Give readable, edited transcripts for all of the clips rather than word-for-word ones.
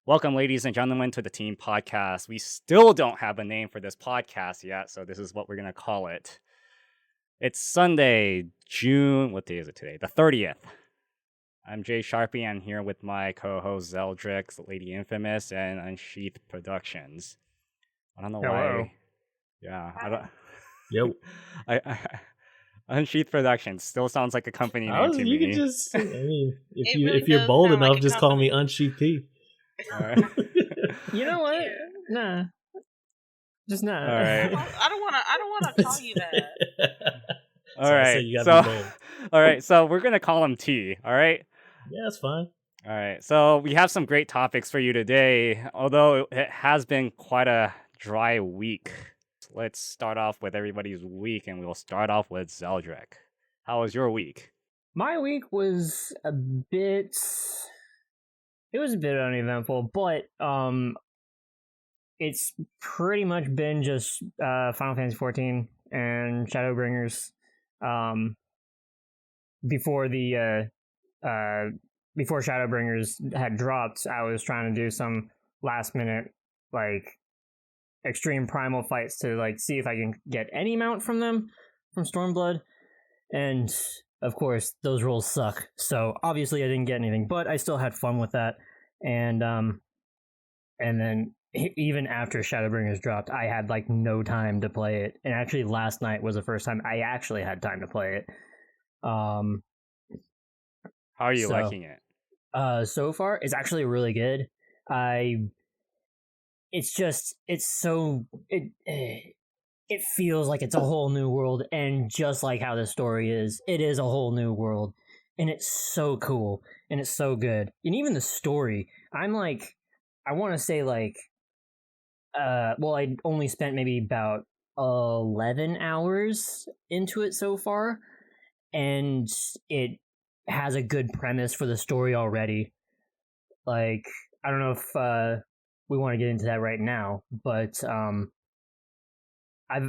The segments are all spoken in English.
Welcome, ladies and gentlemen, to the Team Podcast. We still don't have a name for this podcast yet, so this is what we're going to call it. It's Sunday, June, what day is it today? The 30th. I'm JSharpie. I'm here with my co-host Zeldrick, LadyInfamous, and Unsheathed Productions. I don't know why. Yeah, I don't. Yo. Unsheathed Productions still sounds like a company name to you me. could just, I mean, It really if you're does bold sound enough, like a just call me company. Unsheathed P. Alright. You know what? Yeah. Nah. Just not. All right. I don't want to call you that. All So I right. say you gotta be bold. All right. So we're gonna call him T. All right. Yeah, that's fine. All right. So we have some great topics for you today. Although it has been quite a dry week. Let's start off with everybody's week, and we'll start off with Zeldrick. How was your week? My week was a bit. It was a bit uneventful, but it's pretty much been just Final Fantasy XIV and Shadowbringers. Before before Shadowbringers had dropped, I was trying to do some last minute extreme primal fights to see if I can get any mount from them from Stormblood, and of course those rolls suck. So obviously I didn't get anything, but I still had fun with that. And then even after Shadowbringers dropped, I had no time to play it. And actually last night was the first time I actually had time to play it. How are you liking it? So far it's actually really good. It feels like it's a whole new world, and just like how the story is, it is a whole new world, and it's so cool and it's so good. And even the story, I want to say I only spent maybe about 11 hours into it so far, and it has a good premise for the story already. I don't know if we want to get into that right now, but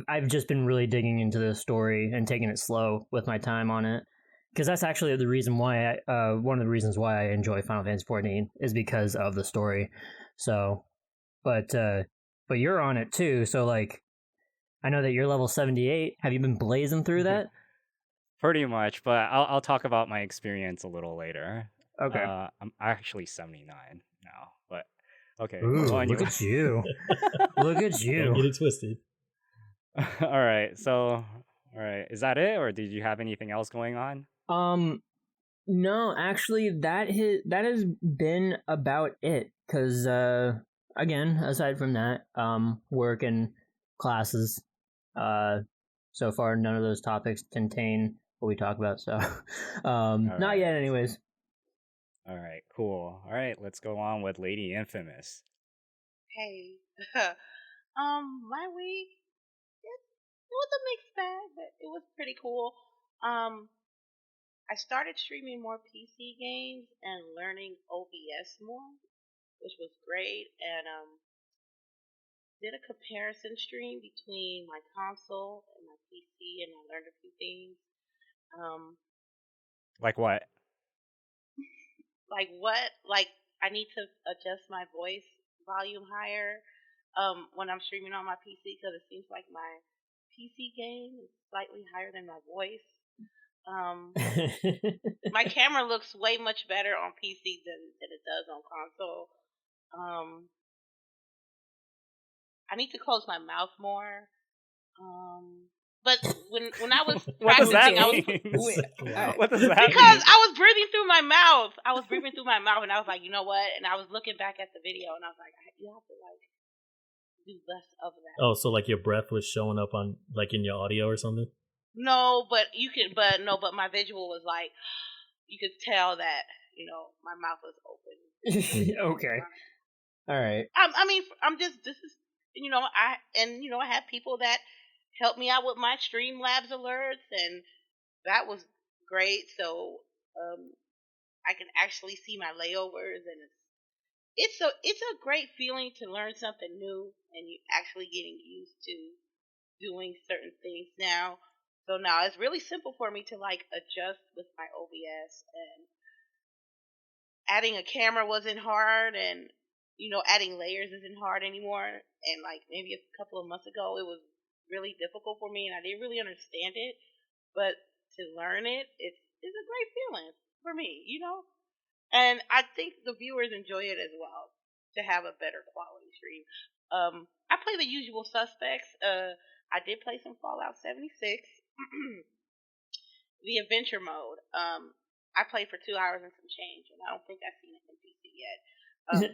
I've just been really digging into the story and taking it slow with my time on it, because that's actually the reason why one of the reasons why I enjoy Final Fantasy XIV is because of the story. So, but you're on it too, so I know that you're level 78. Have you been blazing through that? Pretty much, but I'll talk about my experience a little later. Okay. I'm actually 79 now, but okay. Ooh, well, look anyway. at you! Look at Don't you! get it twisted. All right. So, all right. Is that it, or did you have anything else going on? No, actually, that has been about it. Cause again, aside from that, work and classes, so far none of those topics contain what we talk about. So, not right. yet, anyways. All right. Cool. All right. Let's go on with LadyInfamous. Hey, my week, it was a mixed bag, but it was pretty cool. I started streaming more PC games and learning OBS more, which was great, and did a comparison stream between my console and my PC, and I learned a few things. Like what? Like what? Like I need to adjust my voice volume higher when I'm streaming on my PC, because it seems like my PC game is slightly higher than my voice. My camera looks way much better on PC than it does on console. I need to close my mouth more. But when I was What does that practicing, mean? What does that because mean? I was breathing through my mouth. And I was like, you know what? And I was looking back at the video, and I was like, you have to do less of that. Oh, so your breath was showing up on in your audio or something? No, but my visual was you could tell that my mouth was open. Okay. All right. I mean, this is I had people that helped me out with my Streamlabs alerts, and that was great. So I can actually see my layovers, and it's a great feeling to learn something new, and you actually getting used to doing certain things now. So now it's really simple for me to adjust with my OBS, and adding a camera wasn't hard, and adding layers isn't hard anymore. And like maybe a couple of months ago, it was really difficult for me, and I didn't really understand it. But to learn it, it's a great feeling for me. And I think the viewers enjoy it as well to have a better quality stream. I play the usual suspects. I did play some Fallout 76, the adventure mode. I played for 2 hours and some change, and I don't think I've seen an NPC yet.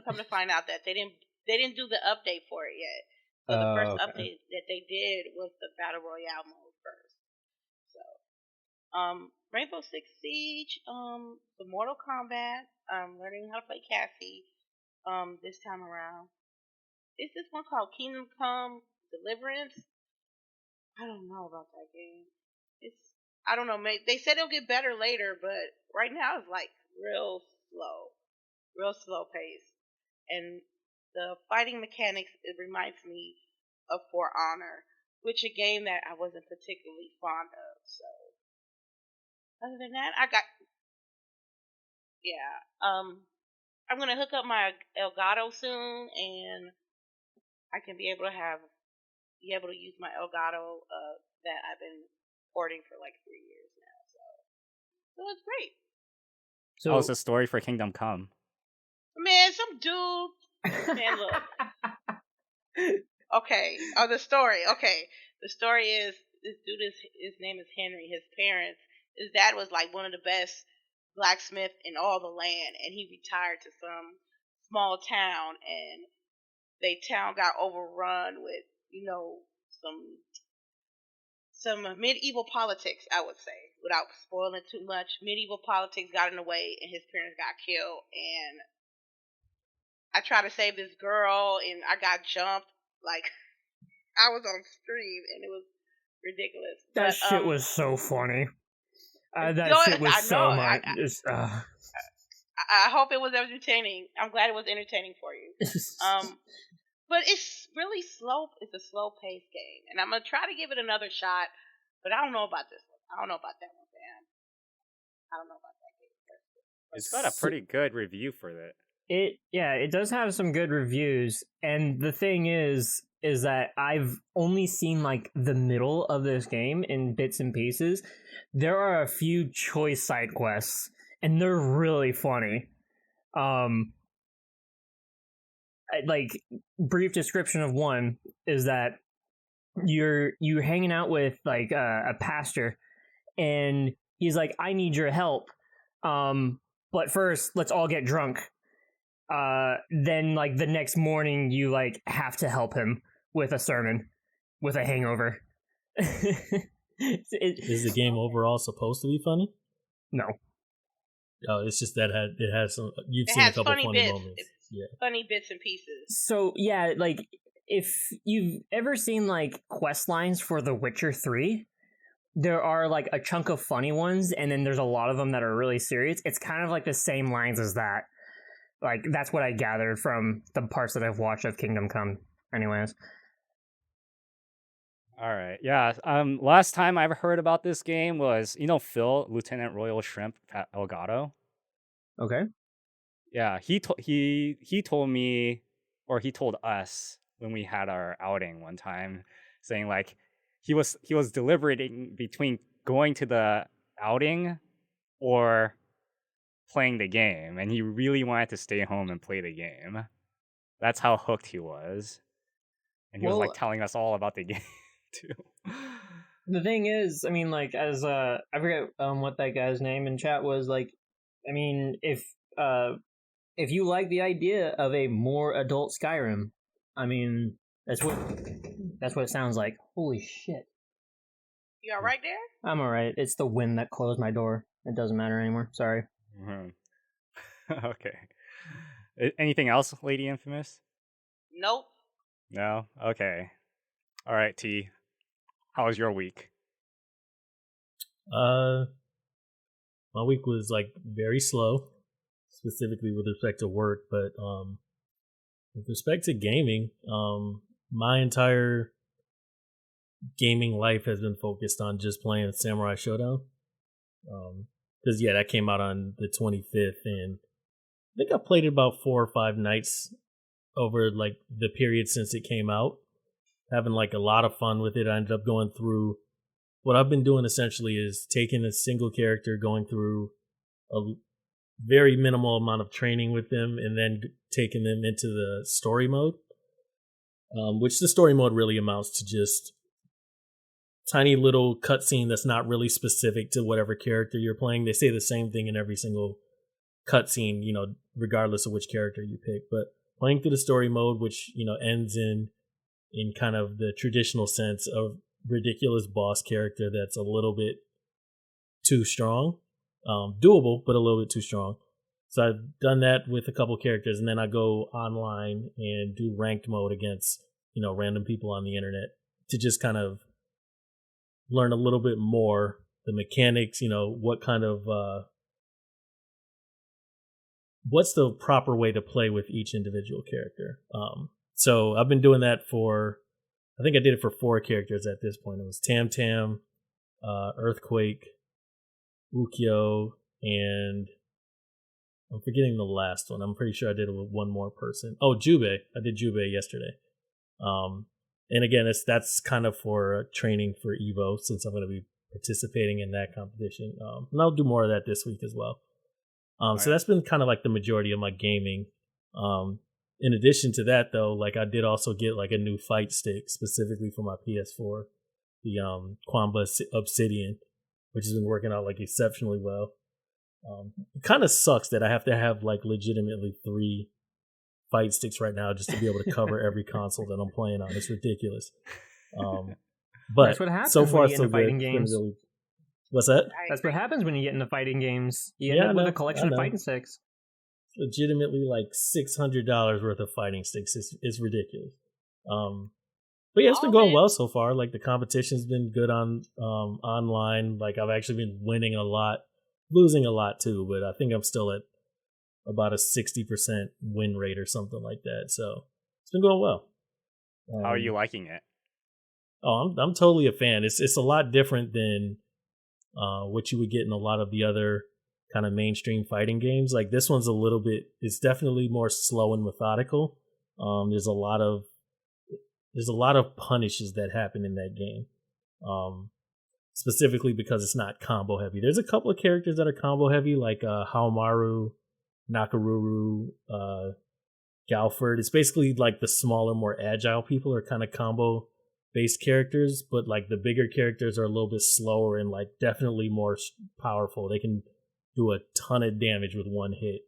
Come to find out that they didn't do the update for it yet. So the first update that they did was the Battle Royale mode first. So, Rainbow Six Siege, the Mortal Kombat, learning how to play Cassie, this time around. Is this one called Kingdom Come Deliverance? I don't know about that game. I don't know. They said it'll get better later, but right now it's like real slow pace. And the fighting mechanics, it reminds me of For Honor, which a game that I wasn't particularly fond of. So other than that, I'm gonna hook up my Elgato soon, and I can be able to use my Elgato that I've been porting for like 3 years now. So it's great. So how's the story for Kingdom Come? Man, some dude. Man, look. Okay. Oh, the story. Okay. The story is this dude his name is Henry. His dad was like one of the best blacksmith in all the land, and he retired to some small town, and the town got overrun with some medieval politics, I would say, without spoiling too much. Medieval politics got in the way, and his parents got killed, and I tried to save this girl, and I got jumped. Like, I was on stream, and it was ridiculous. That shit was so funny. That shit was so much. I hope it was entertaining. I'm glad it was entertaining for you. But it's really slow. It's a slow-paced game, and I'm gonna try to give it another shot. But I don't know about this one. I don't know about that one, man. I don't know about that game. It's got a pretty good review for it. It does have some good reviews, and the thing is that I've only seen like the middle of this game in bits and pieces. There are a few choice side quests, and they're really funny. Like, brief description of one is that you're hanging out with like a pastor, and he's like, I need your help, but first let's all get drunk. Then like the next morning you like have to help him with a sermon with a hangover. Is the game overall supposed to be funny? No. Oh, it's just that it has some. You've seen a couple funny moments. Yeah. Funny bits and pieces. So yeah, like if you've ever seen like quest lines for The Witcher 3, there are like a chunk of funny ones, and then there's a lot of them that are really serious. It's kind of like the same lines as that. Like, that's what I gathered from the parts that I've watched of Kingdom Come. Anyways. All right. Yeah. Last time I ever heard about this game was, Phil, Lieutenant Royal Shrimp at Elgato. Okay. Yeah, he told me, or he told us when we had our outing one time, saying like he was deliberating between going to the outing or playing the game, and he really wanted to stay home and play the game. That's how hooked he was, and he was like telling us all about the game too. The thing is, I mean, like, as I forget what that guy's name in chat was. Like, I mean, if you like the idea of a more adult Skyrim, I mean, that's what it sounds like. Holy shit! You all right there? I'm all right. It's the wind that closed my door. It doesn't matter anymore. Sorry. Mm-hmm. Okay. Anything else, LadyInfamous? Nope. No? Okay. All right, T. How was your week? My week was like very slow, specifically with respect to work, but with respect to gaming, my entire gaming life has been focused on just playing Samurai Shodown. Because that came out on the 25th, and I think I played it about 4 or 5 nights over like the period since it came out, having like a lot of fun with it. I ended up going through what I've been doing essentially is taking a single character, going through a very minimal amount of training with them, and then taking them into the story mode, which the story mode really amounts to just tiny little cutscene that's not really specific to whatever character you're playing. They say the same thing in every single cutscene, you know, regardless of which character you pick. But playing through the story mode, which, you know, ends in kind of the traditional sense of ridiculous boss character that's a little bit too strong, doable, but a little bit too strong. So I've done that with a couple characters, and then I go online and do ranked mode against, you know, random people on the internet to just kind of learn a little bit more the mechanics, you know, what kind of what's the proper way to play with each individual character. So I've been doing that for, I think I did it for 4 characters at this point. It was Tam Tam, Earthquake, Ukyo, and I'm forgetting the last one. I'm pretty sure I did it with one more person. Oh, Jubei. I did Jubei yesterday. And again, that's kind of for training for Evo, since I'm going to be participating in that competition. And I'll do more of that this week as well. So that's been kind of like the majority of my gaming. In addition to that, though, like I did also get like a new fight stick specifically for my PS4, the Quamba Obsidian, which has been working out like exceptionally well. It kind of sucks that I have to have like legitimately 3 fight sticks right now just to be able to cover every console that I'm playing on. It's ridiculous. But that's what happens so far when you get so into good. fighting games. Really... What's that? That's what happens when you get into fighting games. You end up with a collection of fighting sticks. Legitimately like $600 worth of fighting sticks. It's ridiculous. But yeah, it's been going well so far. Like the competition's been good on online. Like I've actually been winning a lot, losing a lot too, but I think I'm still at about a 60% win rate or something like that. So it's been going well. How are you liking it? Oh, I'm totally a fan. It's a lot different than what you would get in a lot of the other kind of mainstream fighting games. Like this one's it's definitely more slow and methodical. There's a lot of punishes that happen in that game. Specifically because it's not combo heavy. There's a couple of characters that are combo heavy, like Haomaru, Nakaruru, Galford. It's basically like the smaller, more agile people are kind of combo based characters, but like the bigger characters are a little bit slower and like definitely more powerful. They can do a ton of damage with one hit.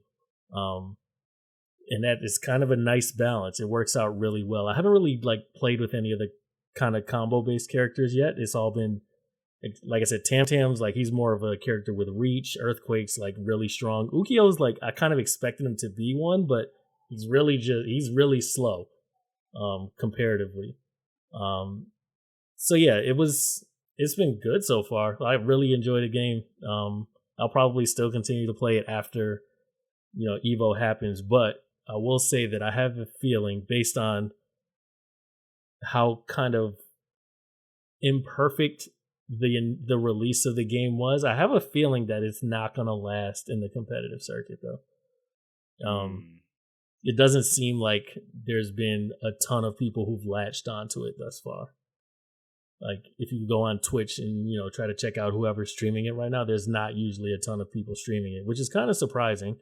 And that is kind of a nice balance. It works out really well. I haven't really like played with any of the kind of combo based characters yet. It's all been, like I said, Tam Tam's like he's more of a character with reach. Earthquake's like really strong. Ukyo's like I kind of expected him to be one, but he's really slow comparatively. So yeah, it's been good so far. I really enjoyed the game. I'll probably still continue to play it after, you know, Evo happens, but I will say that I have a feeling, based on how kind of imperfect the release of the game was, I have a feeling that it's not going to last in the competitive circuit, though. It doesn't seem like there's been a ton of people who've latched onto it thus far. Like, if you go on Twitch and, you know, try to check out whoever's streaming it right now, there's not usually a ton of people streaming it, which is kind of surprising.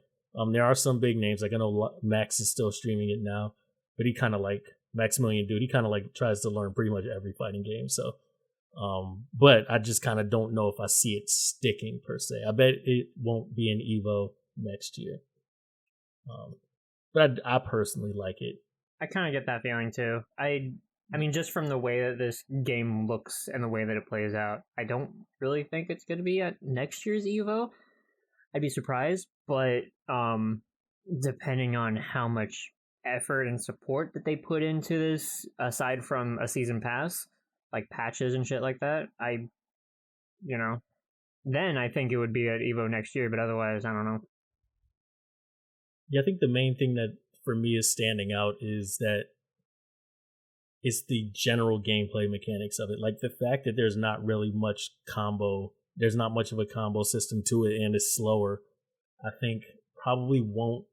There are some big names, like I know Max is still streaming it now, but he kind of like, Maximilian Dude, he kind of like tries to learn pretty much every fighting game. So, but I just kind of don't know if I see it sticking per se. I bet it won't be an Evo next year. But I personally like it. I kind of get that feeling too. I mean, just from the way that this game looks and the way that it plays out, I don't really think it's going to be at next year's Evo. I'd be surprised, but depending on how much effort and support that they put into this, aside from a season pass, like patches and shit like that, then I think it would be at Evo next year, but otherwise, I don't know. Yeah, I think the main thing that for me is standing out is that it's the general gameplay mechanics of it. Like the fact that there's not really much there's not much of a combo system to it and it's slower, I think probably won't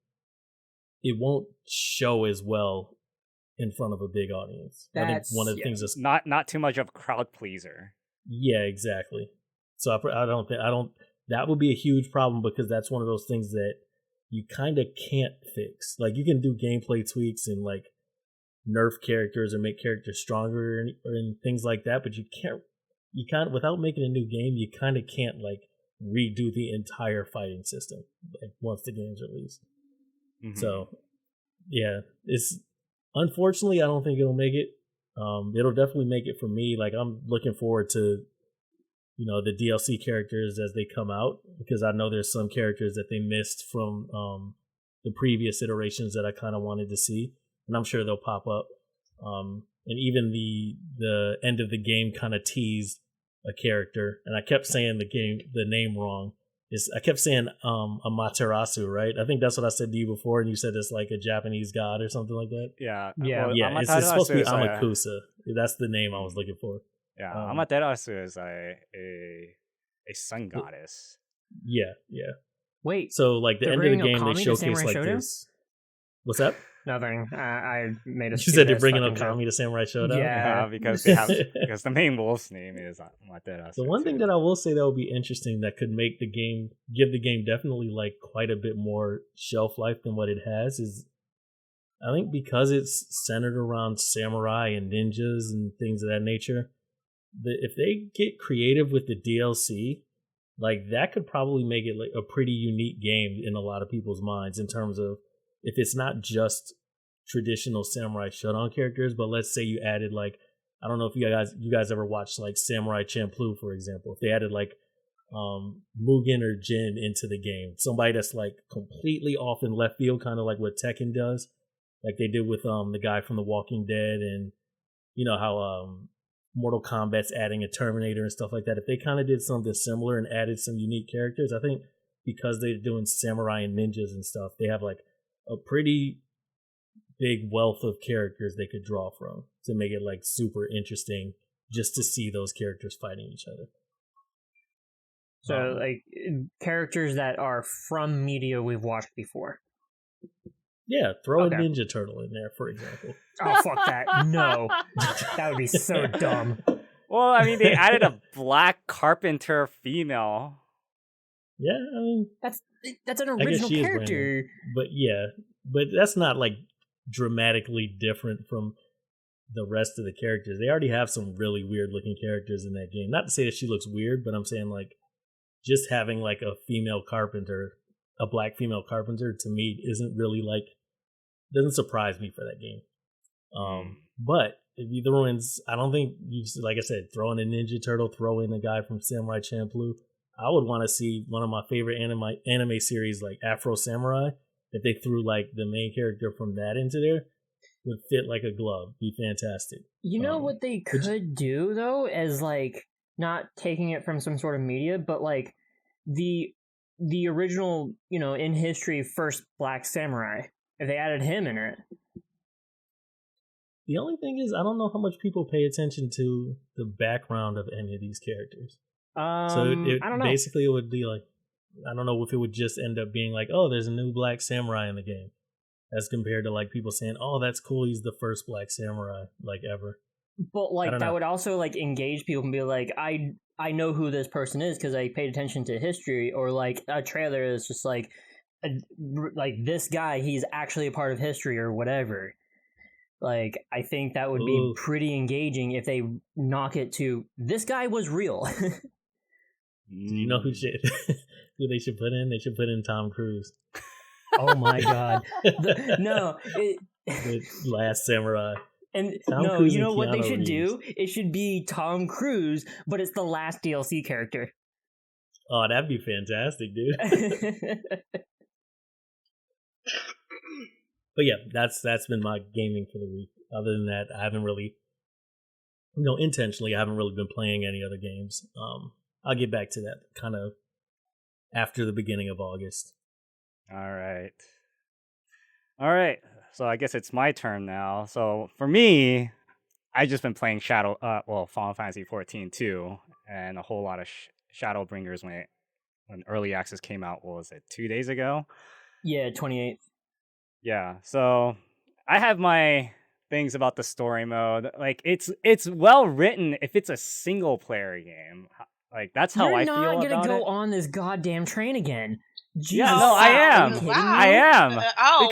it won't show as well in front of a big audience. I think one of the things that's not too much of a crowd pleaser. Yeah, exactly. So I don't that would be a huge problem, because that's one of those things that you kind of can't fix. Like, you can do gameplay tweaks and like nerf characters or make characters stronger and things like that, but you can't without making a new game, you kind of can't like redo the entire fighting system like once the game's released. Mm-hmm. So yeah, it's unfortunately I don't think it'll make it. It'll definitely make it for me. Like, I'm looking forward to, you know, the DLC characters as they come out, because I know there's some characters that they missed from the previous iterations that I kind of wanted to see, and I'm sure they'll pop up. And even the end of the game kind of teased a character, and I kept saying the name wrong. I kept saying Amaterasu, right? I think that's what I said to you before, and you said it's like a Japanese god or something like that. Yeah. Well, yeah. It's supposed to be Amakusa. That's the name I was looking for. Yeah, Amaterasu is a sun goddess. Yeah. Wait. So like the end of the game, they showcase like Shodown? this. What's up? Nothing. I made a. You said they're bringing up Kami to Samurai Shodown. Yeah, because because the main wolf's name is Amaterasu. The one thing that I will say that would be interesting, that could make the game, give the game definitely like quite a bit more shelf life than what it has, is I think because it's centered around samurai and ninjas and things of that nature, if they get creative with the DLC, like that could probably make it like a pretty unique game in a lot of people's minds, in terms of if it's not just traditional Samurai Shodown characters, but let's say you added like, I don't know if you guys ever watched like Samurai Champloo, for example. If they added like Mugen or Jin into the game, somebody that's like completely off in left field, kind of like what Tekken does, like they did with the guy from The Walking Dead, and you know how Mortal Kombat's adding a Terminator and stuff like that. If they kind of did something similar and added some unique characters, I think because they're doing samurai and ninjas and stuff, they have like a pretty big wealth of characters they could draw from to make it like super interesting just to see those characters fighting each other. So like characters that are from media we've watched before. Yeah, throw a Ninja Turtle in there, for example. Oh, fuck that. No. That would be so dumb. Well, I mean, they added a black carpenter female. Yeah, I mean... That's an original character. But that's not, like, dramatically different from the rest of the characters. They already have some really weird-looking characters in that game. Not to say that she looks weird, but I'm saying, like, just having, like, a black female carpenter, to me, isn't really, like... doesn't surprise me for that game. But if you throw in, I don't think you, like I said, throw in a Ninja Turtle, throw in a guy from Samurai Champloo. I would want to see one of my favorite anime series, like Afro Samurai. If they threw like the main character from that into there, would fit like a glove. Be fantastic. You know what they could do though, as like not taking it from some sort of media, but like the original, you know, in history first Black Samurai. If they added him in it. The only thing is, I don't know how much people pay attention to the background of any of these characters. So I don't know. Basically, it would be like, I don't know if it would just end up being like, oh, there's a new Black Samurai in the game, as compared to like people saying, oh, that's cool, he's the first Black Samurai like ever. But like that would also like engage people and be like, I know who this person is because I paid attention to history, or like a trailer is just like this guy, he's actually a part of history or whatever. Like, I think that would be pretty engaging if they knock it to, this guy was real. Do you know who they should put in? They should put in Tom Cruise. Oh my god. The Last Samurai. And Tom Cruise, you know what they should do? It should be Tom Cruise, but it's the last DLC character. Oh, that'd be fantastic, dude. But yeah, that's been my gaming for the week. Other than that, I haven't really, intentionally, I haven't really been playing any other games. I'll get back to that kind of after the beginning of August. All right. So I guess it's my turn now. So for me, I've just been playing Final Fantasy XIV too, and a whole lot of Shadowbringers when early access came out. What was it, 2 days ago? Yeah, 28th. Yeah, so I have my things about the story mode. Like it's well written if it's a single player game. Like that's how You're I not feel gonna about go it. on this goddamn train again. Yeah, Oh no, I Jesus, are you am. wow, kidding I me? wow, am. oh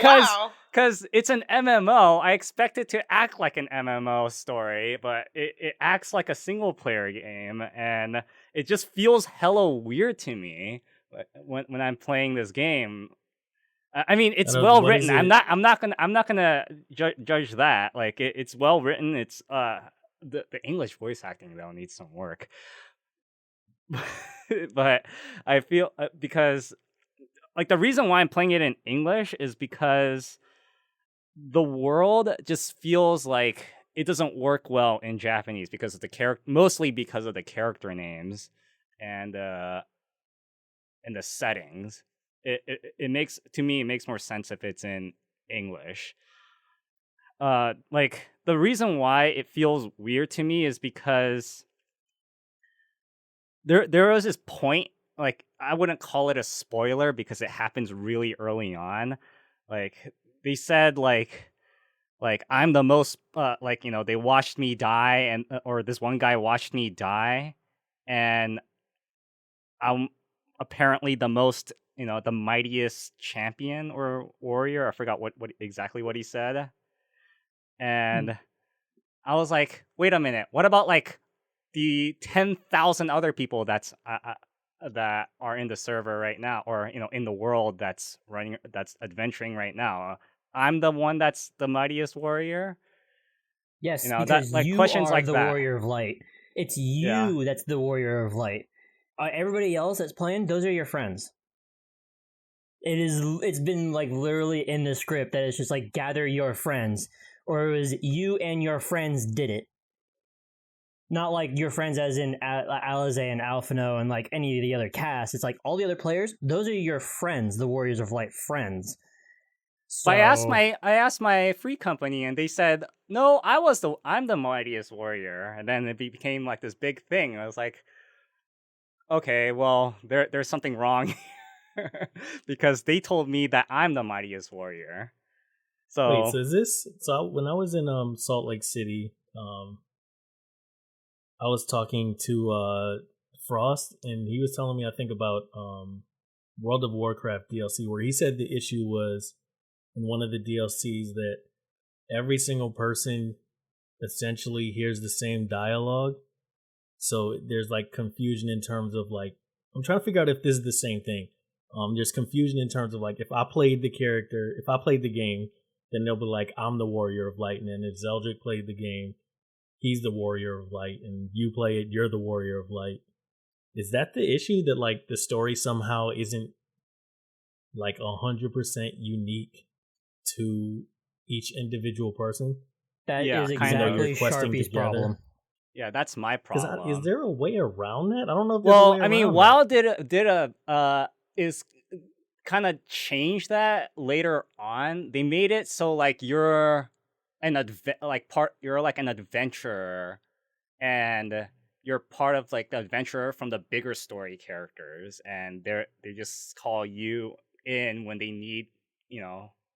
Because wow. it's an MMO. I expect it to act like an MMO story, but it acts like a single player game, and it just feels hella weird to me when I'm playing this game. I mean, I it's don't. well What is written. it? I'm not gonna judge that. Like it's well written. It's the English voice acting though needs some work. But I feel because like the reason why I'm playing it in English is because the world just feels like it doesn't work well in Japanese because of the character, mostly because of the character names and the settings. It makes to me it makes more sense if it's in English. Like the reason why it feels weird to me is because there was this point, like I wouldn't call it a spoiler because it happens really early on. Like they said like I'm the most like they watched me die and or this one guy watched me die and I'm apparently the most the mightiest champion or warrior. I forgot what exactly what he said. Hmm. And I was like, wait a minute. What about like the 10,000 other people that are in the server right now, or in the world that's adventuring right now? I'm the one that's the mightiest warrior. Yes, That because like you questions are like the that. warrior of light. It's Yeah. you that's the warrior of light. Everybody else that's playing, those are your friends. It's been like literally in the script that it's just like gather your friends, or it was you and your friends did it. Not like your friends as in Alize and Alphino and like any of the other casts. It's like all the other players, those are your friends, the Warriors of Light friends. But So I asked my free company and they said, "No, I'm the mightiest warrior." And then it became like this big thing. I was like, "Okay, well, there's something wrong here." Because they told me that I'm the mightiest warrior. Wait. So, So is this? When I was in Salt Lake City, I was talking to Frost, and he was telling me I think about World of Warcraft DLC, where he said the issue was in one of the DLCs that every single person essentially hears the same dialogue. So there's like confusion in terms of like I'm trying to figure out if this is the same thing. There's confusion in terms of like if I played the game, then they'll be like I'm the warrior of light, and then if Zeldrick played the game, he's the warrior of light, and you play it, you're the warrior of light. Is that the issue, that like the story somehow isn't like 100% unique to each individual person, that yeah, is kind even though of. you're exactly questing Sharpie's together? problem. Yeah, that's my Because is problem. there a way around that? I don't know if there's a Well, way I mean, around that. WoW did a is kind of changed that later on. They made it so like you're like an adventurer and you're part of like the adventurer from the bigger story characters and they just call you in when they need,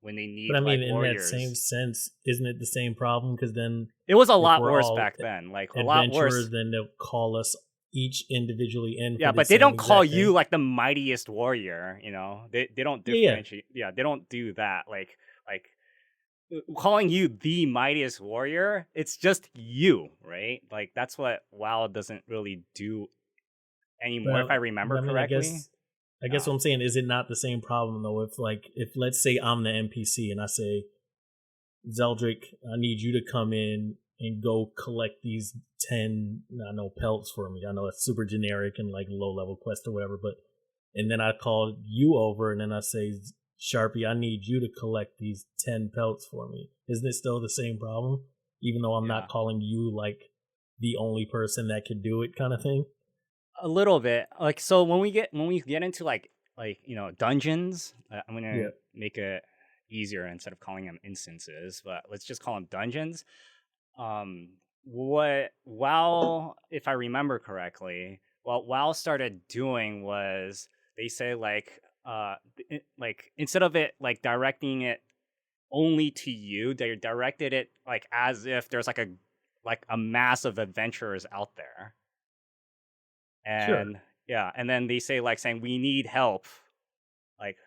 when they But need I mean, like in that same warriors. sense, isn't it the same problem? Because then It was a if lot we're worse all back then, like a lot adventurers, worse. then they'll call us each individually in for Yeah, the but they same don't call exact you thing. like the mightiest warrior, They don't Yeah, yeah. differentiate. Yeah, they don't do that. Like calling you the mightiest warrior, it's just you, right? Like that's what WoW doesn't really do But anymore if I remember I mean, I correctly. guess I guess No. what I'm saying is, it not the same problem though? If let's say I'm the NPC and I say, Zeldrick, I need you to come in and go collect these 10, I know, pelts for me. I know it's super generic and like low level quest or whatever, but and then I call you over and then I say, Sharpie, I need you to collect these 10 pelts for me. Isn't it still the same problem? Even though I'm Yeah. not calling you like the only person that could do it, kind of thing? A little bit. Like so when we get into like dungeons, I'm going Yeah. to make it easier instead of calling them instances, but let's just call them dungeons. What WoW, if I remember correctly, what WoW started doing was they say like like instead of it like directing it only to you. They directed it like as if there's like a mass of adventurers out there. And and then they say like saying we need help. Like,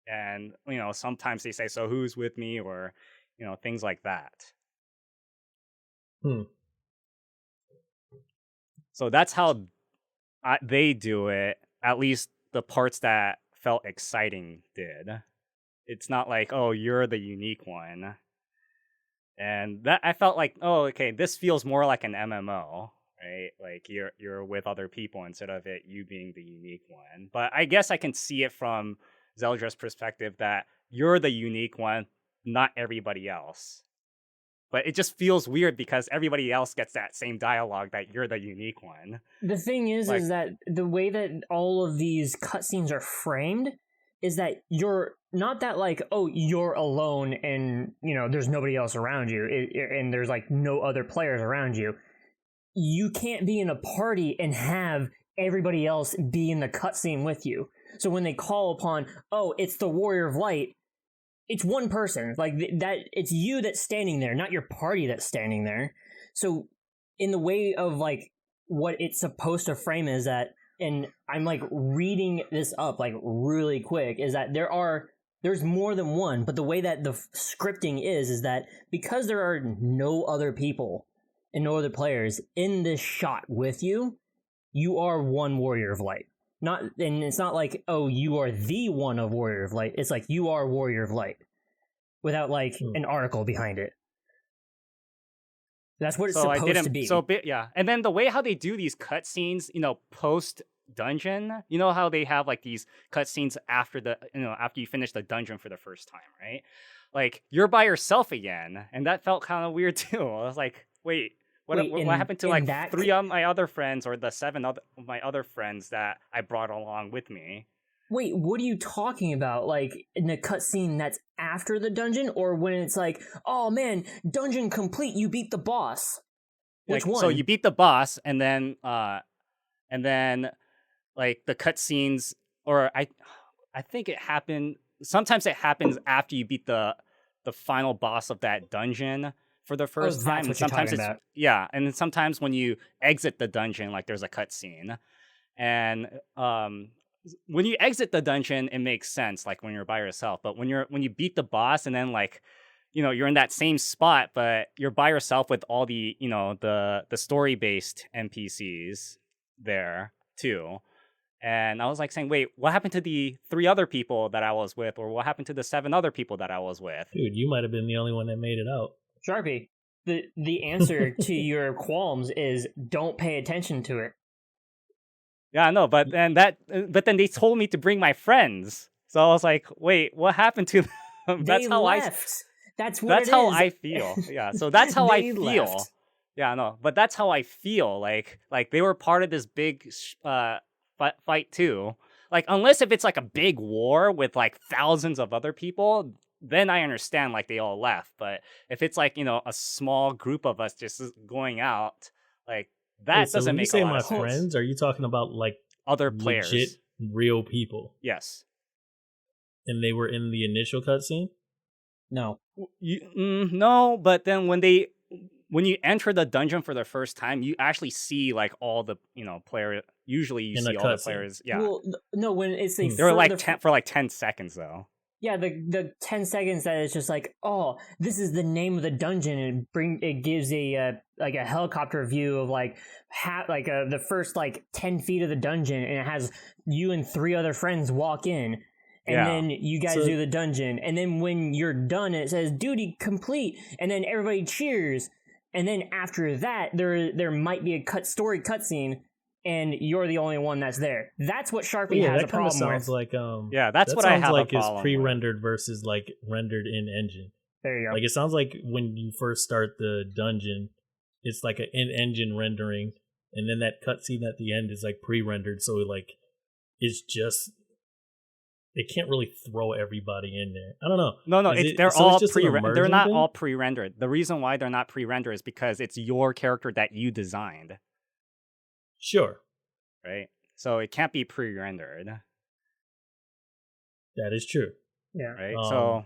and sometimes they say, so who's with me, or things like that. So that's how they do it, at least the parts that felt exciting did. It's not like, oh, you're the unique one. And that I felt like, oh, okay, this feels more like an MMO, right? Like you're with other people instead of it you being the unique one. But I guess I can see it from Zeldrick's perspective that you're the unique one, not everybody else. But it just feels weird because everybody else gets that same dialogue that you're the unique one. The thing is that the way that all of these cutscenes are framed is that you're not that like, oh, you're alone and, there's nobody else around you and there's like no other players around you. You can't be in a party and have everybody else be in the cutscene with you. So when they call upon, oh, it's the Warrior of Light, it's one person. Like that, it's you that's standing there, not your party that's standing there. So in the way of like what it's supposed to frame is that, and I'm like reading this up like really quick, is that there's more than one, but the way that the scripting is that because there are no other people and no other players in this shot with you, you are one Warrior of Light. And it's not like, oh, you are the one of Warrior of Light. It's like you are Warrior of Light without like an article behind it. That's what it's supposed to be. And then the way how they do these cutscenes, post dungeon, how they have like these cutscenes after after you finish the dungeon for the first time, right? Like you're by yourself again, and that felt kind of weird too. I was like, wait, what happened to like three of my other friends or the seven of my other friends that I brought along with me? Wait, what are you talking about? Like in the cutscene that's after the dungeon, or when it's like, oh man, dungeon complete, you beat the boss? Which one? So you beat the boss, and then like the cutscenes, or I think it happened. Sometimes it happens after you beat the final boss of that dungeon for the first time. And sometimes it's about. And then sometimes when you exit the dungeon, like there's a cutscene, and when you exit the dungeon, it makes sense, like when you're by yourself. But when you beat the boss, and then like you're in that same spot, but you're by yourself with all the the story based NPCs there too. And I was like saying, wait, what happened to the 3 other people that I was with, or what happened to the 7 other people that I was with? Dude, you might have been the only one that made it out. Sharpie, the answer to your qualms is don't pay attention to it. Yeah, I know, but then they told me to bring my friends. So I was like, wait, what happened to them? That's how I feel. Yeah, so that's how I feel. Left. Yeah, no, but that's how I feel. Like they were part of this big fight too. Like unless if it's like a big war with like thousands of other people, then I understand like they all left. But if it's like a small group of us just going out, like that doesn't make a lot of sense. When you say my friends, are you talking about like other players, legit real people? Yes. And they were in the initial cutscene? No. No, but then when you enter the dungeon for the first time, you actually see like all the player. Usually you see all the players. Yeah. Well, no, when it's they're like 10 seconds though. Yeah, the 10 seconds that it's just like, oh, this is the name of the dungeon, and it gives a like a helicopter view of like the first like 10 feet of the dungeon, and it has you and 3 other friends walk in. And then you guys do the dungeon. And then when you're done, it says, duty complete. And then everybody cheers. And then after that, there might be a story cutscene, and you're the only one that's there. That's what Sharpie has a problem sounds with. Like, that's what I have like a problem it's pre-rendered versus like rendered in engine. There you go. Like it sounds like when you first start the dungeon, it's like an in-engine rendering, and then that cutscene at the end is like pre-rendered. So like it's just. It can't really throw everybody in there. I don't know. No, they're all pre-rendered. They're not all pre-rendered. The reason why they're not pre-rendered is because it's your character that you designed. Sure. Right? So it can't be pre-rendered. That is true. Yeah. Right? So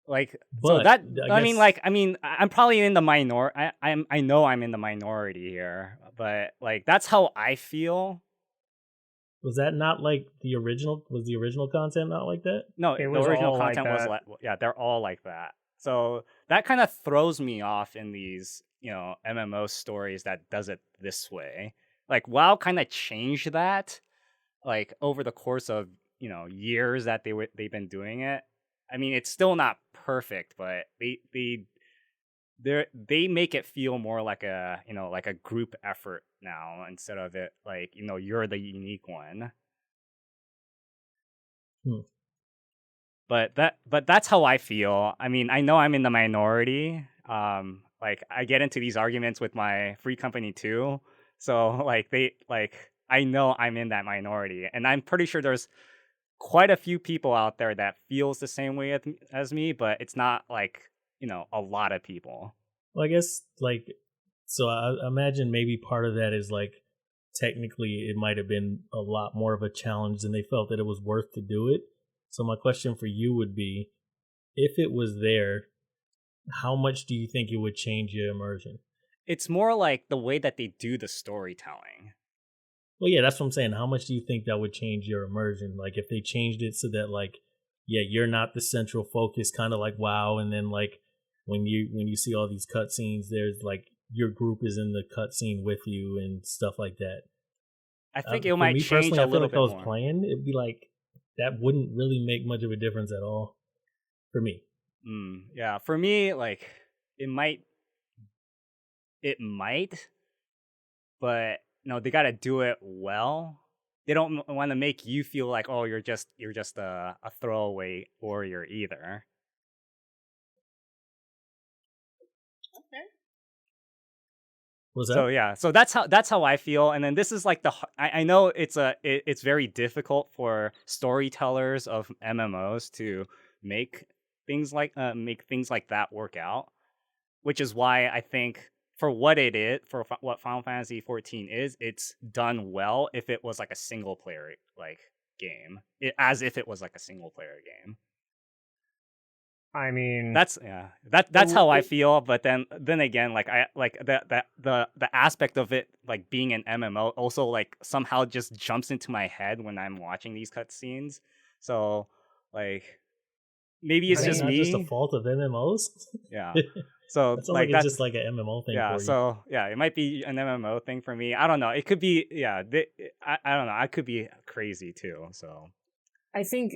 Like so But that I guess I'm probably in the I know I'm in the minority here, but like that's how I feel. was that not like the original? Was the original content not like that? No, It the was original all like content was that. like yeah, they're all like that. So that kind of throws me off in these, MMO stories that does it this way. Like WoW kind of changed that like over the course of, years that they've been doing it. I mean, it's still not perfect, but they make it feel more like like a group effort now instead of it like, you're the unique one. Hmm. But that's how I feel. I mean, I know I'm in the minority. Like I get into these arguments with my free company too. So like I know I'm in that minority, and I'm pretty sure there's quite a few people out there that feels the same way as me, but it's not like, a lot of people. Well, I guess like so. I imagine maybe part of that is like technically it might have been a lot more of a challenge than they felt that it was worth to do it. So my question for you would be, if it was there, how much do you think it would change your immersion? It's more like the way that they do the storytelling. Well, yeah, that's what I'm saying. How much do you think that would change your immersion? Like if they changed it so that like, yeah, you're not the central focus, kind of like WoW, and then like when you see all these cutscenes, there's like your group is in the cutscene with you and stuff like that. I think it For might me change personally, a I feel little like if bit I was more. playing, it'd be like that wouldn't really make much of a difference at all for me. Yeah, for me, like it might, but no, they got to do it well. They don't want to make you feel like, oh, you're just a throwaway warrior either. Okay. Was that? So yeah, so that's how I feel. And then this is like I know it's very difficult for storytellers of MMOs to make make things like that work out, which is why I think for what it is, what Final Fantasy XIV is, it's done well if it was like a single player like game, as if it was like a single player game. I mean, That's how I feel. But then again, like I like the aspect of it like being an MMO also like somehow just jumps into my head when I'm watching these cutscenes. So like maybe it's Is that just not just a me. fault of MMOs? Yeah. So That sounds like like it's just like an MMO thing yeah. for you. So yeah, it might be an MMO thing for me. I don't know. It could be I don't know. I could be crazy too. So I think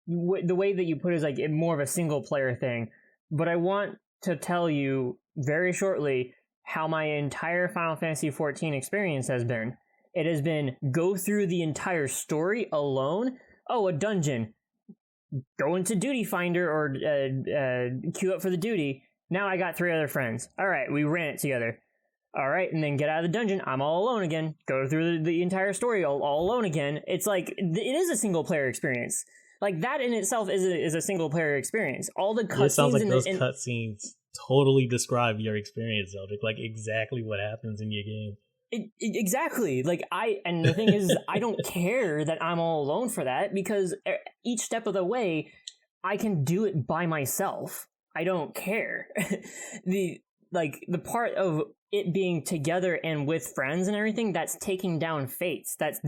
the way that you put it is like more of a single player thing. But I want to tell you very shortly how my entire Final Fantasy XIV experience has been. It has been go through the entire story alone. Oh, a dungeon. Go into Duty Finder or queue up for the duty. Now I got 3 other friends. All right, we ran it together. All right, and then get out of the dungeon. I'm all alone again. Go through the entire story all alone again. It's like it is a single player experience. Like that in itself is a single player experience. All the cutscenes. It sounds like those cutscenes totally describe your experience, Zeldrick. Like exactly what happens in your game. Exactly. Like and the thing is, I don't care that I'm all alone for that because each step of the way, I can do it by myself. I don't care. the part of it being together and with friends and everything, that's taking down fates. That's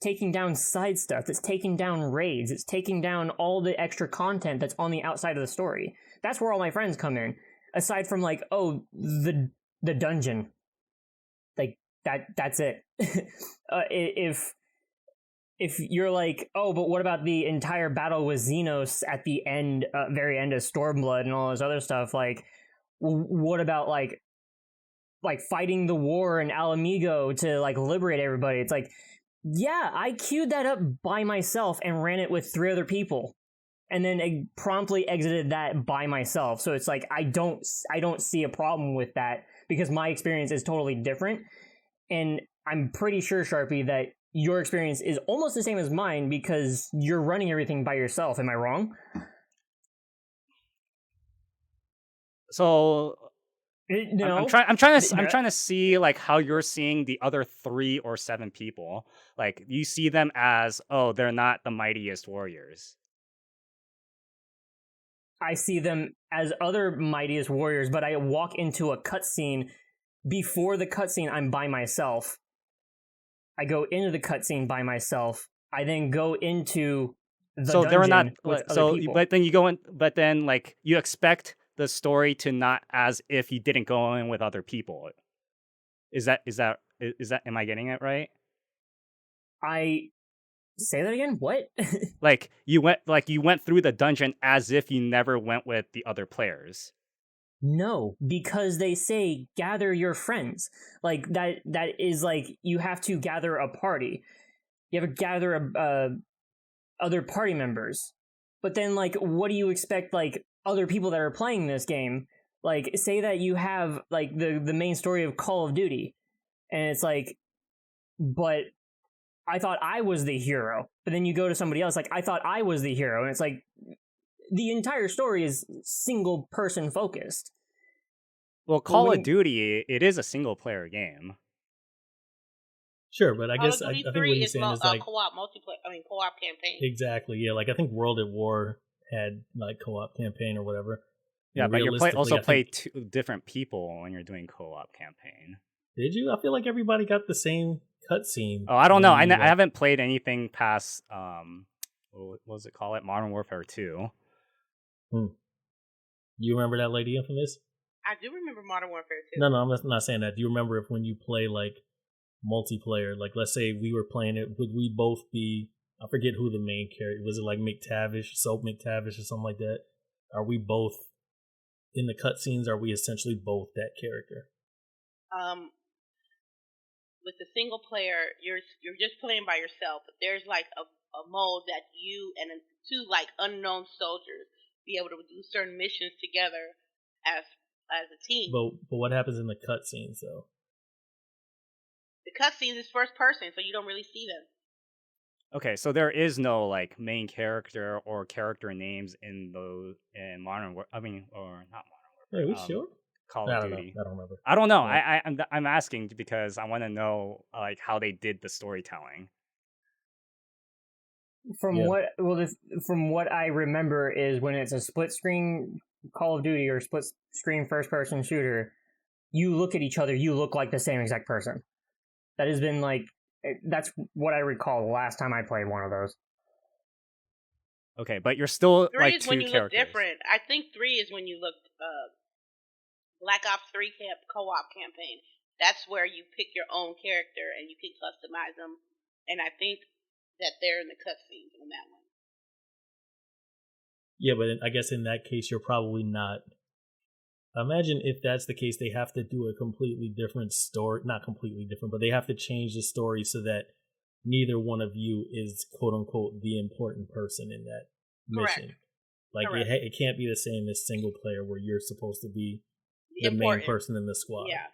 taking down side stuff. That's taking down raids. It's taking down all the extra content that's on the outside of the story. That's where all my friends come in. Aside from like, oh, the dungeon. Like that's it. If you're like, oh, but what about the entire battle with Xenos at the end, very end of Stormblood and all this other stuff? Like, what about like fighting the war in Alamigo to like liberate everybody? It's like, yeah, I queued that up by myself and ran it with 3 other people, and then promptly exited that by myself. So it's like I don't see a problem with that because my experience is totally different. And I'm pretty sure, Sharpie, that your experience is almost the same as mine because you're running everything by yourself. Am I wrong? So No. I'm trying to see like how you're seeing the other 3 or 7 people. Like you see them as, oh, they're not the mightiest warriors. I see them as other mightiest warriors, but I walk into a cutscene. Before the cutscene, I'm by myself. I go into the cutscene by myself. I then go into the So they're not dungeon with other so, people. but then you go in, but then like you expect the story to not as if you didn't go in with other people. Is that am I getting it right? I say that again. What? Like you went through the dungeon as if you never went with the other players. No, because they say gather your friends. Like that is like you have to gather a party. You have to gather other party members. But then like what do you expect like other people that are playing this game? Like say that you have like the main story of Call of Duty and it's like but I thought I was the hero. But then you go to somebody else like I thought I was the hero and it's like the entire story is single person focused. Well, Call of Duty, it is a single player game. Sure, but I guess I think what 3 he's saying is like co-op multiplayer. I mean, co-op campaign. Exactly. Yeah, like I think World at War had like co-op campaign or whatever. Yeah, And but you also realistically, play two different people when you're doing co-op campaign. Did you? I feel like everybody got the same cutscene. Oh, I don't know. I haven't played anything past what was it called? Modern Warfare 2. You remember that, LadyInfamous? I do remember Modern Warfare 2. No, I'm not saying that. Do you remember if when you play like multiplayer, like let's say we were playing it, would we both be? I forget who the main character was. It like McTavish, Soap McTavish, or something like that? Are we both in the cutscenes? Are we essentially both that character? With the single player, you're just playing by yourself. But there's like a mode that you and two like unknown soldiers be able to do certain missions together as a team. But what happens in the cutscenes though? The cutscenes is first person, so you don't really see them. Okay, so there is no like main character or character names in Modern War. I mean, or not Modern Warfare. Are we sure? Call of Duty. I don't remember. I don't know. Yeah. I'm asking because I want to know like how they did the storytelling. From what I remember is when it's a split screen Call of Duty or split screen first person shooter, you look at each other, you look like the same exact person. That has been like that's what I recall the last time I played one of those. Okay, but you're still 3 like is two when you characters. look different. I think 3 is when you look Black Ops 3 co-op campaign. That's where you pick your own character and you can customize them. And I think that they're in the cutscenes on that one. Yeah, but I guess in that case, you're probably not. Imagine if that's the case, they have to do a completely different story. Not completely different, but they have to change the story so that neither one of you is quote unquote the important person in that mission. Like it can't be the same as single player where you're supposed to be the main person in the squad. Yeah.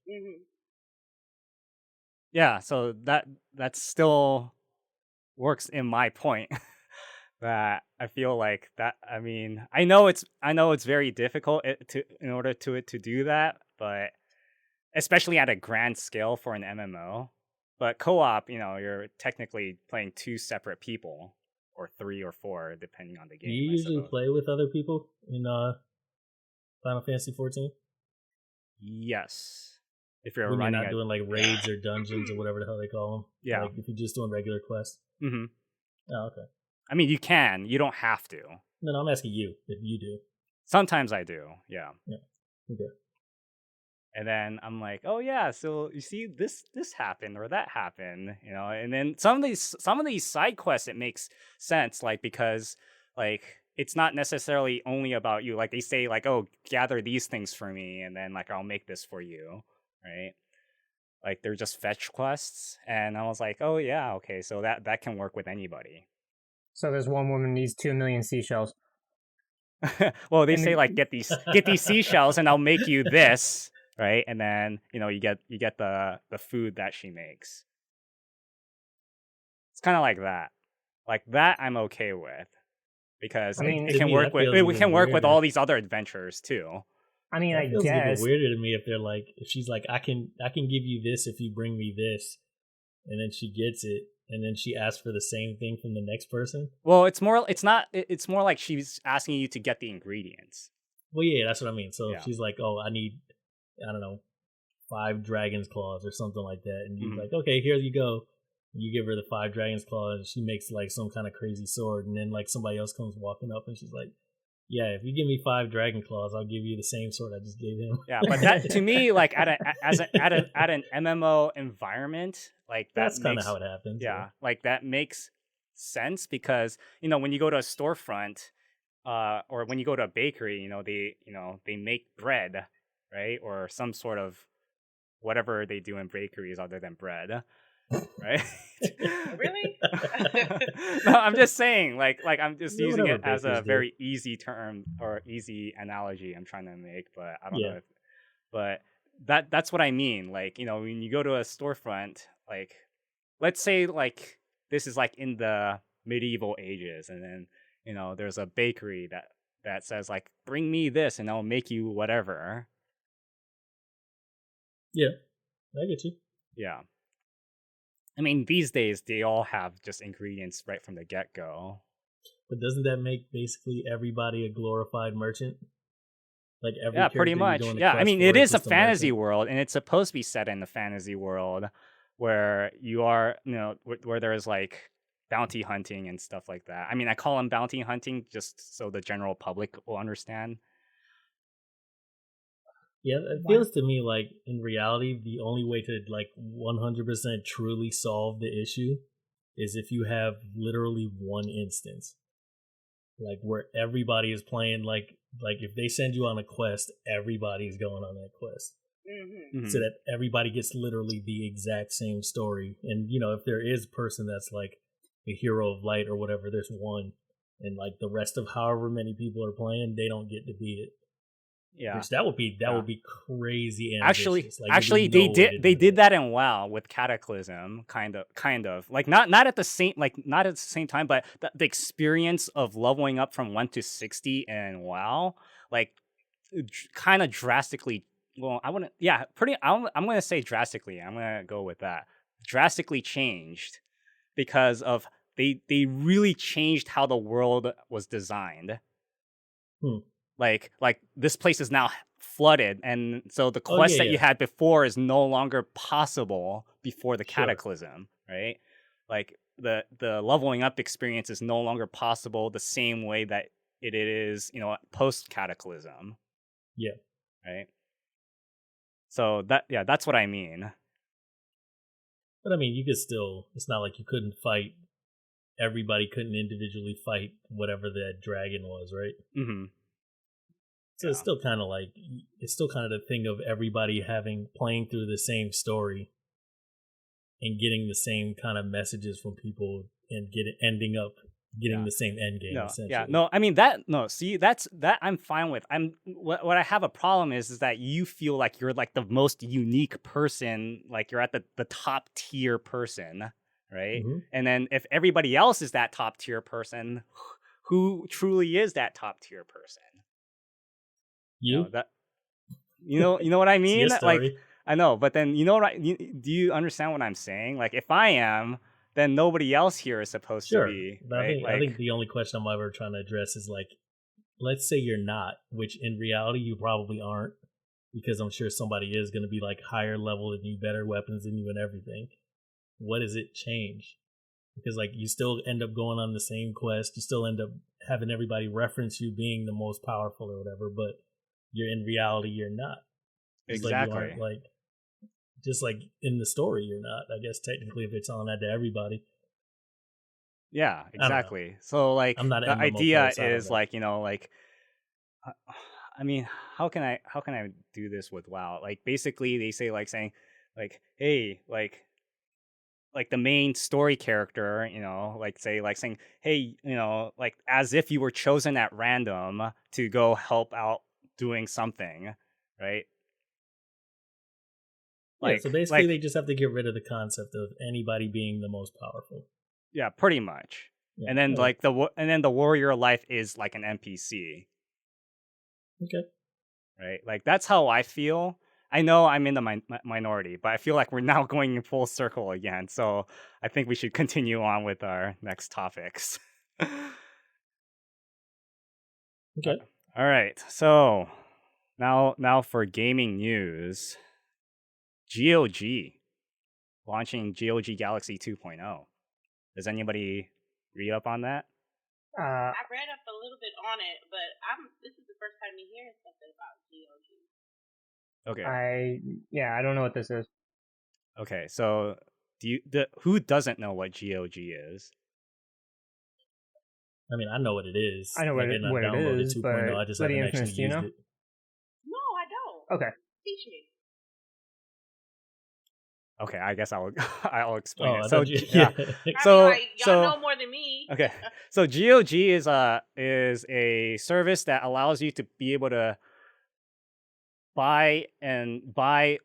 Mm-hmm. Yeah, so that still works in my point. That I feel like that. I mean, I know it's very difficult in order to do that, but especially at a grand scale for an MMO. But co-op, you're technically playing two separate people, or 3 or 4, depending on the game. Do you usually play with other people in Final Fantasy XIV? Yes. If you're when you're not doing like raids or dungeons or whatever the hell they call them. Yeah. Like if you're just doing regular quests. Mm-hmm. Oh, okay. I mean, you can. You don't have to. No, I'm asking you if you do. Sometimes I do. Yeah. Yeah. Okay. And then I'm like, oh yeah, so you see this happened or that happened, and then some of these side quests, it makes sense, like, because like it's not necessarily only about you. Like they say like, oh, gather these things for me, and then like I'll make this for you, right? Like they're just fetch quests, and I was like, oh yeah, okay, so that can work with anybody. So this one woman needs 2 million seashells. Well, they say like get these seashells, and I'll make you this. Right, and then you get the food that she makes. It's kind of like that. Like that, I'm okay with because it can work with all these other adventures too. I mean, that I feels guess even weirder to me if they're like, if she's like, I can give you this if you bring me this, and then she gets it, and then she asks for the same thing from the next person. Well, it's more like she's asking you to get the ingredients. Well, yeah, that's what I mean. So Yeah. if she's like, oh, I need, I don't know, 5 dragon's claws or something like that, and you're like, okay, here you go. You give her the 5 dragon's claws, and she makes like some kind of crazy sword, and then like somebody else comes walking up, and she's like, yeah, if you give me 5 dragon claws, I'll give you the same sword I just gave him. Yeah, but that to me, like at an MMO environment, like that's kind of how it happens. Yeah, like that makes sense because when you go to a storefront, or when you go to a bakery, they make bread, right, or some sort of whatever they do in bakeries other than bread. Right? Really? No, I'm just saying, like I'm just using it as a bakers do. very easy term or easy analogy I'm trying to make, but I don't know. But that's what I mean. Like, when you go to a storefront, like, let's say like this is like in the medieval ages, and then there's a bakery that says like, bring me this and I'll make you whatever. Yeah, I get you. Yeah. I mean, these days, they all have just ingredients right from the get-go. But doesn't that make basically everybody a glorified merchant? Like every Yeah, pretty much. Yeah, I mean, it is a fantasy world, and it's supposed to be set in the fantasy world where you are, where there's like bounty hunting and stuff like that. I mean, I call them bounty hunting just so the general public will understand. Yeah, it feels to me like in reality, the only way to like 100% truly solve the issue is if you have literally one instance, like where everybody is playing. Like if they send you on a quest, everybody's going on that quest, so that everybody gets literally the exact same story. And if there is a person that's like a hero of light or whatever, there's one, and like the rest of however many people are playing, they don't get to beat it. Yeah, which that would be crazy. Ambitious. Actually, they did that in WoW with Cataclysm, kind of like not at the same time, but the experience of leveling up from 1 to 60 in WoW, like kind of drastically. Well, I'm gonna say drastically. I'm gonna go with that. Drastically changed because of they really changed how the world was designed. Like this place is now flooded, and so the quest that you had before is no longer possible before the Cataclysm, right? Like the leveling up experience is no longer possible the same way that it is, post Cataclysm. Yeah. Right. So that's what I mean. But I mean, you could still. It's not like you couldn't fight. Everybody couldn't individually fight whatever that dragon was, right? Mm-hmm. So it's still kind of the thing of everybody playing through the same story and getting the same kind of messages from people and ending up getting the same end game. I mean that's I'm fine with. What I have a problem is that you feel like you're like the most unique person, like you're at the top tier person, right? Mm-hmm. And then if everybody else is that top tier person, who truly is that top tier person? You know what I mean? Like I know, but then do you understand what I'm saying? Like if I am, then nobody else here is supposed to be. But right? I think the only question I'm ever trying to address is like, let's say you're not, which in reality you probably aren't, because I'm sure somebody is going to be like higher level than you, better weapons than you, and everything. What does it change? Because like you still end up going on the same quest, you still end up having everybody reference you being the most powerful or whatever, but in reality you're not. Exactly. Like just like in the story you're not, I guess, technically, if they're telling that to everybody. Yeah, exactly. So like I'm not the idea is like, like I mean, how can I do this with WoW? Like basically they say like saying like, hey, like the main story character, like saying, hey, like as if you were chosen at random to go help out doing something, right? So basically they just have to get rid of the concept of anybody being the most powerful. Yeah, pretty much. Yeah, and then the warrior life is like an NPC. Okay. Right? Like that's how I feel. I know I'm in the minority, but I feel like we're now going in full circle again. So I think we should continue on with our next topics. Okay. All right. So now for gaming news. GOG launching GOG Galaxy 2.0. Does anybody read up on that? I read up a little bit on it, but this is the first time you hear something about GOG. Okay. I don't know what this is. Okay, so who doesn't know what GOG is? I mean, I know what it is. I know what it is, but I just haven't actually used it. No, I don't. Okay. Teach me. Okay, I guess I'll explain it. So y'all know more than me. Okay, so GOG is a service that allows you to be able to buy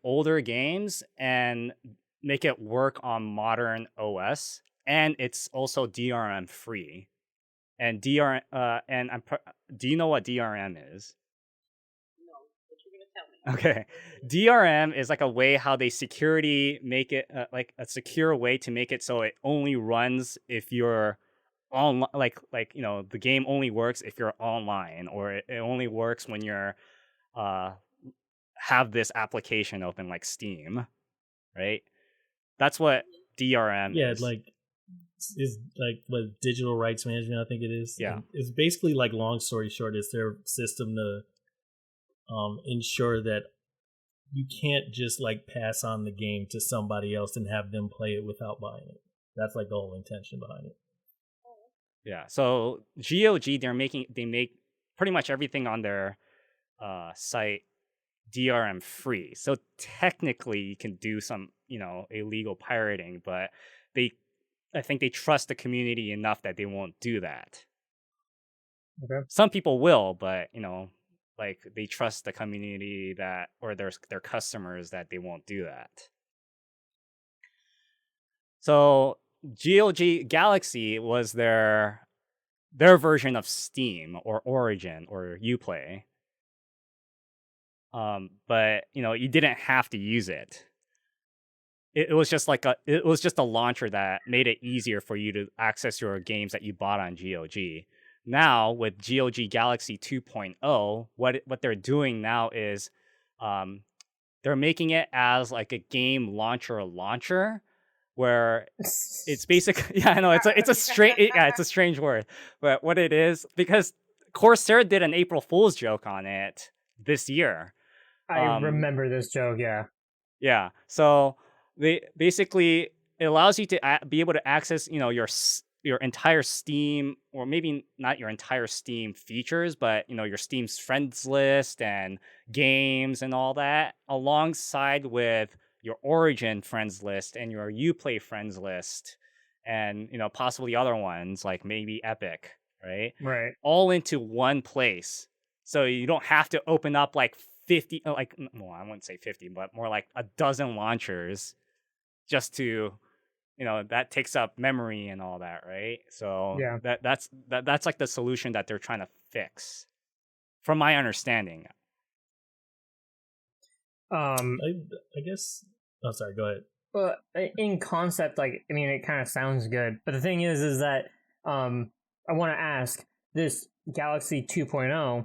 older games and make it work on modern OS, and it's also DRM free. And do you know what DRM is? Okay, DRM is like a way how they make it like a secure way to make it so it only runs if you're on, like the game only works if you're online, or it only works when you're have this application open like Steam, right? That's what DRM is. Yeah, is like what digital rights management, I think it is. Yeah, and it's basically like, long story short, it's their system to ensure that you can't just like pass on the game to somebody else and have them play it without buying it. That's like the whole intention behind it. Yeah. So GOG, they make pretty much everything on their site DRM free. So technically you can do some, illegal pirating, but I think they trust the community enough that they won't do that. Okay. Some people will, but like they trust the community or their customers that they won't do that. So GOG Galaxy was their version of Steam or Origin or Uplay. But you didn't have to use it. It was just a launcher that made it easier for you to access your games that you bought on GOG. Now with GOG Galaxy 2.0, what they're doing now is they're making it as like a game launcher where it's basically it's a strange word, but what it is, because Corsair did an April Fool's joke on it this year. I remember this joke, yeah. Yeah, so it allows you to be able to access your entire Steam, or maybe not your entire Steam features, but your Steam's friends list and games and all that, alongside with your Origin friends list and your Uplay friends list, and possibly other ones like maybe Epic, right? Right. All into one place, so you don't have to open up like 50, I wouldn't say 50, but more like a dozen launchers just to. That takes up memory and all that, right? So yeah, that's like the solution that they're trying to fix, from my understanding. I guess. Oh, sorry. Go ahead. Well, in concept, it kind of sounds good, but the thing is that I want to ask, this Galaxy 2.0,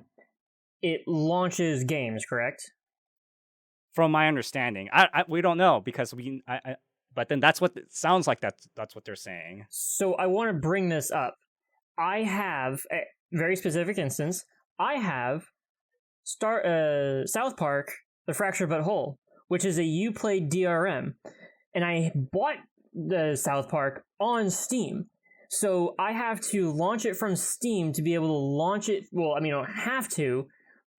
it launches games, correct? From my understanding, we don't know, because but then that's what it sounds like. That's what they're saying. So I want to bring this up. I have a very specific instance. I have South Park: The Fractured But Whole, which is a Uplay DRM, and I bought the South Park on Steam. So I have to launch it from Steam to be able to launch it. Well, I don't have to,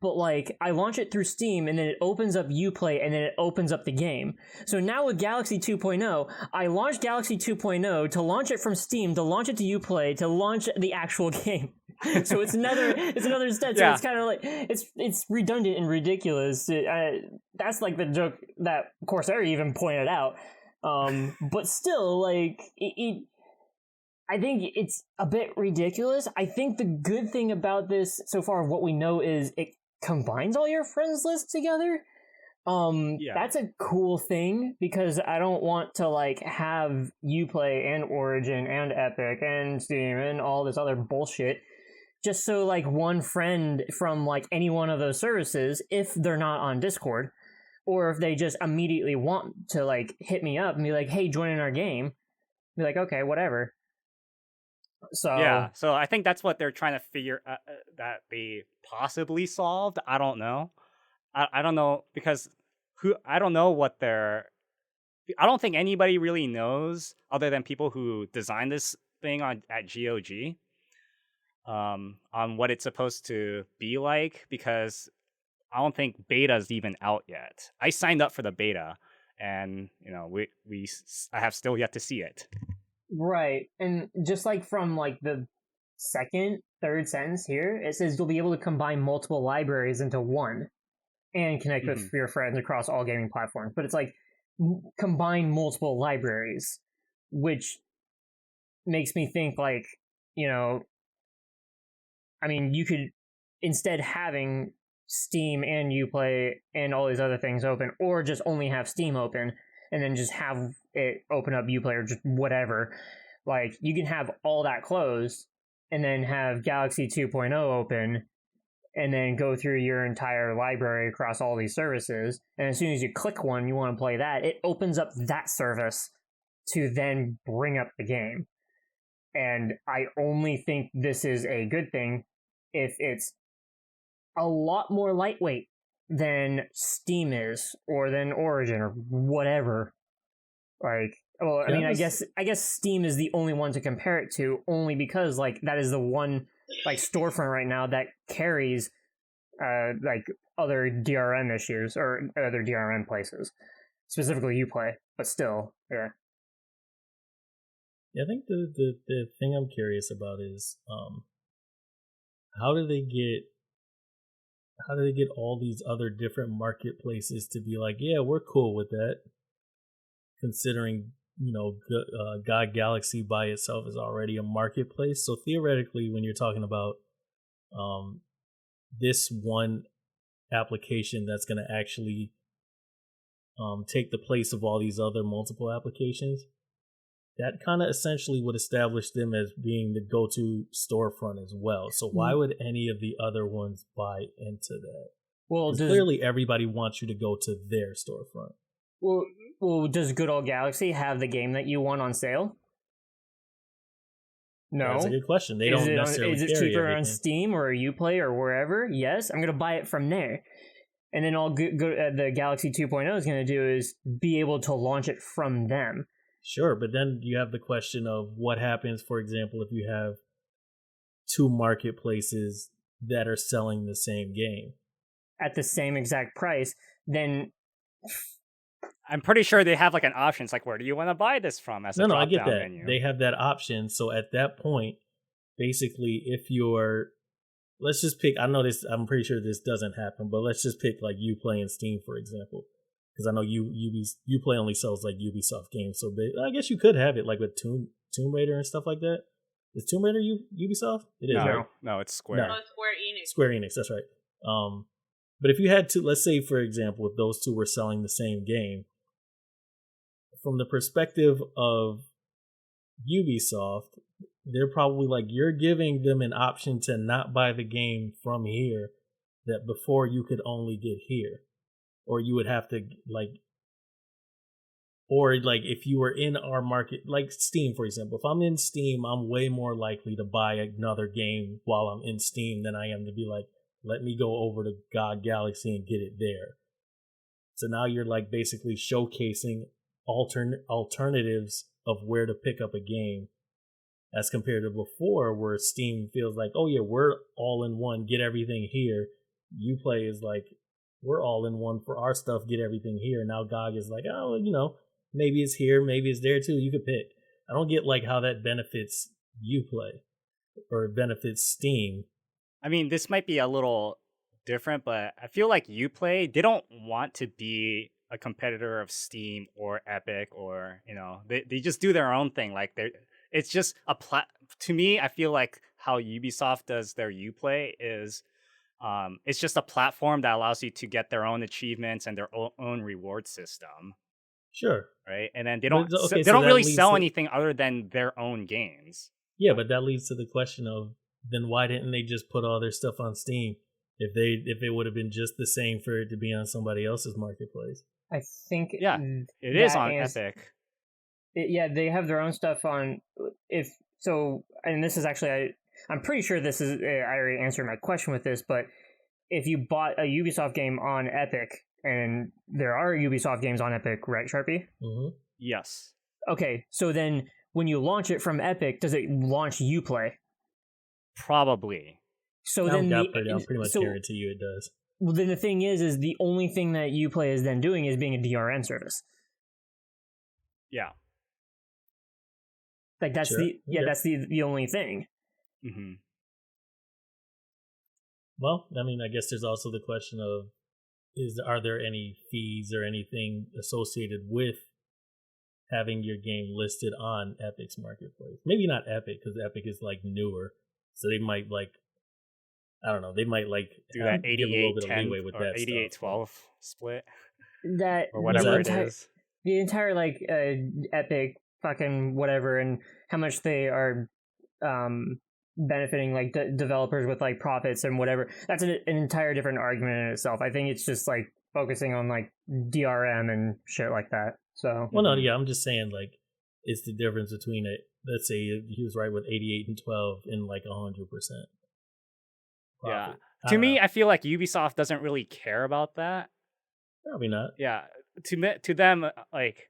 but I launch it through Steam, and then it opens up Uplay, and then it opens up the game. So now with Galaxy 2.0, I launched Galaxy 2.0 to launch it from Steam, to launch it to Uplay, to launch the actual game. So it's another step. So it's kind of it's redundant and ridiculous. That's like the joke that Corsair even pointed out. But still, I think it's a bit ridiculous. I think the good thing about this so far, of what we know, is it combines all your friends lists together. Yeah. That's a cool thing because I don't want to like have Uplay and Origin and Epic and Steam and all this other bullshit just so like one friend from like any one of those services, if they're not on Discord, or if they just immediately want to like hit me up and be like, hey, join in our game, be like, okay, whatever. So Yeah, so I think that's what they're trying to figure that they possibly solved. I don't know. I don't know because I don't know what they're. I don't think anybody really knows other than people who designed this thing at GOG on what it's supposed to be like, because I don't think beta's even out yet. I signed up for the beta, and I have still yet to see it. right, and just like from like the third sentence here, it says you'll be able to combine multiple libraries into one and connect with your friends across all gaming platforms. But it's like combine multiple libraries, which makes me think like, I mean, you could instead having Steam and Uplay and all these other things open, or just only have Steam open and then just have it open up Uplay or just whatever. Like, you can have all that closed and then have Galaxy 2.0 open and then go through your entire library across all these services. And as soon as you click one, you want to play that, it opens up that service to then bring up the game. And I only think this is a good thing if it's a lot more lightweight than Steam is, or than Origin, or whatever. Like, well, I mean, I guess Steam is the only one to compare it to, only because like that is the one like storefront right now that carries like other DRM issues or other DRM places, specifically Uplay, but still, yeah. Yeah, I think the thing I'm curious about is how do they get all these other different marketplaces to be like, yeah, we're cool with that, considering GOG Galaxy by itself is already a marketplace. So theoretically, when you're talking about this one application that's going to actually take the place of all these other multiple applications, that kind of essentially would establish them as being the go-to storefront as well. So why would any of the other ones buy into that? Well, clearly everybody wants you to go to their storefront. Well, does good old Galaxy have the game that you want on sale? No. That's a good question. They don't necessarily Is it cheaper on Steam or Uplay or wherever? Yes, I'm going to buy it from there. And then all the Galaxy 2.0 is going to do is be able to launch it from them. Sure, but then you have the question of what happens, for example, if you have two marketplaces that are selling the same game at the same exact price, then I'm pretty sure they have like an option. It's like, where do you want to buy this from? As a I get that. Menu. They have that option. So at that point, basically, if you're, let's just pick, I know this, I'm pretty sure this doesn't happen, but let's just pick like Uplay and Steam, for example. Because I know Uplay only sells like Ubisoft games, so I guess you could have it like with Tomb Raider and stuff like that. Is Tomb Raider Ubisoft? It is. No, it's Square. No, it's SquareEnix. SquareEnix, that's right. But if you had to, let's say for example, if those two were selling the same game, from the perspective of Ubisoft, they're probably like, you're giving them an option to not buy the game from here that before you could only get here. Or you would have to if you were in our market, like Steam, for example. If I'm in Steam, I'm way more likely to buy another game while I'm in Steam than I am to be like, let me go over to GOG Galaxy and get it there. So now you're like basically showcasing alternatives of where to pick up a game, as compared to before where Steam feels like, oh yeah, we're all in one, get everything here. Uplay is like, we're all in one for our stuff, get everything here. Now GOG is like, oh, maybe it's here, maybe it's there too. You could pick. I don't get like how that benefits Uplay or benefits Steam. I mean, this might be a little different, but I feel like Uplay, they don't want to be a competitor of Steam or Epic or, they just do their own thing. Like it's just to me, I feel like how Ubisoft does their Uplay is It's just a platform that allows you to get their own achievements and their own reward system, Sure. right? And then they But, don't okay, they so don't that really leads sell to- anything other than their own games. Yeah, but that leads to the question of then why didn't they just put all their stuff on Steam if it would have been just the same for it to be on somebody else's marketplace? I think Yeah, it is that on ans- Epic. Yeah, they have their own stuff on. If so, and this is actually I'm pretty sure this is I already answered my question with this, but if you bought a Ubisoft game on Epic, and there are Ubisoft games on Epic, right, Sharpie? Mm-hmm. Yes. Okay, so then when you launch it from Epic, does it launch Uplay? Probably. So I'll then pretty much guarantee you it does. Well, then the thing is the only thing that Uplay is then doing is being a DRM service. Yeah. Like that's Sure. that's the only thing. Mm-hmm. Well, I mean, I guess there's also the question of are there any fees or anything associated with having your game listed on Epic's marketplace? Maybe not Epic, because Epic is like newer, so they might I don't know, they might do that give a little bit of 88-10 leeway with or that 88-12 split That or whatever it entire, is. The entire Epic fucking whatever, and how much they are benefiting like developers with like profits and whatever. That's an entire different argument in itself. I think it's just like focusing on like DRM and shit like that. So Well, no, yeah, I'm just saying like it's the difference between it. Let's say he was right with 88 and 12 and like 100%. Yeah. Profit. To me, I feel like Ubisoft doesn't really care about that. Probably not. Yeah. To them, like,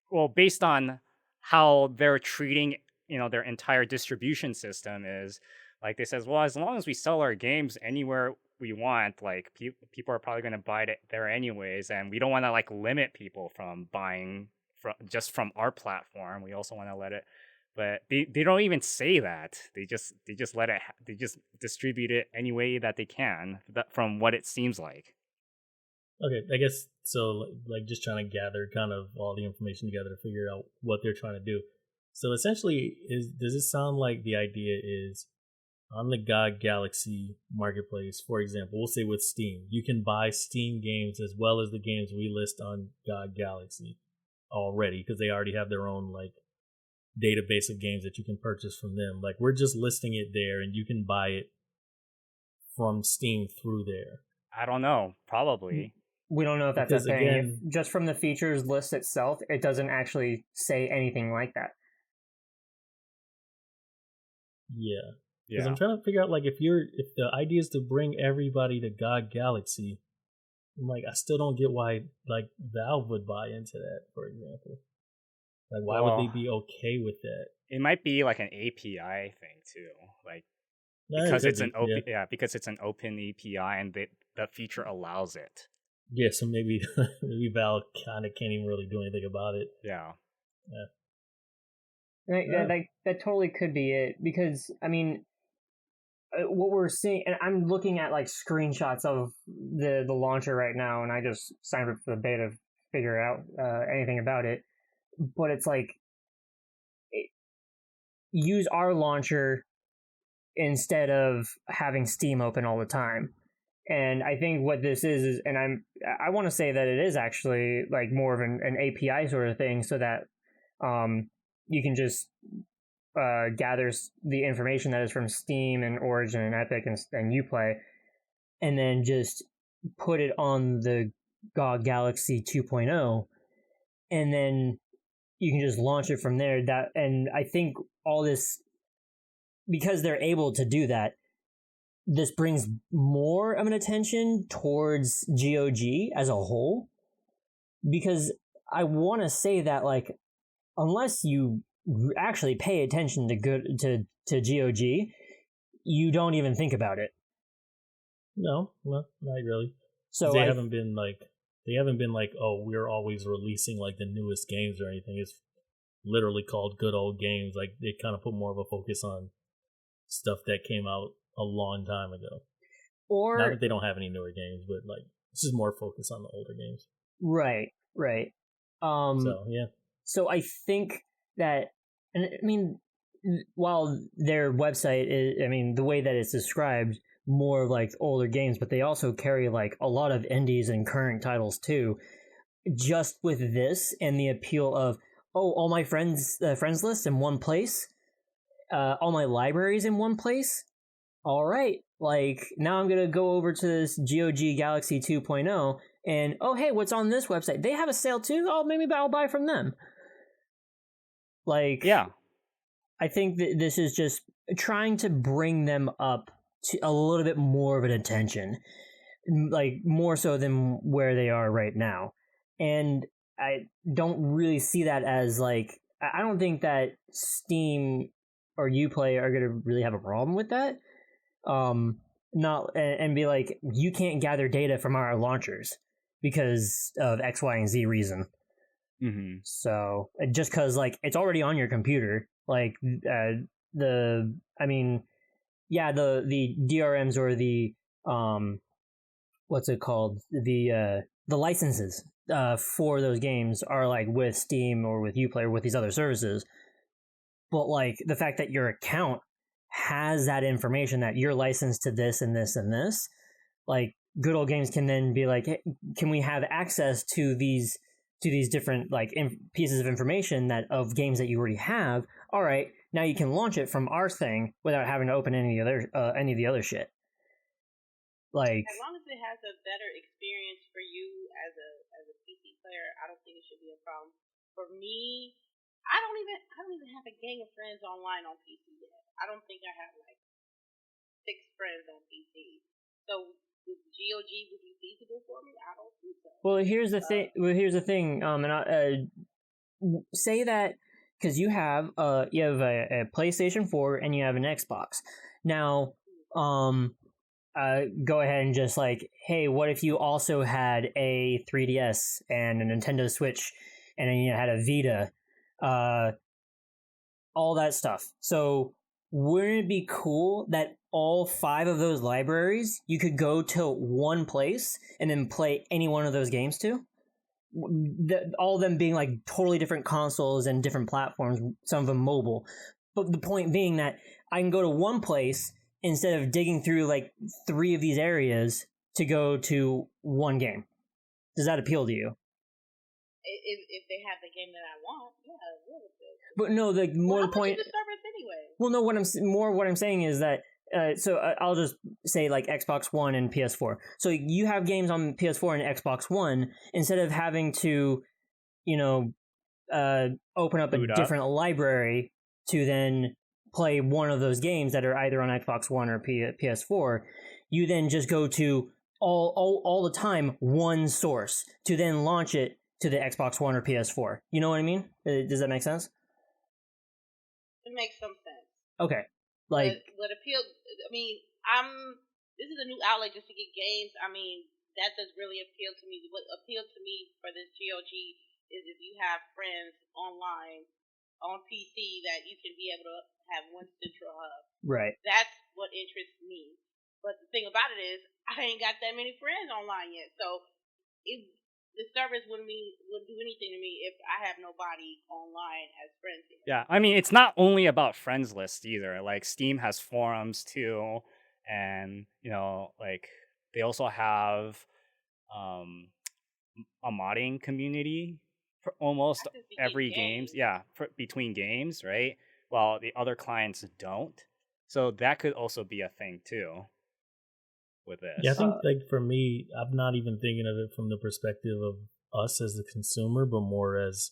well, based on how they're treating, their entire distribution system is, like, they says, well, as long as we sell our games anywhere we want, like, people are probably going to buy it there anyways, and we don't want to like limit people from buying from our platform. We also want to let it. But they don't even say that. They just let it. They just distribute it any way that they can. From what it seems like. Okay, I guess so. Like just trying to gather kind of all the information together to figure out what they're trying to do. So essentially, does it sound like the idea is on the GOG Galaxy marketplace, for example, we'll say with Steam, you can buy Steam games as well as the games we list on GOG Galaxy already because they already have their own like database of games that you can purchase from them. Like we're just listing it there and you can buy it from Steam through there. I don't know. Probably. We don't know if that's Because a thing. again- If just from the features list itself, it doesn't actually say anything like that. Yeah. Because Yeah. I'm trying to figure out like if the idea is to bring everybody to GOG Galaxy, I'm like I still don't get why like Valve would buy into that, for example. Like why would they be okay with that? It might be like an API thing too, like Yeah, it because could it's an be, open, yeah. because it's an open API and the feature allows it. Yeah, so maybe Valve kind of can't even really do anything about it. Yeah. That totally could be it, because I mean, what we're seeing, and I'm looking at like screenshots of the launcher right now, and I just signed up for the beta to figure out anything about it. But it's like use our launcher instead of having Steam open all the time. And I think what this is, and I want to say that it is actually like more of an API sort of thing, so that you can just gather the information that is from Steam and Origin and Epic and Uplay, and then just put it on the GOG Galaxy 2.0, and then you can just launch it from there. And I think all this, because they're able to do that, this brings more of an attention towards GOG as a whole, because I want to say that like unless you actually pay attention to GOG, you don't even think about it. No, not really. So they haven't been like, oh, we're always releasing like the newest games or anything. It's literally called Good Old Games. Like they kind of put more of a focus on stuff that came out a long time ago. Or not that they don't have any newer games, but like this is more focused on the older games. Right. So yeah. So I think that, and I mean, while their website is, I mean, the way that it's described more of like older games, but they also carry like a lot of indies and current titles too. Just with this and the appeal of, oh, all my friends lists in one place, all my libraries in one place. All right, like now I'm gonna go over to this GOG Galaxy 2.0 and oh hey, what's on this website? They have a sale too. Oh, maybe I'll buy from them. Like, Yeah. I think that this is just trying to bring them up to a little bit more of an attention, like more so than where they are right now. And I don't really see that as like, I don't think that Steam or Uplay are going to really have a problem with that. Not and be like, you can't gather data from our launchers because of X, Y, and Z reason. Mm-hmm. So just because like it's already on your computer, like the DRMs or the what's it called, the licenses for those games are like with Steam or with Uplay or with these other services. But like the fact that your account has that information that you're licensed to this and this and this, like Good Old Games can then be like, hey, can we have access to these different like pieces of information that of games that you already have? All right, now you can launch it from our thing without having to open any of the other shit. Like, as long as it has a better experience for you as a PC player, I don't think it should be a problem. For me, I don't even have a gang of friends online on PC yet. I don't think I have like 6 friends on PC. So would GOG would be feasible for me? I don't think so. Well, here's the thing. Say that because you have a PlayStation 4 and you have an Xbox. Now, go ahead and just like, hey, what if you also had a 3DS and a Nintendo Switch, and then you had a Vita, all that stuff. So wouldn't it be cool that all 5 of those libraries you could go to one place and then play any one of those games to? All of them being like totally different consoles and different platforms, some of them mobile. But the point being that I can go to one place instead of digging through like 3 of these areas to go to one game. Does that appeal to you? If they have the game that I want, yeah, it will appeal. But no, the more the point. The service anyway. Well, no, what I'm saying is that. So I'll just say like Xbox One and PS4. So you have games on PS4 and Xbox One instead of having to, open up a different library to then play one of those games that are either on Xbox One or PS4. You then just go to all the time one source to then launch it to the Xbox One or PS4. You know what I mean? Does that make sense? It makes some sense. Okay. Like what appealed? I mean, this is a new outlet just to get games. I mean, that does really appeal to me. What appealed to me for this GOG is if you have friends online on PC that you can be able to have one central hub. Right. That's what interests me. But the thing about it is, I ain't got that many friends online yet. So the service wouldn't do anything to me if I have nobody online as friends here. Yeah, I mean, it's not only about friends lists either. Like, Steam has forums too, and like they also have a modding community for almost every games. Yeah, between games, right? While the other clients don't. So that could also be a thing too with this. Yeah, I think like for me, I'm not even thinking of it from the perspective of us as the consumer, but more as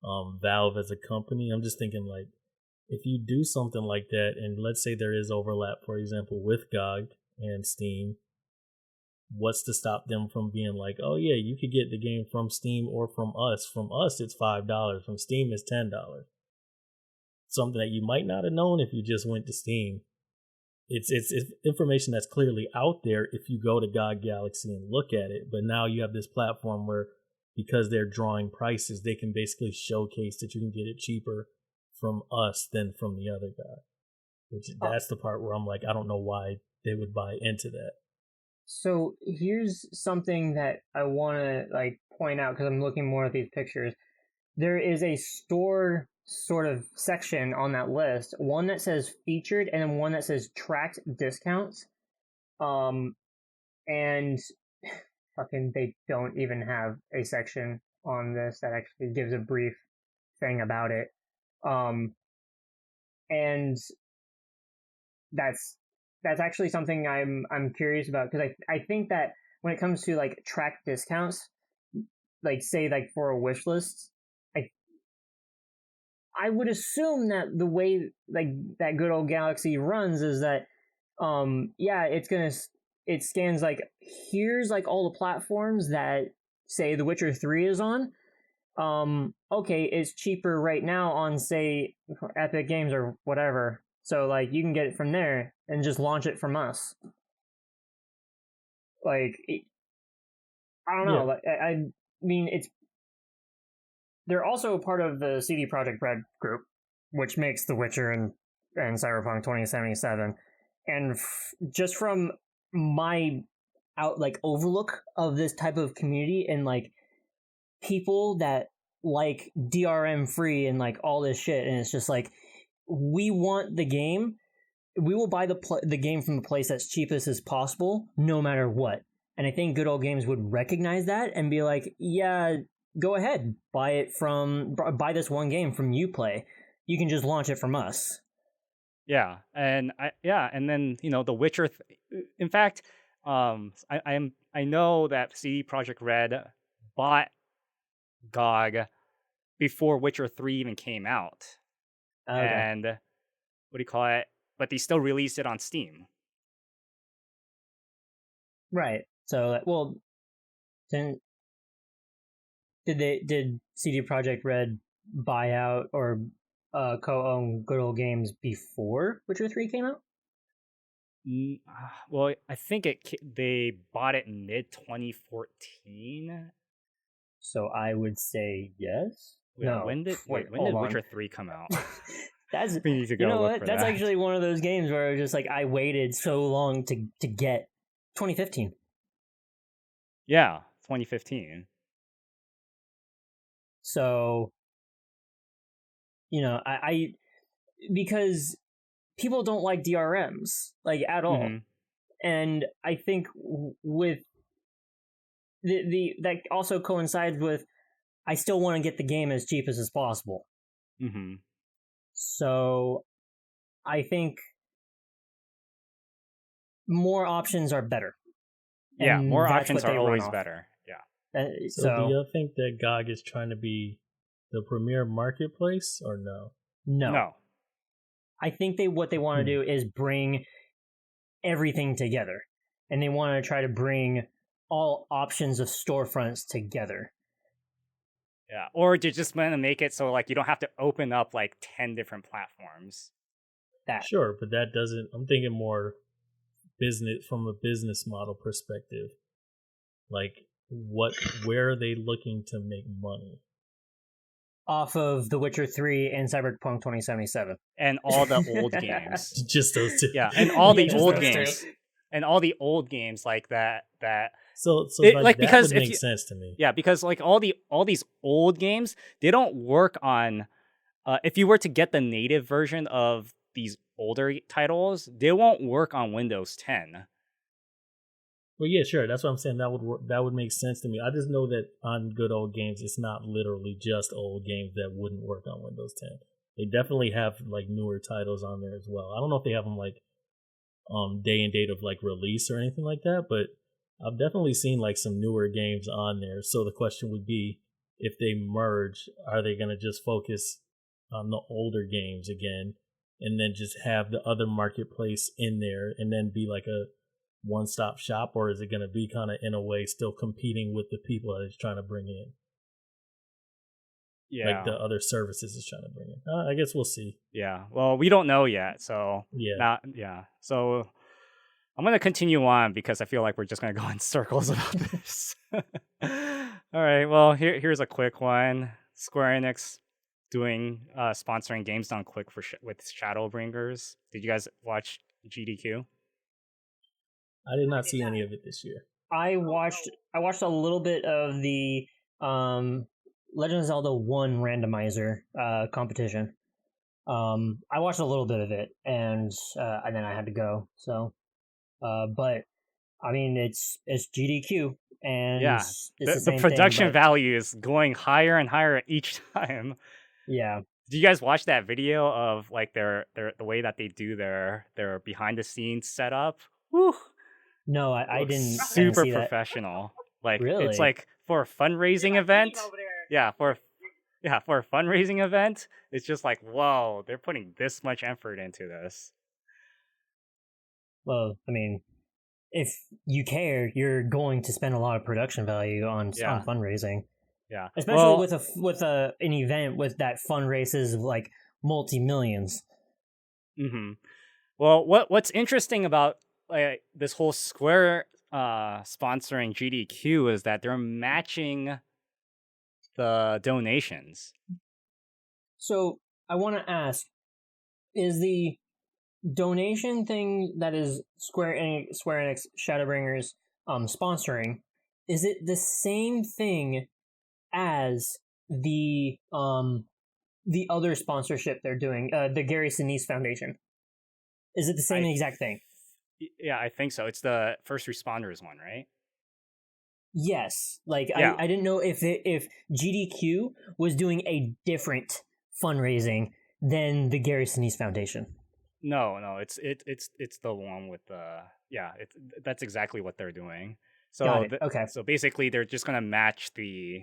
Valve as a company. I'm just thinking like, if you do something like that, and let's say there is overlap, for example, with GOG and Steam, what's to stop them from being like, oh yeah, you could get the game from Steam or from us. From us, it's $5. From Steam, it's $10. Something that you might not have known if you just went to Steam. It's information that's clearly out there if you go to GOG Galaxy and look at it. But now you have this platform where, because they're drawing prices, they can basically showcase that you can get it cheaper from us than from the other guy. That's the part where I'm like, I don't know why they would buy into that. So here's something that I want to like point out because I'm looking more at these pictures. There is a store sort of section on that list, one that says featured and then one that says tracked discounts. And fucking they don't even have a section on this that actually gives a brief thing about it. And that's actually something I'm curious about, because I think that when it comes to like track discounts, like say like for a wish list, I would assume that the way like that good old Galaxy runs is that it scans like, here's like all the platforms that say The Witcher 3 is on. Okay, it's cheaper right now on say Epic Games or whatever. So like you can get it from there and just launch it from us. Like I don't know. Yeah. Like, I mean, they're also a part of the CD Projekt Red group, which makes The Witcher and Cyberpunk 2077. And just from my overlook of this type of community and like people that like DRM free and like all this shit, and it's just like, we want the game. We will buy the game from the place that's cheapest as possible, no matter what. And I think Good Old Games would recognize that and be like, yeah, go ahead, buy this one game from Uplay. You can just launch it from us. Yeah, and then The Witcher. In fact, I know that CD Projekt Red bought GOG before Witcher 3 even came out, and what do you call it? But they still released it on Steam. Right. So, well, then did CD Projekt Red buy out or co-own Good Old Games before Witcher 3 came out? Well, I think they bought it in mid 2014. So I would say yes. Wait, no. When did Witcher 3 come out? That's we need to go. You know look what? for That's that. actually one of those games where I was just like, I waited so long to get 2015. Yeah, 2015. So, I because people don't like DRMs like at all, and I think with the that also coincides with, I still want to get the game as cheap as possible. Mm-hmm. So, I think more options are better. Yeah, And more that's options what are they always run off. better. Yeah. So do you think that GOG is trying to be the premier marketplace or no? No. I think what they want to do is bring everything together. And they want to try to bring all options of storefronts together. Yeah, or to just want to make it so like you don't have to open up like 10 different platforms. Sure, but that doesn't. I'm thinking more business from a business model perspective. Like, where are they looking to make money? Off of The Witcher 3 and Cyberpunk 2077. And all the old games. Just those two. Yeah, and all the just old those games. two. And all the old games like that. So like that because would make sense to me. Yeah, because like all these old games, they don't work on. If you were to get the native version of these older titles, they won't work on Windows 10. Well, yeah, sure. That's what I'm saying. That would make sense to me. I just know that on Good Old Games, it's not literally just old games that wouldn't work on Windows 10. They definitely have like newer titles on there as well. I don't know if they have them like day and date of like release or anything like that, but I've definitely seen like some newer games on there. So the question would be, if they merge, are they going to just focus on the older games again and then just have the other marketplace in there and then be like a one-stop shop, or is it going to be kind of in a way still competing with the people that it's trying to bring in? Yeah, like the other services it's trying to bring in. I guess we'll see. Yeah, well, we don't know yet, so So I'm gonna continue on because I feel like we're just gonna go in circles about this. All right, well, here's a quick one. SquareEnix doing sponsoring Games Done Quick with Shadowbringers. Did you guys watch GDQ? I did not see any of it this year. I watched a little bit of the Legend of Zelda 1 randomizer competition. I watched a little bit of it, and then I had to go. So But I mean, it's GDQ, and Yeah, it's the the same production thing. But value is going higher and higher each time. yeah, Do you guys watch that video of like their the way that they do their behind the scenes setup? Woo! no, It I looks didn't super see that. professional. Like it's Really? like for a You're fundraising like event. eating over there. Yeah, for a fundraising event, it's just like, whoa, they're putting this much effort into this. Well, I mean, if you care, you're going to spend a lot of production value on Yeah, fundraising, yeah. especially Well, with an event with that fund raises like multi-millions. well, what's interesting about this whole Square sponsoring GDQ is that they're matching the donations. So I want to ask: is the donation thing that is Square Enix Shadowbringers sponsoring, is it the same thing as the other sponsorship they're doing, the Gary Sinise Foundation? Is it the same I exact thing? Yeah, I think so. It's the first responders one, right? Yes. Like Yeah. I didn't know if GDQ was doing a different fundraising than the Gary Sinise Foundation. No, it's the one with the that's exactly what they're doing. Got So it. Okay. so basically they're just gonna match the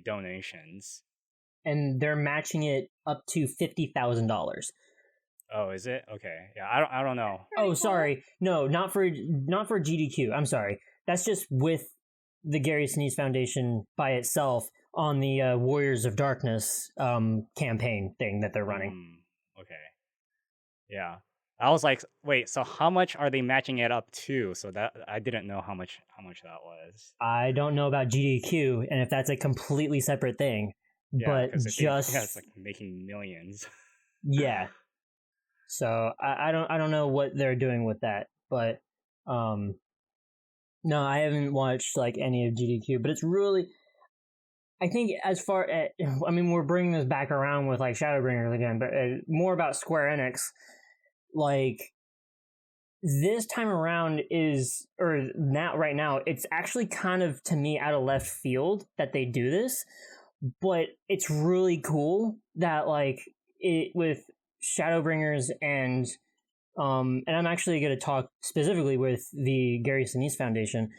donations. And they're matching it up to $50,000. Oh, is it? Okay. Yeah, I don't know. Oh, sorry. No, not for GDQ. I'm sorry. That's just with the Gary Sinise Foundation by itself on the Warriors of Darkness campaign thing that they're running. Okay. Yeah. I was like, wait, so how much are they matching it up to? So that I didn't know how much that was. I don't know about GDQ and if that's a completely separate thing, Yeah, but because just it's like making millions. yeah. So I don't know what they're doing with that, but no, I haven't watched like any of GDQ, but it's really, I think as far as, I mean, we're bringing this back around with like Shadowbringers again, but more about Square Enix. Like this time around is, or now, right now, it's actually kind of to me out of left field that they do this, but it's really cool that like it with Shadowbringers and I'm actually going to talk specifically with the Gary Sinise Foundation.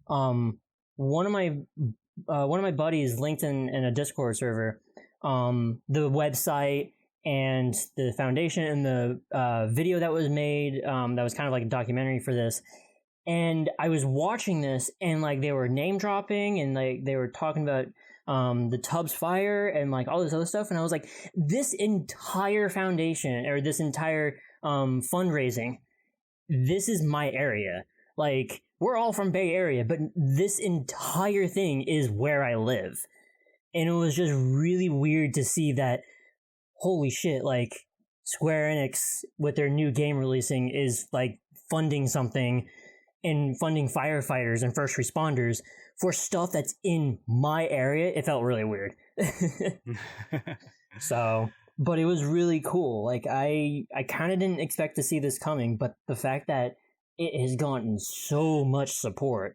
One of my buddies linked in a Discord server the website and the foundation and the video that was made that was kind of like a documentary for this. And I was watching this and like they were name dropping and like they were talking about the Tubbs fire and like all this other stuff, and I was like, this entire foundation or this entire fundraising, this is my area. Like we're all from Bay Area, but this entire thing is where I live. And it was just really weird to see that, holy shit, like Square Enix with their new game releasing is like funding something and funding firefighters and first responders for stuff that's in my area. It felt really weird. So, but it was really cool. Like I kind of didn't expect to see this coming, but the fact that it has gotten so much support,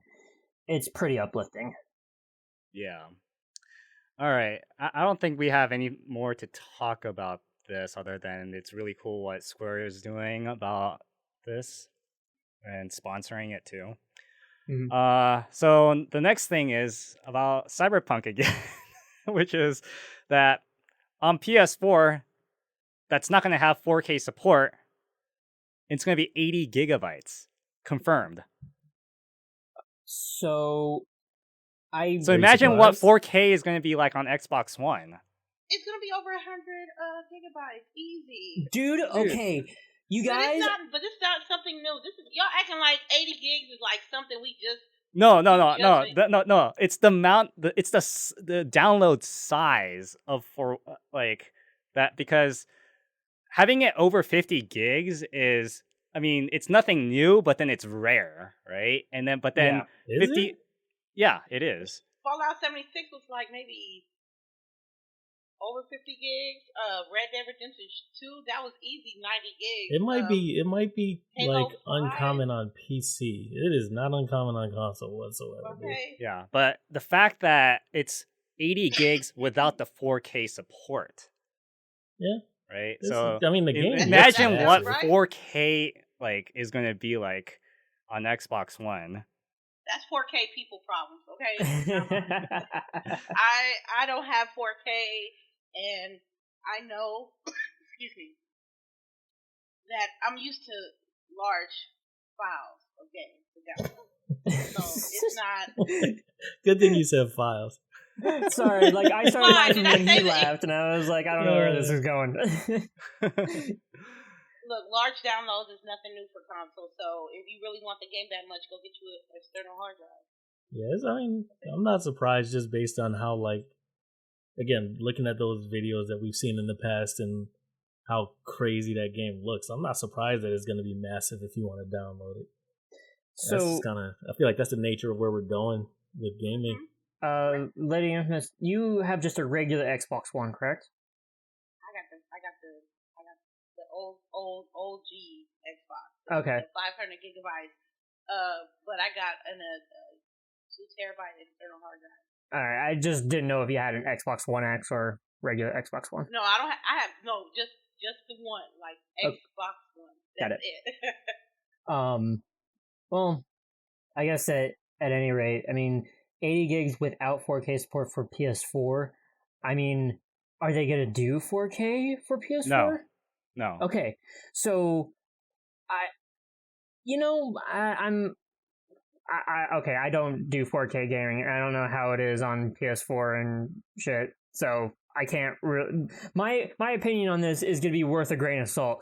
it's pretty uplifting. Yeah. All right. I don't think we have any more to talk about this other than it's really cool what Square is doing about this and sponsoring it too. Mm-hmm. So the next thing is about Cyberpunk again, which is that on PS4, that's not going to have 4K support. It's going to be 80 gigabytes confirmed. So imagine what 4K is going to be like on Xbox One. It's gonna be over 100 gigabytes, easy. Dude, okay. You guys, but it's not something new. This is y'all acting like 80 gigs is like something we just. No. It's the amount. It's the download size of for like that, because having it over 50 gigs is, I mean, it's nothing new, but then it's rare, right? And then, but then Yeah. 50. Yeah, it is. Fallout 76 was like maybe over 50 gigs. Red Dead Redemption 2, that was easy, 90 gigs. It might be Halo like 5. uncommon on PC. It is not uncommon on console whatsoever. Dude. Okay. Yeah, but the fact that it's 80 gigs without the 4K support, Yeah. right? This So is- I mean, the game. imagine looks what massive. 4K like is going to be like on Xbox One. That's 4K people problems, okay? I don't have 4K, and I know, excuse me, that I'm used to large files of games to download. So it's not. Good thing you said files. Sorry, like I started Why? laughing Did I when say he that? laughed, and I was like, I don't know where this is going. Look, large downloads is nothing new for console, so if you really want the game that much, go get you an external hard drive. Yes, I mean, I'm not surprised just based on how, like, again, looking at those videos that we've seen in the past and how crazy that game looks. I'm not surprised that it's going to be massive if you want to download it. So, That's kind of, I feel like that's the nature of where we're going with gaming. LadyInfamous, you have just a regular Xbox One, correct? I got the old OG Xbox. Okay. The 500 gigabytes. But I got a 2 terabyte external hard drive. Alright, I just didn't know if you had an Xbox One X or regular Xbox One. No, I don't. I have no, just the one, like Xbox One. Got That's it. Well, I guess at any rate, I mean, 80 gigs without 4K support for PS4. I mean, are they gonna do 4K for PS4? No. Okay, so I don't do 4K gaming. I don't know how it is on PS4 and shit. So I can't really. My opinion on this is going to be worth a grain of salt.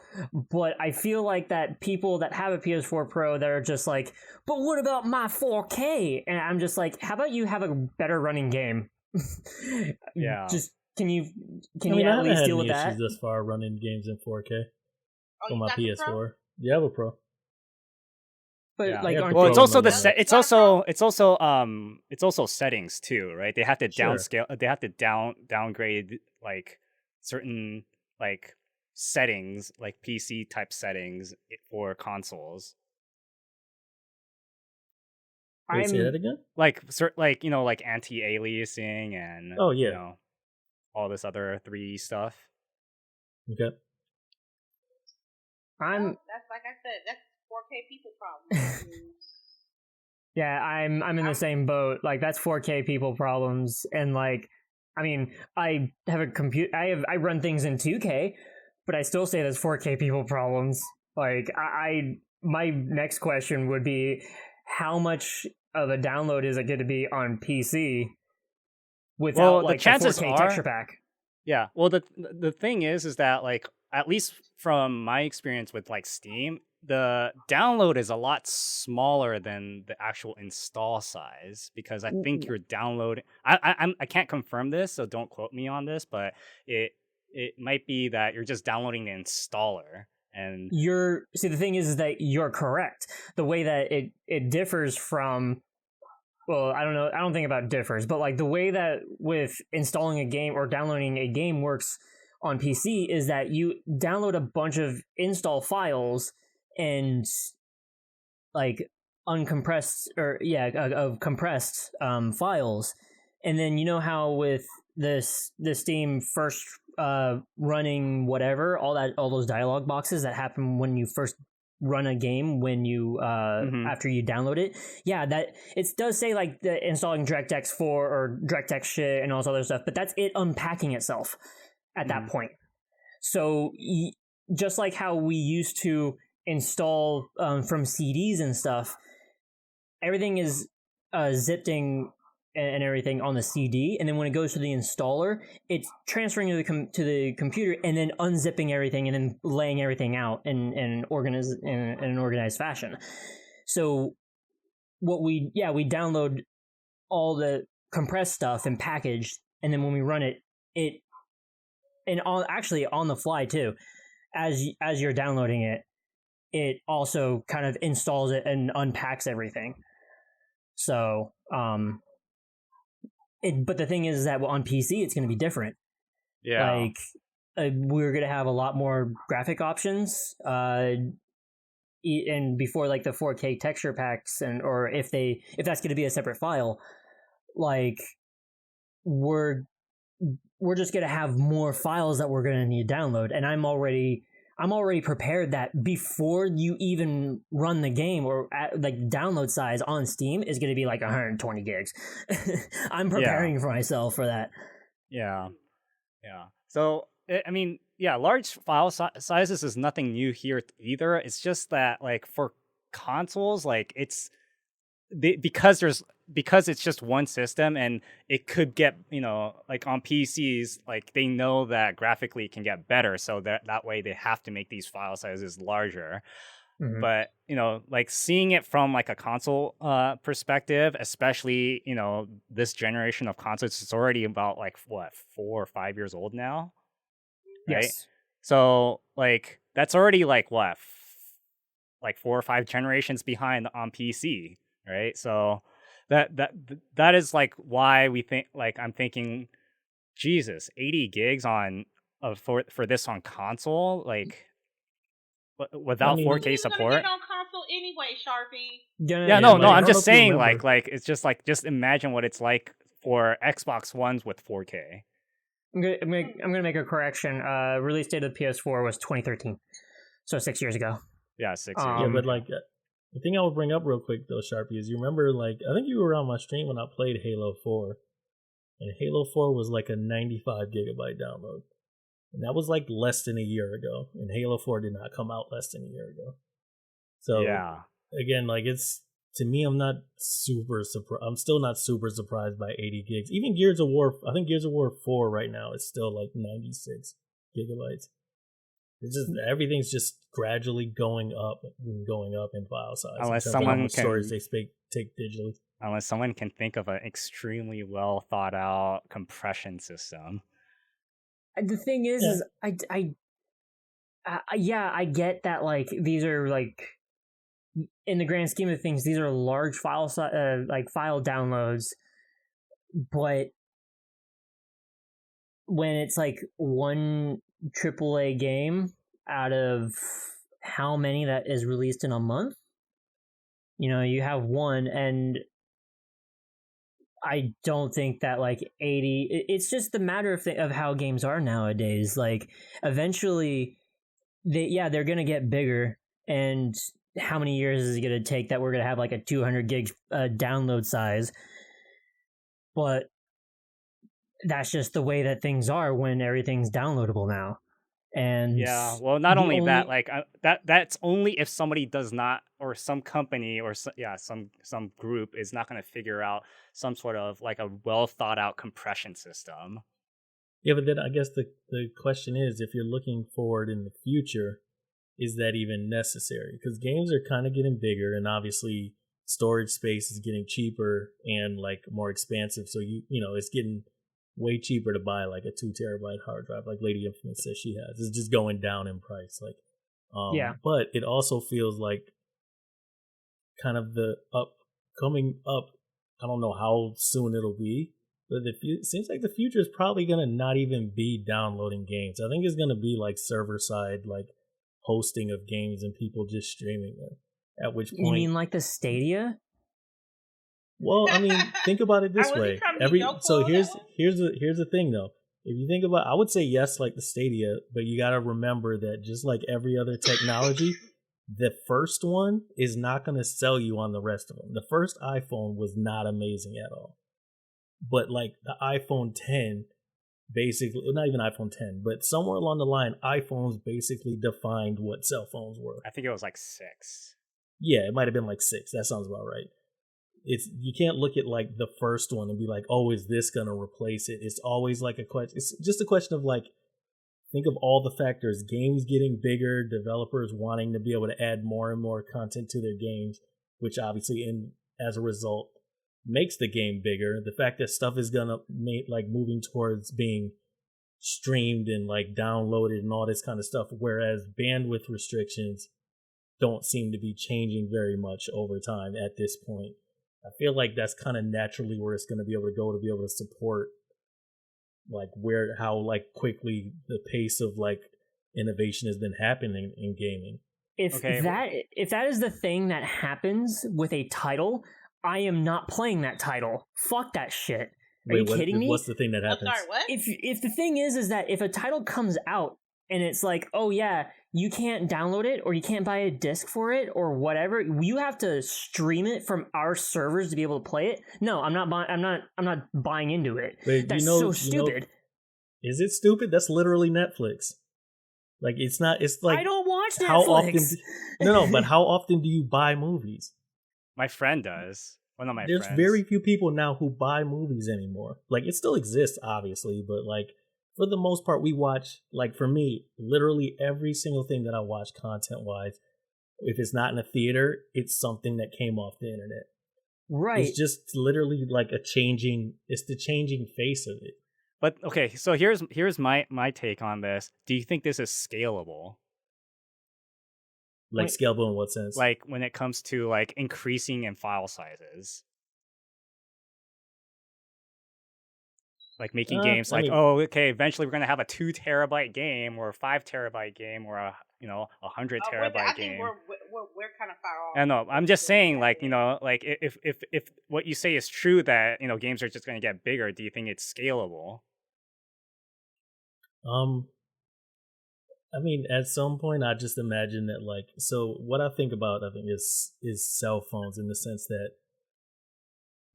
But I feel like that people that have a PS4 Pro that are just like, but what about my 4K? And I'm just like, how about you have a better running game? Yeah. Just can you I mean, at least deal with that? issues thus far running games in 4K Oh, on you my got the PS4. Pro? Yeah, I have a Pro. But Yeah. like, Yeah, aren't Well, Pro it's they- also It's it's also settings too, right? They have to Sure. downscale. They have to downgrade like certain like settings, like PC type settings for consoles. Wait, say that again? Like like anti-aliasing and Oh, yeah. all this other 3D stuff. Okay. That's like I said. That's 4K people problem. Yeah, I'm in the same boat. Like that's 4K people problems, and like, I mean, I have a I run things in 2K, but I still say that's 4K people problems. Like my next question would be, how much of a download is it going to be on PC without the like chances the 4K are, texture pack? Yeah. Well, the thing is that like at least from my experience with like Steam, the download is a lot smaller than the actual install size because I think you're downloading. I can't confirm this, so don't quote me on this, but it might be that you're just downloading the installer. And the thing is that you're correct. The way that it differs from, well, I don't know, I don't think about differs, but like the way that with installing a game or downloading a game works on PC is that you download a bunch of install files and like uncompressed of compressed files, and then you know how with the Steam first running whatever, all those dialog boxes that happen when you first run a game when you after you download it. Yeah, that it does say like the installing DirectX 4 or DirectX shit and all this other stuff, but that's it unpacking itself at that point. So just like how we used to install from CDs and stuff, everything is zipping and everything on the CD, and then when it goes to the installer, it's transferring to the computer and then unzipping everything and then laying everything out in an organized fashion. So we download all the compressed stuff and packaged, and then when we run it and actually on the fly too, as you're downloading it, it also kind of installs it and unpacks everything. So but the thing is that on PC it's going to be different Yeah. Like we're gonna have a lot more graphic options. And before like the 4K texture packs, or if that's going to be a separate file, like we're just going to have more files that we're going to need to download. And I'm already prepared that before you even run the game, or like download size on Steam is going to be like 120 gigs. I'm preparing for myself for that. Yeah. So I mean, yeah, large file sizes is nothing new here either. It's just that like for consoles, like because it's just one system, and it could get, like on PCs, like they know that graphically it can get better, so that way they have to make these file sizes larger. Mhm. But like seeing it from like a console perspective, especially this generation of consoles, it's already about like what, 4 or 5 years old now, right? Yes. So like that's already like what, like 4 or 5 generations behind on PC, right? So that is like why we think, like I'm thinking, Jesus, 80 gigs for this on console, like without 4K support. Get on console anyway, Sharpie. Yeah, like, no, I I'm don't just know if you saying, remember. like it's just like, just imagine what it's like for Xbox Ones with 4K. I'm gonna make a correction. Release date of the PS4 was 2013, so 6 years ago. Yeah, 6 years. Yeah, ago. but like the thing I would bring up real quick though, Sharpie, is you remember, like, I think you were on my stream when I played Halo 4, and Halo 4 was like a 95 gigabyte download, and that was like less than a year ago, and Halo 4 did not come out less than a year ago. So Yeah. again, like, it's, to me, I'm still not super surprised by 80 gigs. Even Gears of War, I think Gears of War 4 right now is still like 96 gigabytes. It's just, everything's just gradually going up in file size. Unless in terms of how someone much can- storage they take digitally. Unless someone can think of an extremely well thought out compression system. The thing is I get that, like, these are like, in the grand scheme of things, these are large file like file downloads, but when it's like one AAA game out of how many that is released in a month, you have one, and I don't think that like 80. It's just a matter of how games are nowadays. Like eventually, they're gonna get bigger, and how many years is it gonna take that we're gonna have like a 200 gig download size? But that's just the way that things are when everything's downloadable now. And Yeah, well, not only that, like that's only if somebody does not, or some company, or some group is not going to figure out some sort of like a well thought out compression system. Yeah, but then I guess the question is, if you're looking forward in the future, is that even necessary? Because games are kind of getting bigger, and obviously storage space is getting cheaper and like more expansive. So it's getting way cheaper to buy like a 2 terabyte hard drive, like LadyInfamous says she has. It's just going down in price. Like, but it also feels like kind of the coming up. I don't know how soon it'll be, but it seems like the future is probably gonna not even be downloading games. I think it's gonna be like server side, like hosting of games and people just streaming them. At which point, you mean like the Stadia? Well, I mean, think about it this Was he way. trying to be jokeful So on here's that the thing though. If you think about, I would say yes, like the Stadia, but you got to remember that just like every other technology, the first one is not going to sell you on the rest of them. The first iPhone was not amazing at all, but like the iPhone 10, basically, not even iPhone 10, but somewhere along the line, iPhones basically defined what cell phones were. I think it was like 6. Yeah, it might have been like 6. That sounds about right. You can't look at like the first one and be like, oh, is this gonna replace it? It's always like a question. It's just a question of like, think of all the factors: games getting bigger, developers wanting to be able to add more and more content to their games, which obviously, as a result, makes the game bigger. The fact that stuff is gonna like moving towards being streamed and like downloaded and all this kind of stuff, whereas bandwidth restrictions don't seem to be changing very much over time at this point. I feel like that's kind of naturally where it's going to be able to go to be able to support like how like quickly the pace of like innovation has been happening in gaming. If Okay. that is the thing that happens with a title, I am not playing that title. Fuck that shit. Are you kidding me? What's the thing that I'm happens? sorry, what? If the thing is that if a title comes out and it's like, oh yeah, you can't download it or you can't buy a disc for it or whatever, you have to stream it from our servers to be able to play it. No, I'm not buying into it. But That's so stupid. Is it stupid? That's literally Netflix. Like it's not. It's like I don't watch Netflix. How often? No. But how often do you buy movies? My friend does. One of my There's friends. very few people now who buy movies anymore. Like it still exists, obviously, but like for the most part, we watch. Like for me, literally every single thing that I watch, content-wise, if it's not in a theater, it's something that came off the internet. Right. It's just literally like it's the changing face of it. But okay, so here's my take on this. Do you think this is scalable? Like scalable in what sense? Like when it comes to like increasing in file sizes. Like making games like, oh, okay, eventually we're gonna have a 2 terabyte game or a 5 terabyte game or a 100 terabyte I game. think we're kind of far off. I know. I'm just saying, like, like if what you say is true that games are just gonna get bigger, do you think it's scalable? I mean, at some point, I just imagine that, like, so what I think about, is cell phones in the sense that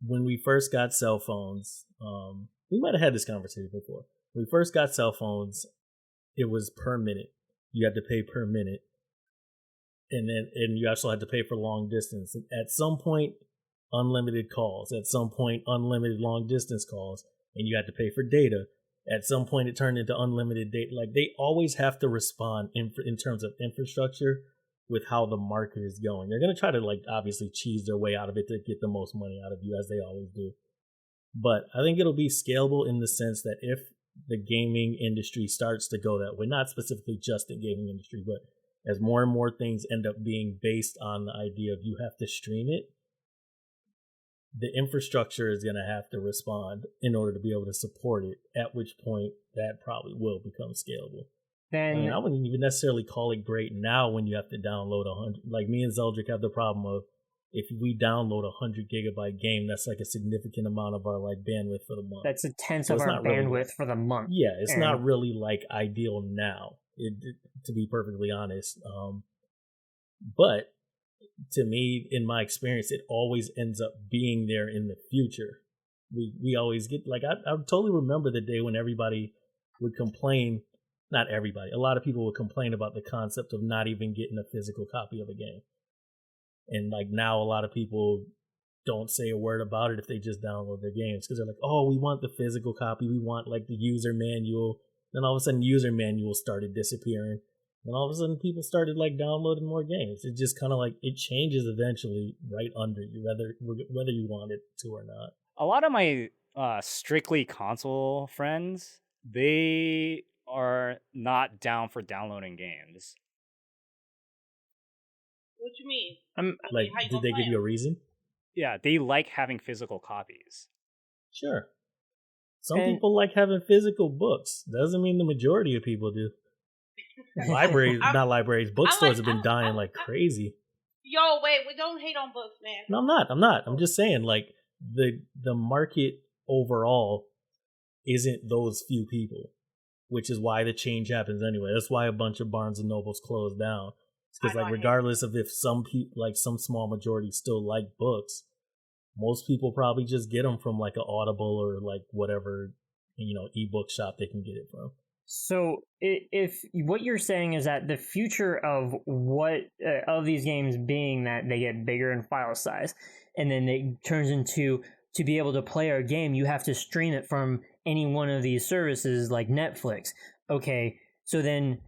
when we first got cell phones, we might have had this conversation before. When we first got cell phones, it was per minute. You had to pay per minute, and you also had to pay for long distance. At some point, unlimited calls. At some point, unlimited long distance calls, and you had to pay for data. At some point, it turned into unlimited data. Like they always have to respond in terms of infrastructure with how the market is going. They're going to try to like obviously cheese their way out of it to get the most money out of you, as they always do. But I think it'll be scalable in the sense that if the gaming industry starts to go that way, not specifically just the gaming industry, but as more and more things end up being based on the idea of you have to stream it, the infrastructure is going to have to respond in order to be able to support it, at which point that probably will become scalable. Then I wouldn't even necessarily call it great now when you have to download 100. Like me and Zeldrick have the problem of if we download a 100 gigabyte game, that's like a significant amount of our like bandwidth for the month. That's a tenth of our bandwidth for the month. Yeah, it's not really like ideal now, to be perfectly honest. But to me, in my experience, it always ends up being there in the future. We always get like I totally remember the day when everybody would complain. Not everybody. A lot of people would complain about the concept of not even getting a physical copy of a game. And like now, a lot of people don't say a word about it if they just download their games because they're like, "Oh, we want the physical copy. We want like the user manual." Then all of a sudden, user manuals started disappearing. And all of a sudden, people started like downloading more games. It just kind of like it changes eventually right under you, whether you want it to or not. A lot of my strictly console friends, they are not down for downloading games. What you mean? Like, did they give you a reason? Yeah, they like having physical copies. Sure. Some people like having physical books. Doesn't mean the majority of people do. Bookstores have been dying like crazy. Yo, wait, don't hate on books, man. No, I'm not. I'm just saying, like, the market overall isn't those few people, which is why the change happens anyway. That's why a bunch of Barnes and Nobles closed down. Because like regardless of if some people, like some small majority still like books, most people probably just get them from like an Audible or like whatever, ebook shop they can get it from. So if what you're saying is that the future of of these games being that they get bigger in file size, and then it turns into to be able to play our game, you have to stream it from any one of these services like Netflix. Okay, so then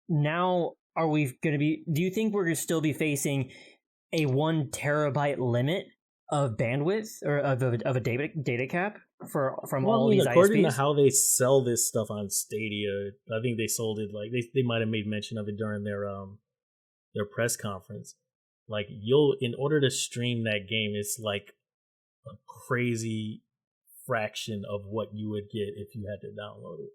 now are we going to be? Do you think we're going to still be facing a 1 terabyte limit of bandwidth or of a data cap from all these ISPs? According to how they sell this stuff on Stadia, I think they sold it like they might have made mention of it during their press conference. Like in order to stream that game, it's like a crazy fraction of what you would get if you had to download it.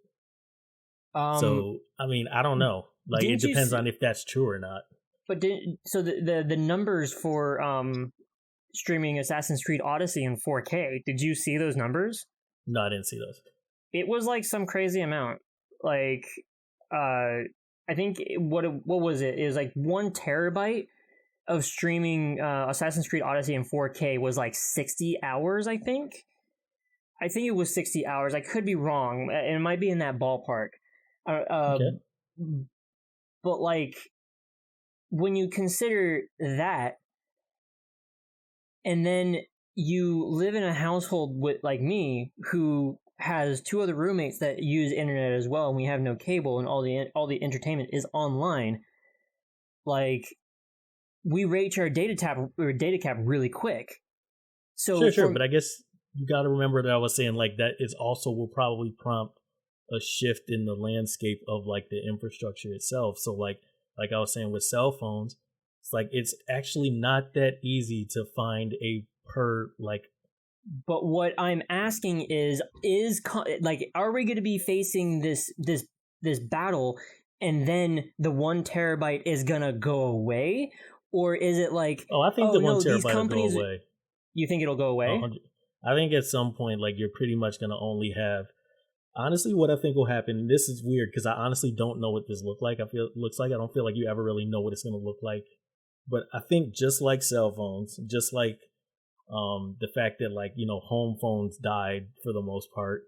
So I mean, I don't know. Like, it depends on if that's true or not. But the numbers for streaming Assassin's Creed Odyssey in 4K, did you see those numbers? No, I didn't see those. It was like some crazy amount. Like, I think what was it? It was like 1 terabyte of streaming Assassin's Creed Odyssey in 4K was like 60 hours, I think. I think it was 60 hours. I could be wrong. It might be in that ballpark. Okay. But like, when you consider that, and then you live in a household with like me, who has 2 other roommates that use internet as well, and we have no cable, and all the entertainment is online. Like, we reach our data cap really quick. So Sure, but I guess you got to remember that I was saying like that is also will probably prompt a shift in the landscape of like the infrastructure itself. So like I was saying with cell phones, it's like it's actually not that easy to find a per like. But what I'm asking is like, are we going to be facing this battle, and then the 1 terabyte is gonna go away, or is it like, I think the 1 terabyte will go away. You think it'll go away? I think at some point, like, you're pretty much gonna only have. Honestly, what I think will happen, and this is weird because I honestly don't know what this looks like. I don't feel like you ever really know what it's gonna look like. But I think just like cell phones, just like the fact that, like, you know, home phones died for the most part,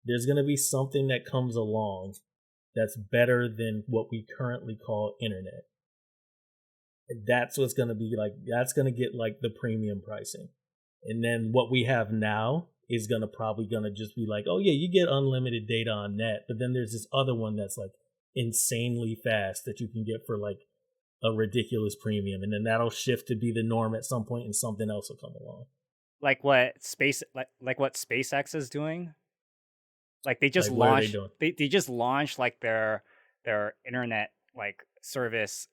there's gonna be something that comes along that's better than what we currently call internet. And that's what's gonna be like. That's gonna get like the premium pricing, and then what we have now is probably gonna just be like, oh yeah, you get unlimited data on net, but then there's this other one that's like insanely fast that you can get for like a ridiculous premium, and then that'll shift to be the norm at some point, and something else will come along. Like what what SpaceX is doing. Like they just launched. They just launched like their internet like service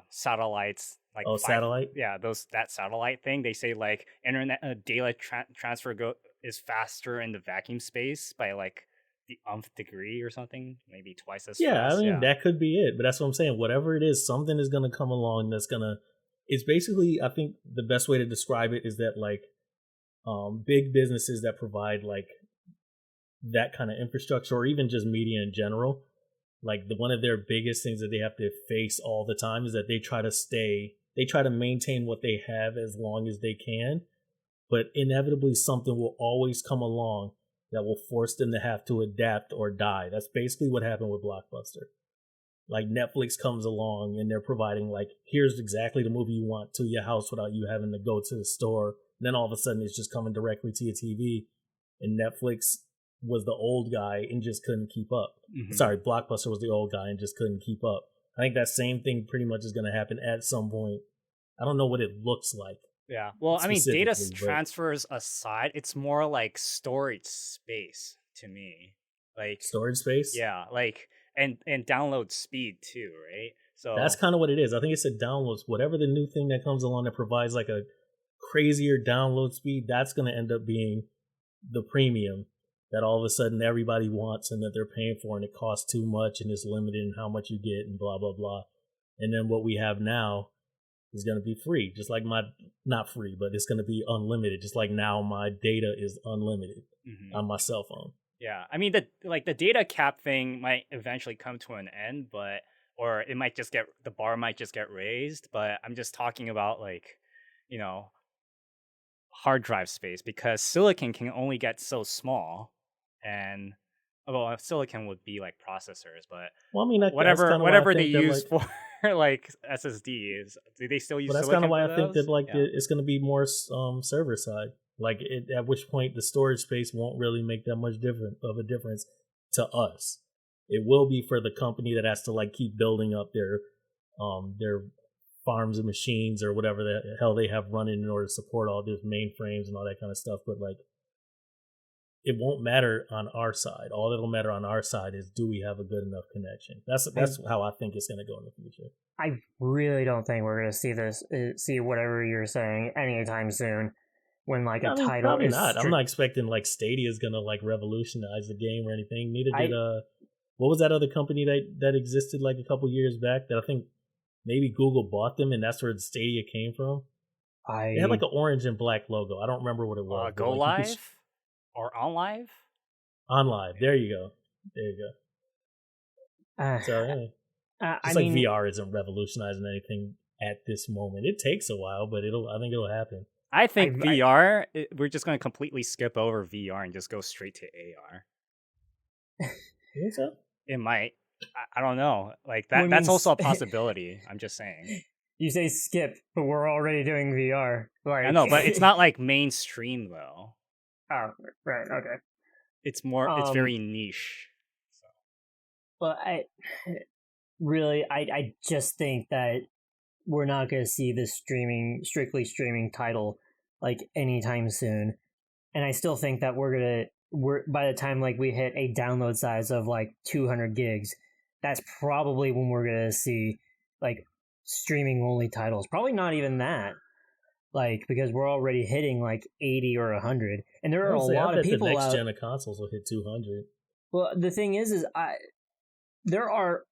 satellites. Like satellite? Yeah, that satellite thing. They say like internet data transfer is faster in the vacuum space by like the nth degree or something, maybe twice as fast. I mean, that could be it. But that's what I'm saying. Whatever it is, something is going to come along that's going to. It's basically, I think the best way to describe it is that like big businesses that provide like that kind of infrastructure, or even just media in general, like one of their biggest things that they have to face all the time is that they try to maintain what they have as long as they can, but inevitably something will always come along that will force them to have to adapt or die. That's basically what happened with Blockbuster. Like Netflix comes along and they're providing like, here's exactly the movie you want to your house without you having to go to the store. And then all of a sudden it's just coming directly to your TV, and Netflix was the old guy and just couldn't keep up. Mm-hmm. Sorry, Blockbuster was the old guy and just couldn't keep up. I think that same thing pretty much is going to happen at some point. I don't know what it looks like. Yeah. Well, I mean, data transfers aside, it's more like storage space to me. Like storage space? Yeah, like and download speed too, right? So that's kind of what it is. I think it's a download. Whatever the new thing that comes along that provides like a crazier download speed, that's going to end up being the premium that all of a sudden everybody wants and that they're paying for, and it costs too much and it's limited in how much you get and blah, blah, blah. And then what we have now is going to be free, just like not free, but it's going to be unlimited, just like now my data is unlimited on my cell phone. Yeah, I mean, the data cap thing might eventually come to an end, or it might just the bar might just get raised, but I'm just talking about like, you know, hard drive space, because silicon can only get so small. And well, silicon would be like processors, but well, I mean, whatever they use like, for like SSDs, do they still use? But that's kind of why I think that like it's going to be more server side. Like at which point the storage space won't really make that much of a difference to us. It will be for the company that has to like keep building up their farms of machines or whatever the hell they have running in order to support all these mainframes and all that kind of stuff. But like, it won't matter on our side. All that'll matter on our side is, do we have a good enough connection? That's how I think it's going to go in the future. I really don't think we're going to see whatever you're saying anytime soon. when like a I mean, title probably is not. I'm not expecting like Stadia is gonna like revolutionize the game or anything. Neither did what was that other company that existed like a couple years back that I think maybe Google bought them and that's where the Stadia came from. It had like an orange and black logo. I don't remember what it was. Go like, live or on live? On live. There you go. So yeah. Just like VR isn't revolutionizing anything at this moment. It takes a while, but I think it'll happen. I think VR, we're just going to completely skip over VR and just go straight to AR. You think so? It might. I don't know. Like that's also a possibility. I'm just saying. You say skip, but we're already doing VR. Like... I know, but it's not like mainstream though. Oh, right. Okay. It's more. It's very niche. So. But I just think that we're not going to see this strictly streaming title like anytime soon, and I still think that we're by the time like we hit a download size of like 200 gigs, that's probably when we're going to see like streaming only titles. Probably not even that, like, because we're already hitting like 80 or 100, and there are a lot of people the next gen of consoles will hit 200. Well, the thing is there are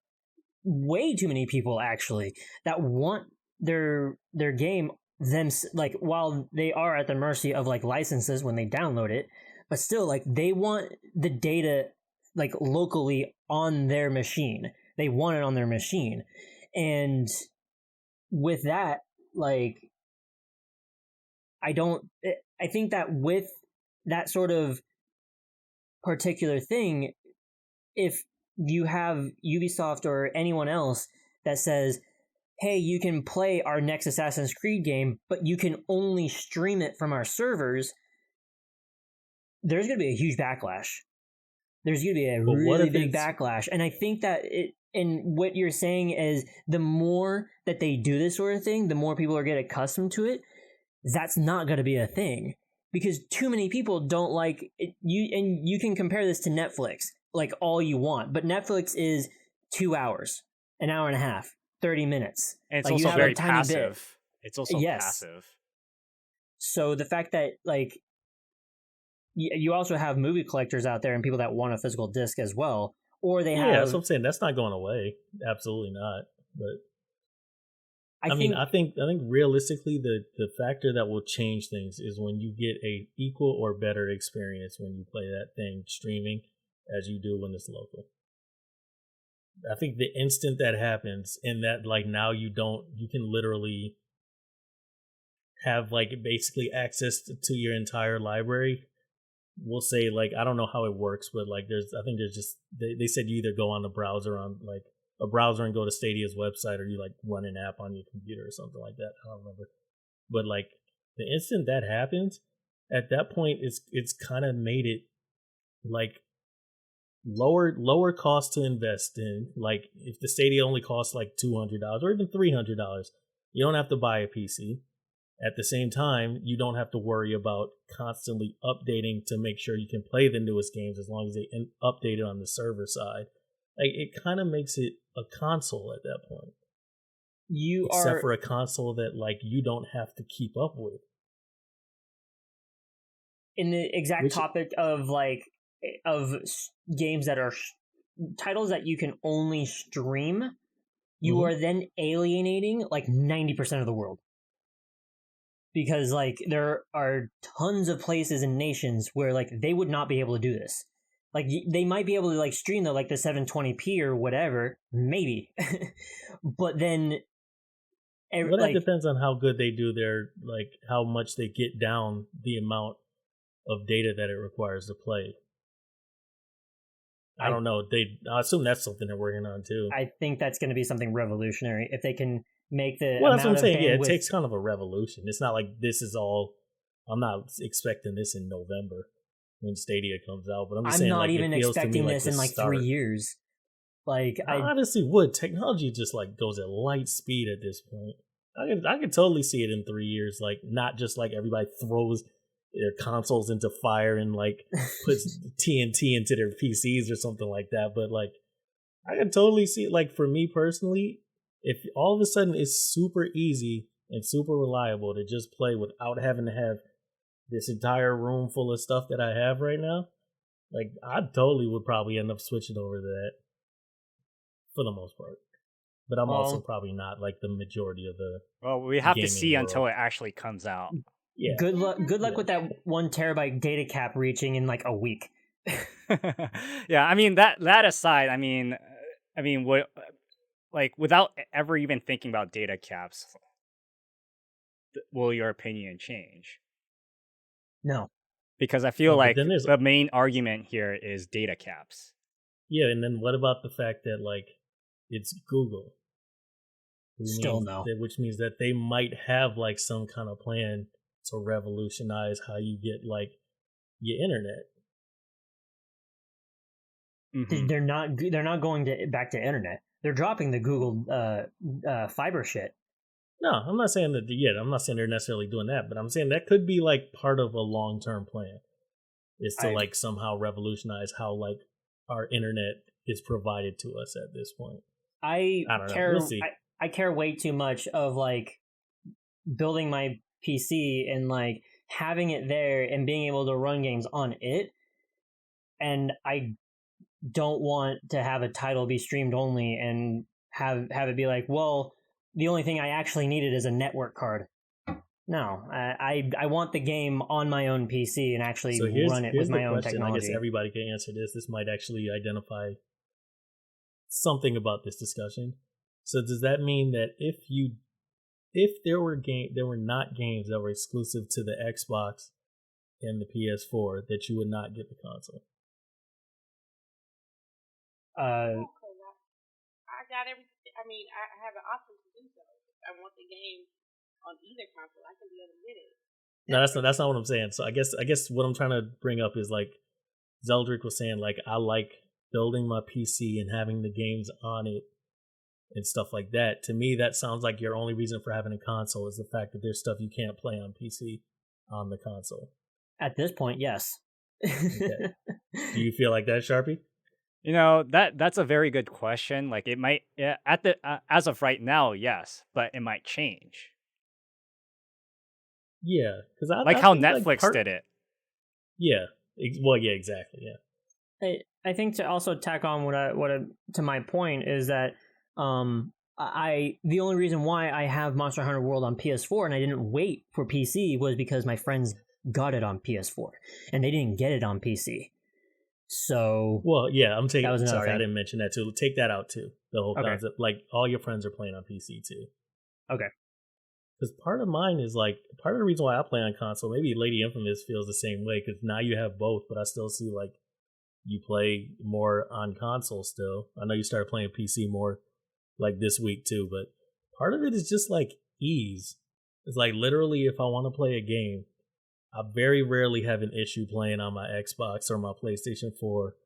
way too many people actually that want their game like while they are at the mercy of like licenses when they download it, but still like they want the data like locally on their machine. They want it on their machine. And with that, like I think that with that sort of particular thing, if you have Ubisoft or anyone else that says, hey, you can play our next Assassin's Creed game, but you can only stream it from our servers, there's going to be a huge backlash. There's going to be a really big backlash. And I think that and what you're saying is the more that they do this sort of thing, the more people are getting accustomed to it. That's not going to be a thing because too many people don't like it. You can compare this to Netflix like all you want, but Netflix is 2 hours, an hour and a half, 30 minutes. And it's like, also very passive. It's also passive. So the fact that like you also have movie collectors out there and people that want a physical disc as well, or they have. Yeah, that's what I'm saying. That's not going away. Absolutely not. But I think realistically, the factor that will change things is when you get a equal or better experience when you play that thing streaming as you do when it's local. I think the instant that happens, and that like now you can literally have like basically access to your entire library. We'll say like I don't know how it works, but like there's just they said you either go on the browser on like a browser and go to Stadia's website, or you like run an app on your computer or something like that. I don't remember, but like the instant that happens, at that point it's kind of made it like lower cost to invest in. Like if the Stadia only costs like $200 or even $300, you don't have to buy a PC. At the same time, you don't have to worry about constantly updating to make sure you can play the newest games as long as they update it on the server side. Like it kind of makes it a console at that point. Except for a console that like you don't have to keep up with. In the exact topic of like of games that are titles that you can only stream, you are then alienating like 90% of the world. Because like there are tons of places and nations where like they would not be able to do this. Like they might be able to like stream like the 720p or whatever, maybe. But then that depends on how good they do their like how much they get down the amount of data that it requires to play. I don't know. I assume that's something they're working on too. I think that's going to be something revolutionary if they can make the. Well, that's what I'm saying. Yeah, it takes kind of a revolution. It's not like this is all. I'm not expecting this in November when Stadia comes out, but I'm just saying. I'm not even expecting this in like 3 years. Like I honestly would. Technology just like goes at light speed at this point. I could totally see it in 3 years. Like not just like everybody throws their consoles into fire and like puts TNT into their PCs or something like that. But like, I can totally see it. Like for me personally, if all of a sudden it's super easy and super reliable to just play without having to have this entire room full of stuff that I have right now, like I totally would probably end up switching over to that for the most part. But I'm also Well, probably not like the majority of the Well, we have to gaming see until world. it actually comes out. Yeah. good luck. Good luck Yeah. with that 1 terabyte data cap reaching in like a week. Yeah, I mean that aside, I mean what, like, without ever even thinking about data caps, will your opinion change? No. Because I feel But like then there's the main argument here is data caps. yeah, and then what about the fact that like it's Google? Still no. Which means that they might have like some kind of plan to revolutionize how you get like your internet. Mhm. They're not going back to internet. They're dropping the Google fiber shit. No, I'm not saying that yet. I'm not saying they're necessarily doing that, but I'm saying that could be like part of a long-term plan. Is to like somehow revolutionize how like our internet is provided to us at this point. I don't know. care. We'll see. I care way too much of like building my PC and like having it there and being able to run games on it. And I don't want to have a title be streamed only and have it be like, well, the only thing I actually needed is a network card. No, I want the game on my own PC and actually run it with my own technology. I guess everybody can answer this. This might actually identify something about this discussion. So does that mean that if there were not games that were exclusive to the Xbox and the PS4, that you would not get the console? I got everything. I mean, I have an option to do so. If I want the game on either console, I can be able to get it. No, that's not what I'm saying. So I guess what I'm trying to bring up is like Zeldrick was saying, like I like building my PC and having the games on it and stuff like that. To me, that sounds like your only reason for having a console is the fact that there's stuff you can't play on PC on the console. At this point, yes. Okay. Do you feel like that, Sharpie? You know, that's a very good question. Like it might, at the as of right now, yes, but it might change. Yeah, because like how Netflix did it. Yeah. Well, yeah, exactly. Yeah. I think to also tack on to my point is that the only reason why I have Monster Hunter World on PS4 and I didn't wait for PC was because my friends got it on PS4 and they didn't get it on PC. So well, yeah, I'm taking. Sorry, I didn't mention that too. Take that out too. The whole concept, like all your friends are playing on PC too. Okay. Because part of mine is like part of the reason why I play on console. Maybe LadyInfamous feels the same way because now you have both, but I still see like you play more on console still. I know you started playing PC more like this week too, but part of it is just like ease. It's like literally if I want to play a game, I very rarely have an issue playing on my Xbox or my PlayStation 4.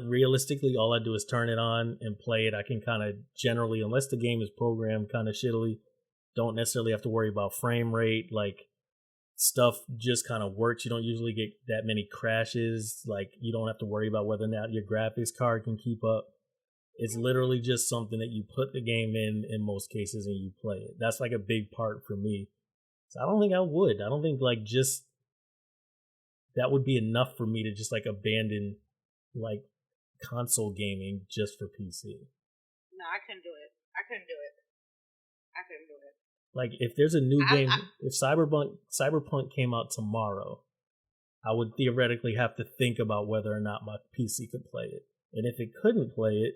Realistically, all I do is turn it on and play it. I can kind of generally, unless the game is programmed kind of shittily, don't necessarily have to worry about frame rate. Like stuff just kind of works. You don't usually get that many crashes. Like you don't have to worry about whether or not your graphics card can keep up. It's literally just something that you put the game in most cases and you play it. That's like a big part for me. So I don't think I would. I don't think like just that would be enough for me to just like abandon like console gaming just for PC. No, I couldn't do it. I couldn't do it. Like if there's a new game, if Cyberpunk came out tomorrow, I would theoretically have to think about whether or not my PC could play it. And if it couldn't play it,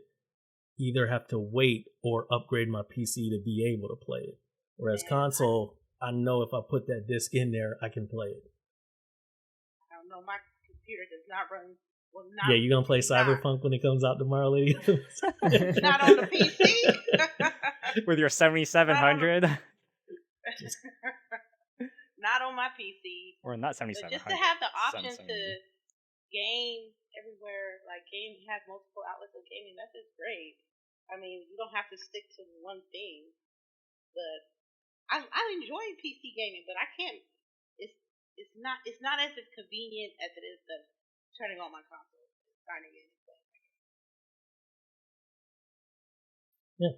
either have to wait or upgrade my PC to be able to play it. Whereas console, I know if I put that disc in there, I can play it. I don't know. My computer does not run. Well, yeah, you gonna play Cyberpunk when it comes out tomorrow, lady? Not on the PC. With your 7700. Not on my PC. Or not 7700. Just to have the option to game everywhere, like have multiple outlets of gaming, that's just great. I mean, you don't have to stick to one thing. But I enjoy PC gaming, but I can't. It's not as convenient as it is turning on my console, signing in. Yeah.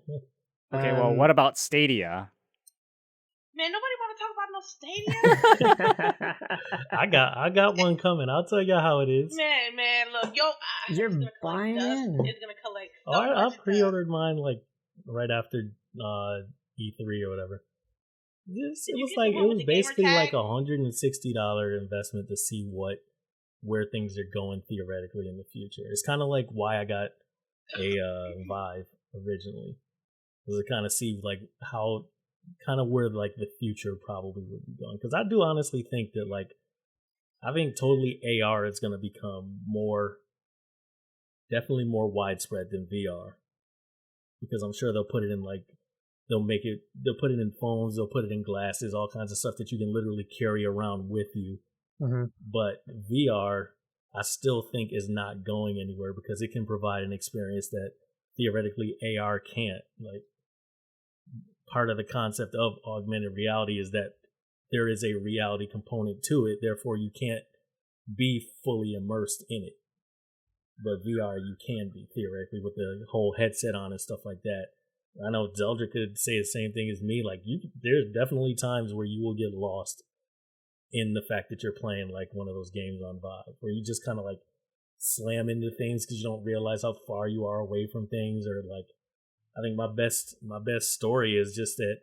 Okay, well, what about Stadia? Man, nobody want to talk about no Stadia. I got one coming. I'll tell you how it is. Man, look, You're it's gonna buying dust. in. It's gonna collect so much I dust. pre-ordered mine like right after E3 or whatever. It was basically like $160 investment to see where things are going theoretically in the future. It's kind of like why I got a Vive originally, to kind of see like how kind of where like the future probably would be going. Because I do honestly think that like I think totally AR is going to become definitely more widespread than VR, because I'm sure they'll put it in they'll put it in phones, they'll put it in glasses, all kinds of stuff that you can literally carry around with you. Mm-hmm. But VR, I still think is not going anywhere because it can provide an experience that theoretically AR can't. Like, part of the concept of augmented reality is that there is a reality component to it, therefore you can't be fully immersed in it. But VR, you can be, theoretically, with the whole headset on and stuff like that. I know Zeldrick could say the same thing as me. Like, there's definitely times where you will get lost in the fact that you're playing like one of those games on Vive, where you just kind of like slam into things because you don't realize how far you are away from things. Or like, I think my best story is just that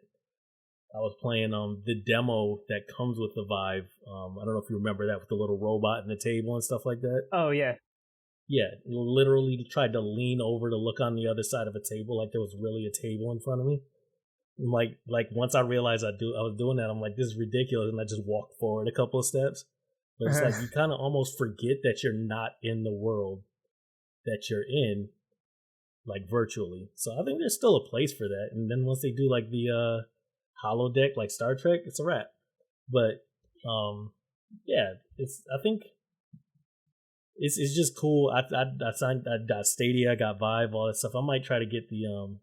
I was playing the demo that comes with the Vive. I don't know if you remember that, with the little robot and the table and stuff like that. Oh yeah. Yeah, literally tried to lean over to look on the other side of a table like there was really a table in front of me. Like once I realized I was doing that, I'm like, this is ridiculous, and I just walked forward a couple of steps. But it's like you kind of almost forget that you're not in the world that you're in, like virtually. So I think there's still a place for that. And then once they do like the holodeck, like Star Trek, it's a wrap. But yeah, I think it's just cool. I got Stadia, I got Vive, all that stuff. I might try to get the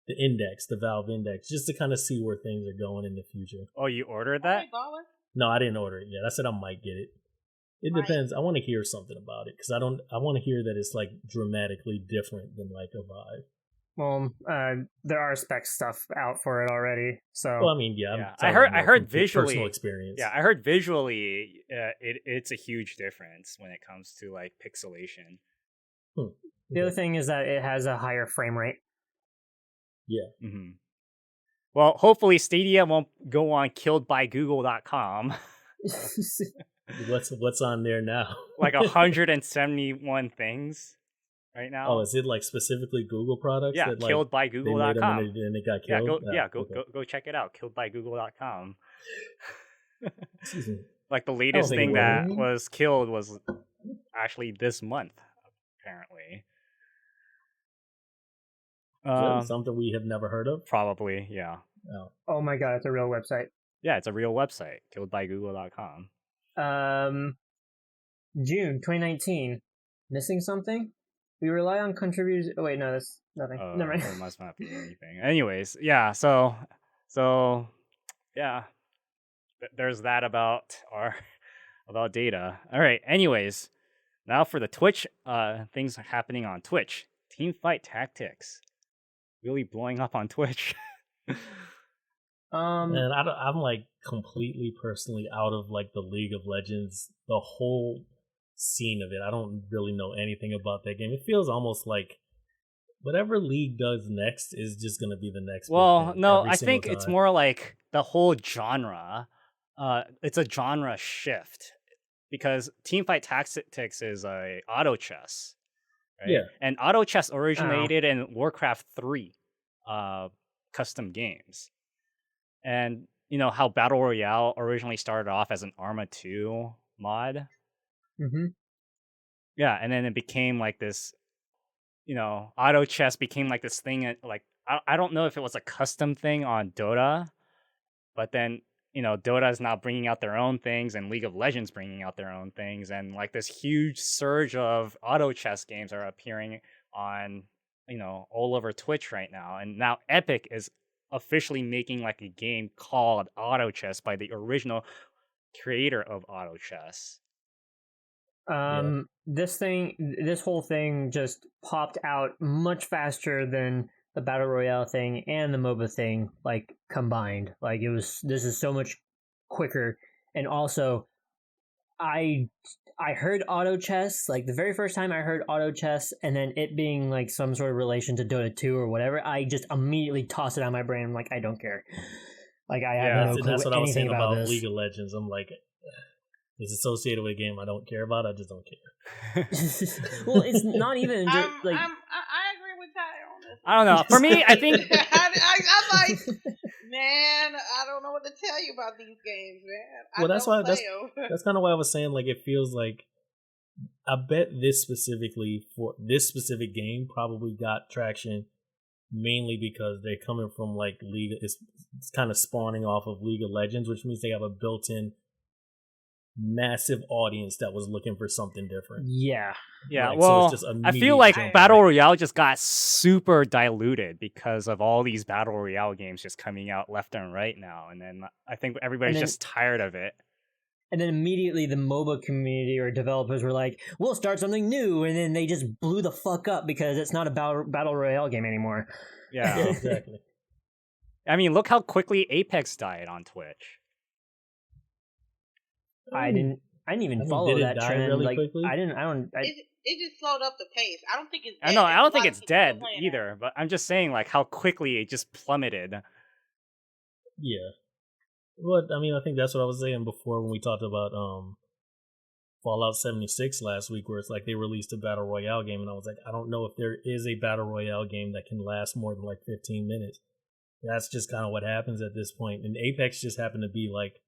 the Index, the Valve Index, just to kind of see where things are going in the future. Oh, you ordered that? No, I didn't order it yet. I said I might get it. It depends. I want to hear something about it because I want to hear that it's like dramatically different than like a Vive. Well, there are spec stuff out for it already. So, well, I mean, yeah. I heard visually, personal experience. Yeah, I heard visually, it's a huge difference when it comes to like pixelation. The other thing is that it has a higher frame rate. Yeah. Mm-hmm. Well, hopefully Stadia won't go on killedbygoogle.com. What's on there now? Like 171 things right now. Oh, is it like specifically Google products? Yeah, that, like, killedbygoogle.com. And it got killed? Go check it out. Killedbygoogle.com. Excuse me. Like the latest thing that was killed was actually this month, apparently. Something we have never heard of? Probably, yeah. Oh my god, it's a real website. Yeah, it's a real website. Killedbygoogle.com. June 2019. Missing something? We rely on contributors. Oh wait, no, that's nothing. Never mind. It must not be anything. Anyways, yeah. So yeah. There's that about data. All right. Anyways, now for the Twitch things happening on Twitch. Teamfight Tactics really blowing up on Twitch. And I'm like completely personally out of like the League of Legends, the whole scene of it. I don't really know anything about that game. It feels almost like whatever League does next is just going to be the next. Well, no, I think it's more like the whole genre. It's a genre shift because Teamfight Tactics is a Autochess. Right? Yeah. And Autochess originated in Warcraft 3 custom games. And you know how Battle Royale originally started off as an Arma 2 mod? Mm-hmm. Yeah, and then it became like this, you know, Autochess became like this thing, like, I don't know if it was a custom thing on Dota, but then, you know, Dota is now bringing out their own things and League of Legends bringing out their own things. And like this huge surge of Autochess games are appearing on, you know, all over Twitch right now. And now Epic is officially making like a game called Autochess by the original creator of Autochess. This whole thing just popped out much faster than the battle royale thing and the MOBA thing like combined. Like this is so much quicker, and also I heard Autochess, like the very first time I heard Autochess, and then it being like some sort of relation to Dota 2 or whatever, I just immediately tossed it out of my brain. I'm like, I don't care. Like I have no clue that's what I was saying about League of Legends. I'm like, it's associated with a game I don't care about. I just don't care. Well, it's not even just, like. I agree with Ty on this. I don't know. For me, I think I'm like, man, I don't know what to tell you about these games, man. That's kind of why I was saying, like, it feels like I bet this specific game probably got traction mainly because they're coming from like League. It's kind of spawning off of League of Legends, which means they have a built-in massive audience that was looking for something different. Yeah. Like, well, so I feel like Battle Royale just got super diluted because of all these Battle Royale games just coming out left and right now, and then I think everybody's just tired of it. And then immediately the MOBA community or developers were like, we'll start something new, and then they just blew the fuck up because it's not a Battle Royale game anymore. Yeah, exactly. I mean, look how quickly Apex died on Twitch. I didn't even follow that trend. Really like quickly? It just slowed up the pace. I don't think it's dead. I don't think it's dead either, but I'm just saying like how quickly it just plummeted. Yeah. Well, I mean, I think that's what I was saying before when we talked about Fallout 76 last week, where it's like they released a Battle Royale game, and I was like, I don't know if there is a Battle Royale game that can last more than like 15 minutes. That's just kind of what happens at this point. And Apex just happened to be like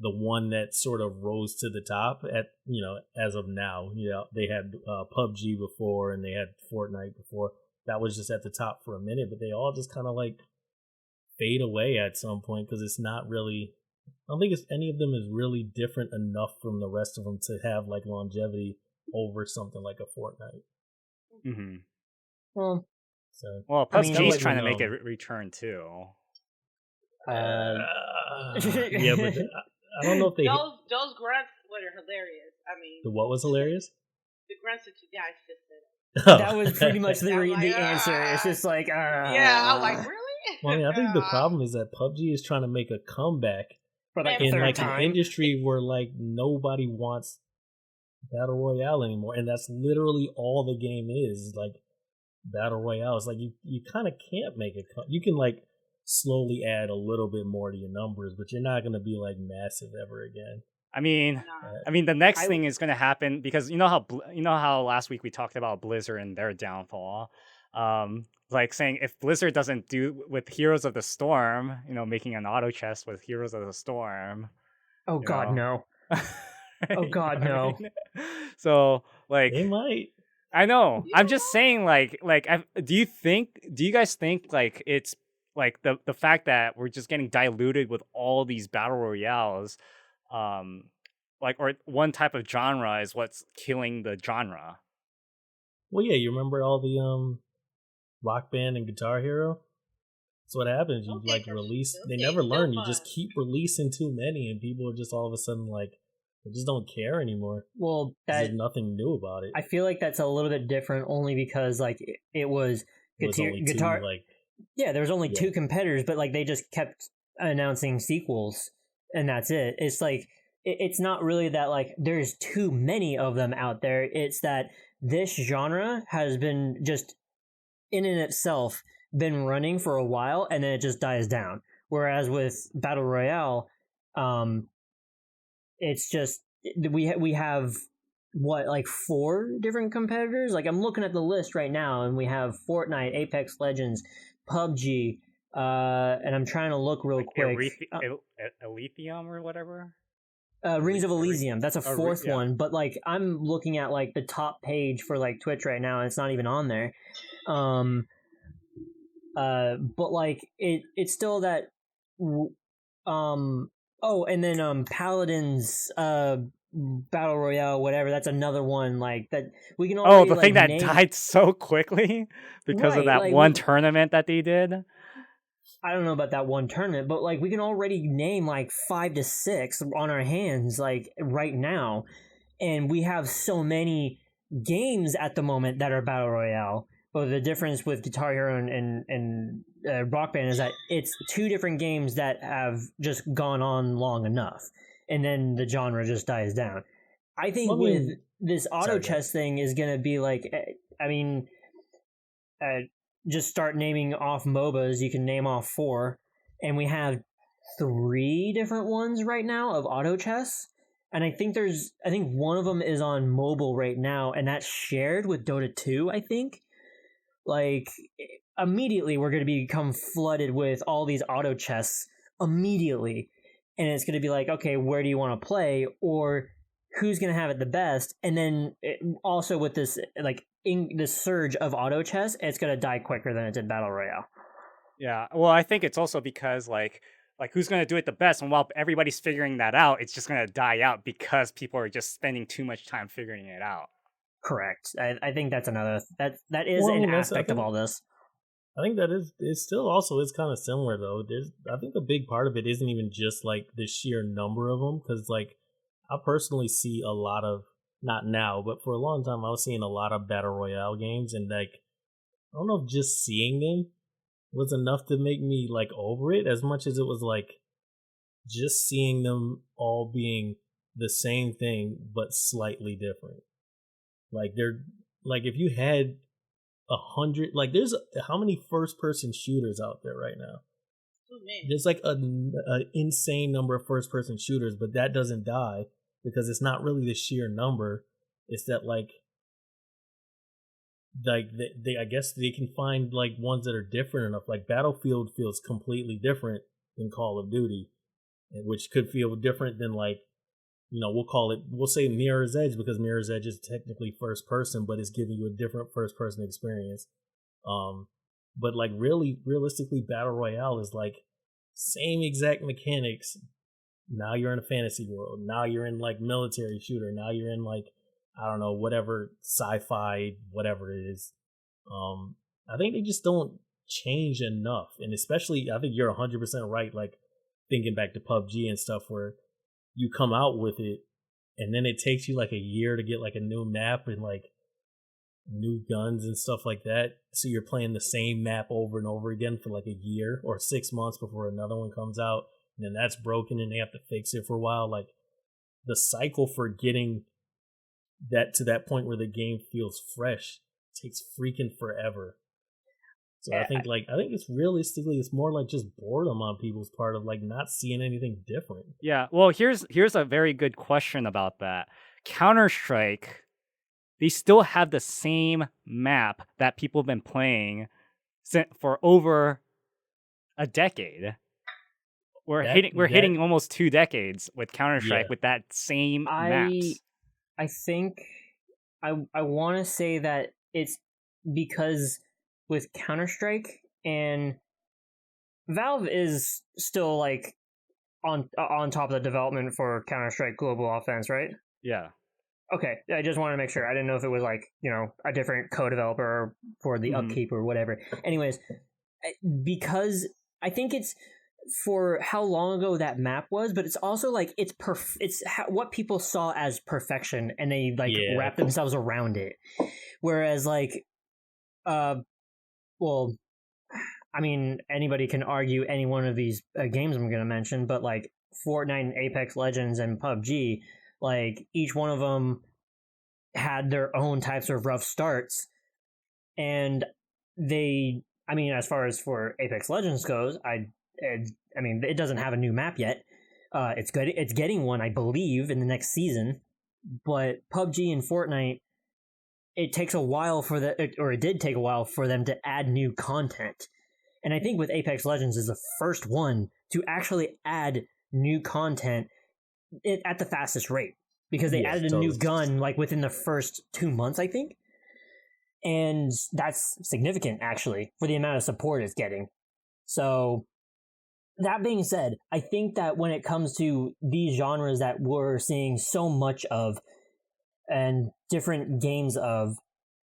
the one that sort of rose to the top as of now. They had PUBG before, and they had Fortnite before. That was just at the top for a minute, but they all just kind of like fade away at some point because it's not really. I don't think any of them is really different enough from the rest of them to have like longevity over something like a Fortnite. Mm-hmm. Well, PUBG is trying to make a return too. Yeah, but I don't know if they. Those grunts were hilarious. I mean, what was hilarious? The grunts that you guys just said. That was pretty much the answer. It's just like, yeah, I'm like, really? Well, I mean, I think the problem is that PUBG is trying to make a comeback in like an industry where like nobody wants Battle Royale anymore, and that's literally all the game is like Battle Royale. It's like you kind of can't make it. You can like slowly add a little bit more to your numbers, but you're not going to be like massive ever again. I mean, the next thing is going to happen because you know how last week we talked about Blizzard and their downfall. Like saying if Blizzard doesn't do with Heroes of the Storm, making an Autochess with Heroes of the Storm. Oh God, no. Oh God, no. So like they might. I know. I'm just saying do you guys think like it's like the fact that we're just getting diluted with all these battle royales, or one type of genre is what's killing the genre? Well, yeah, you remember all the Rock Band and Guitar Hero? That's what happens. You release. They never learn. You just keep releasing too many, and people are just all of a sudden like they just don't care anymore. Well, there's nothing new about it. I feel like that's a little bit different, only because like it was guitar. Yeah, there was only two competitors, but like they just kept announcing sequels, and that's it. It's like it's not really that like there's too many of them out there. It's that this genre has been just in and itself been running for a while, and then it just dies down. Whereas with Battle Royale, it's just we have like 4 different competitors. Like I'm looking at the list right now, and we have Fortnite, Apex Legends, PUBG, and I'm trying to look real quick. Elysium or whatever. Rings of Elysium. That's a 4th one, but like I'm looking at like the top page for like Twitch right now, and it's not even on there. But like it's still that. Oh, and then Paladins Battle Royale, whatever. That's another one like that we can. Already, the thing that died so quickly because of that one tournament that they did. I don't know about that one tournament, but like we can already name like 5 to 6 on our hands like right now, and we have so many games at the moment that are Battle Royale. the difference with Guitar Hero and Rock Band is that it's two different games that have just gone on long enough, and then the genre just dies down. I think with this auto chess thing is going to be like, just start naming off MOBAs. You can name off 4, and we have 3 different ones right now of auto chess. And I think one of them is on mobile right now, and that's shared with Dota 2, I think. Like, immediately we're going to become flooded with all these auto chess immediately. And it's going to be like, okay, where do you want to play? Or who's going to have it the best? And then also with this, like, this surge of auto chess, it's going to die quicker than it did Battle Royale. Yeah, well, I think it's also because, like who's going to do it the best? And while everybody's figuring that out, it's just going to die out because people are just spending too much time figuring it out. Correct. I think that's another that is an aspect of all this. I think that it still also is kind of similar though. I think a big part of it isn't even just like the sheer number of them, because like I personally see a lot of, not now, but for a long time I was seeing a lot of Battle Royale games, and like I don't know if just seeing them was enough to make me like over it as much as it was like just seeing them all being the same thing but slightly different. Like they're like, if you had 100, like there's how many first person shooters out there right now? Oh, man. There's like an insane number of first person shooters, but that doesn't die because it's not really the sheer number. It's that like they I guess they can find like ones that are different enough. Like Battlefield feels completely different than Call of Duty, which could feel different than like, you know, we'll say Mirror's Edge, because Mirror's Edge is technically first person, but it's giving you a different first person experience. But like realistically, Battle Royale is like same exact mechanics. Now you're in a fantasy world. Now you're in like military shooter. Now you're in like, I don't know, whatever sci-fi, whatever it is. I think they just don't change enough. And especially, I think you're 100% right. Like thinking back to PUBG and stuff, where you come out with it and then it takes you like a year to get like a new map and like new guns and stuff like that. So you're playing the same map over and over again for like a year or 6 months before another one comes out. And then that's broken and they have to fix it for a while. Like the cycle for getting that to that point where the game feels fresh takes freaking forever. So I think it's realistically, it's more like just boredom on people's part of like not seeing anything different. Yeah, well, here's a very good question about that. Counter-Strike, they still have the same map that people have been playing for over a decade. We're hitting almost 2 decades with Counter-Strike with that same maps. I think I want to say that it's because with Counter-Strike, and Valve is still like on top of the development for Counter-Strike Global Offense, right? Yeah. Okay, I just want to make sure. I didn't know if it was like, you know, a different co-developer for the upkeep or whatever. Anyways, because I think it's for how long ago that map was, but it's also like it's what people saw as perfection, and they like wrap themselves around it. Whereas like, well, I mean, anybody can argue any one of these games I'm going to mention, but like Fortnite, Apex Legends, and PUBG, like each one of them had their own types of rough starts, and I mean, as far as for Apex Legends goes, I mean, it doesn't have a new map yet. It's good. It's getting one, I believe, in the next season. But PUBG and Fortnite, it takes a while it did take a while for them to add new content. And I think with Apex Legends is the first one to actually add new content at the fastest rate, because they added a new gun like within the first 2 months, I think. And that's significant, actually, for the amount of support it's getting. So that being said, I think that when it comes to these genres that we're seeing so much of and different games of,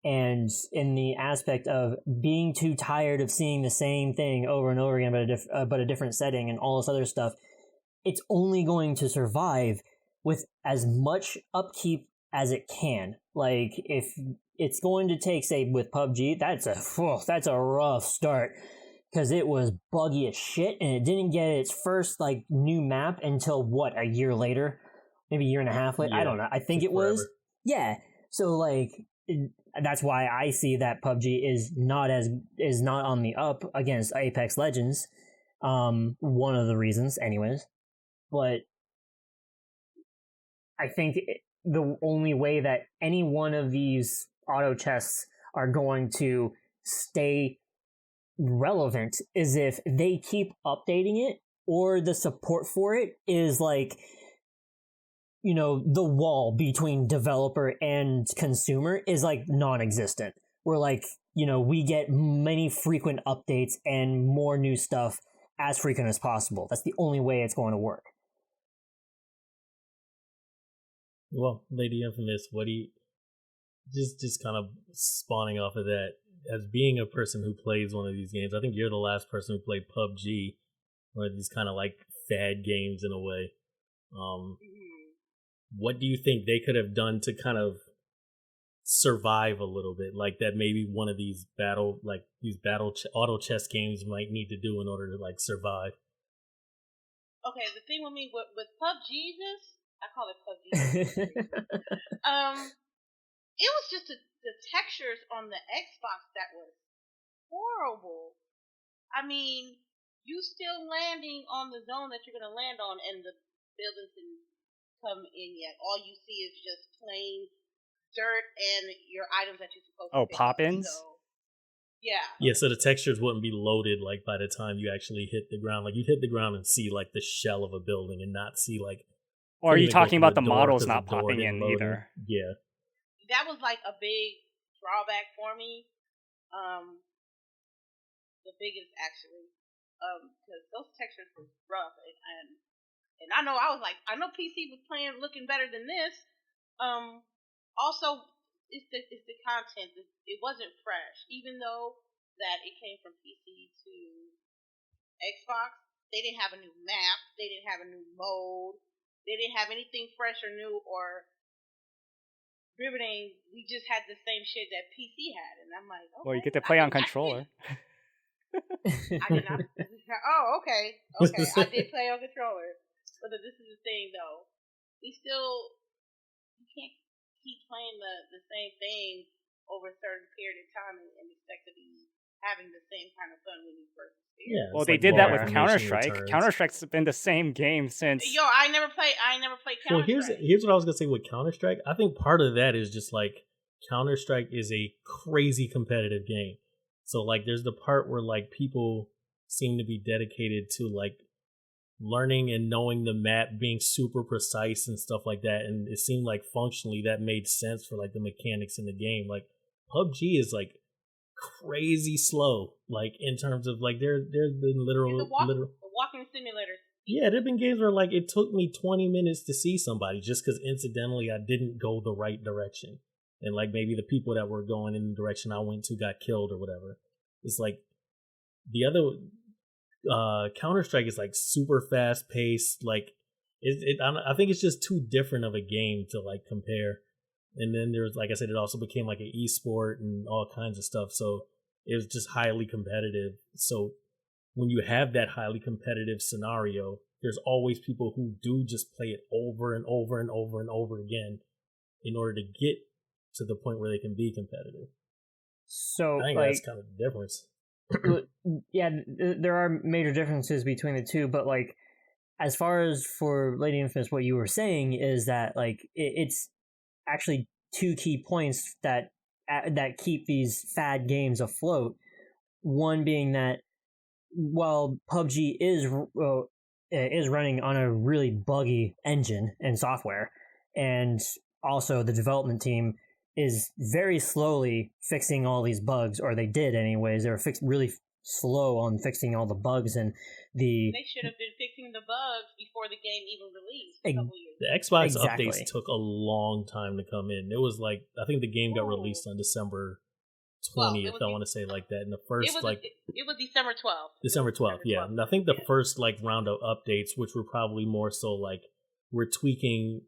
and in the aspect of being too tired of seeing the same thing over and over again, but a different setting and all this other stuff, it's only going to survive with as much upkeep as it can. Like, if it's going to take, say, with PUBG, that's a rough start, because it was buggy as shit, and it didn't get its first, like, new map until, what, a year later? Maybe a year and a half later? Yeah, I don't know. I think it was. forever. Yeah. So, like, that's why I see that PUBG is not on the up against Apex Legends. One of the reasons, anyways. But I think the only way that any one of these auto chests are going to stay relevant is if they keep updating it, or the support for it is like, you know, the wall between developer and consumer is like non-existent. We're like, you know, we get many frequent updates and more new stuff as frequent as possible. That's the only way it's going to work. Well, LadyInfamous, what do you just kind of spawning off of that, as being a person who plays one of these games, I think you're the last person who played PUBG, or these kind of like fad games in a way. What do you think they could have done to kind of survive a little bit, like that maybe one of these auto chess games might need to do in order to like survive? Okay, the thing with me with PUBG, I call it PUBG. It was just the textures on the Xbox that was horrible. I mean, you still landing on the zone that you're gonna land on, and the buildings didn't come in yet. All you see is just plain dirt and your items that you're supposed to pick pop-ins? So, yeah. Yeah, so the textures wouldn't be loaded like by the time you actually hit the ground. Like you'd hit the ground and see like the shell of a building and not see like. Or are you talking about the models not popping in either? Yeah. That was like a big drawback for me. The biggest actually, because those textures were rough, and I know I know PC was looking better than this. Also, it's the content. It wasn't fresh, even though that it came from PC to Xbox. They didn't have a new map. They didn't have a new mode. They didn't have anything fresh or new or riveting. We just had the same shit that PC had, and I'm like, okay, well, you get to play on controller. I did not. Oh, okay. I did play on controller, but this is the thing, though. You can't keep playing the same thing over a certain period of time and expect to be having the same kind of fun when you first experience. Yeah, well, they did that with Counter-Strike. Counter-Strike's been the same game since. Yo, I never played Counter-Strike. Well, here's what I was gonna say with Counter-Strike. I think part of that is just like Counter-Strike is a crazy competitive game. So like, there's the part where like people seem to be dedicated to like learning and knowing the map, being super precise and stuff like that. And it seemed like functionally that made sense for like the mechanics in the game. Like PUBG is like crazy slow, like in terms of like there's been literal the walking simulators. Yeah, there've been games where like it took me 20 minutes to see somebody just because incidentally I didn't go the right direction, and like maybe the people that were going in the direction I went to got killed or whatever. It's like the other Counter-Strike is like super fast paced. Like I think it's just too different of a game to like compare. And then there's, like I said, it also became like an esport and all kinds of stuff. So it was just highly competitive. So when you have that highly competitive scenario, there's always people who do just play it over and over and over and over again in order to get to the point where they can be competitive. So I think like, that's kind of the difference. Yeah, there are major differences between the two, but like, as far as for LadyInfamous, what you were saying is that like it's actually two key points that keep these fad games afloat. One being that while PUBG is running on a really buggy engine and software, and also the development team is very slowly fixing all these bugs, or they did anyways. They were really slow on fixing all the bugs, and they should have been fixing the bugs before the game even released a couple years ago. The Xbox updates took a long time to come in. It was like, I think the game got released on December 20th, I want to say like that. And the first it was December 12th. December 12th, yeah. And I think the first like round of updates, which were probably more so like we're tweaking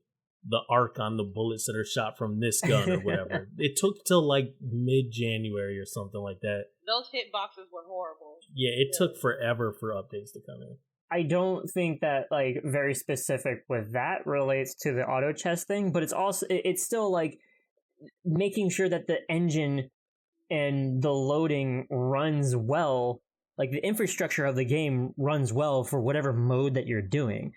the arc on the bullets that are shot from this gun or whatever. It took till like mid-January or something like that. Those hitboxes were horrible. Yeah, it took forever for updates to come in. I don't think that like very specific with that relates to the Autochess thing, but it's still like making sure that the engine and the loading runs well, like the infrastructure of the game runs well for whatever mode that you're doing.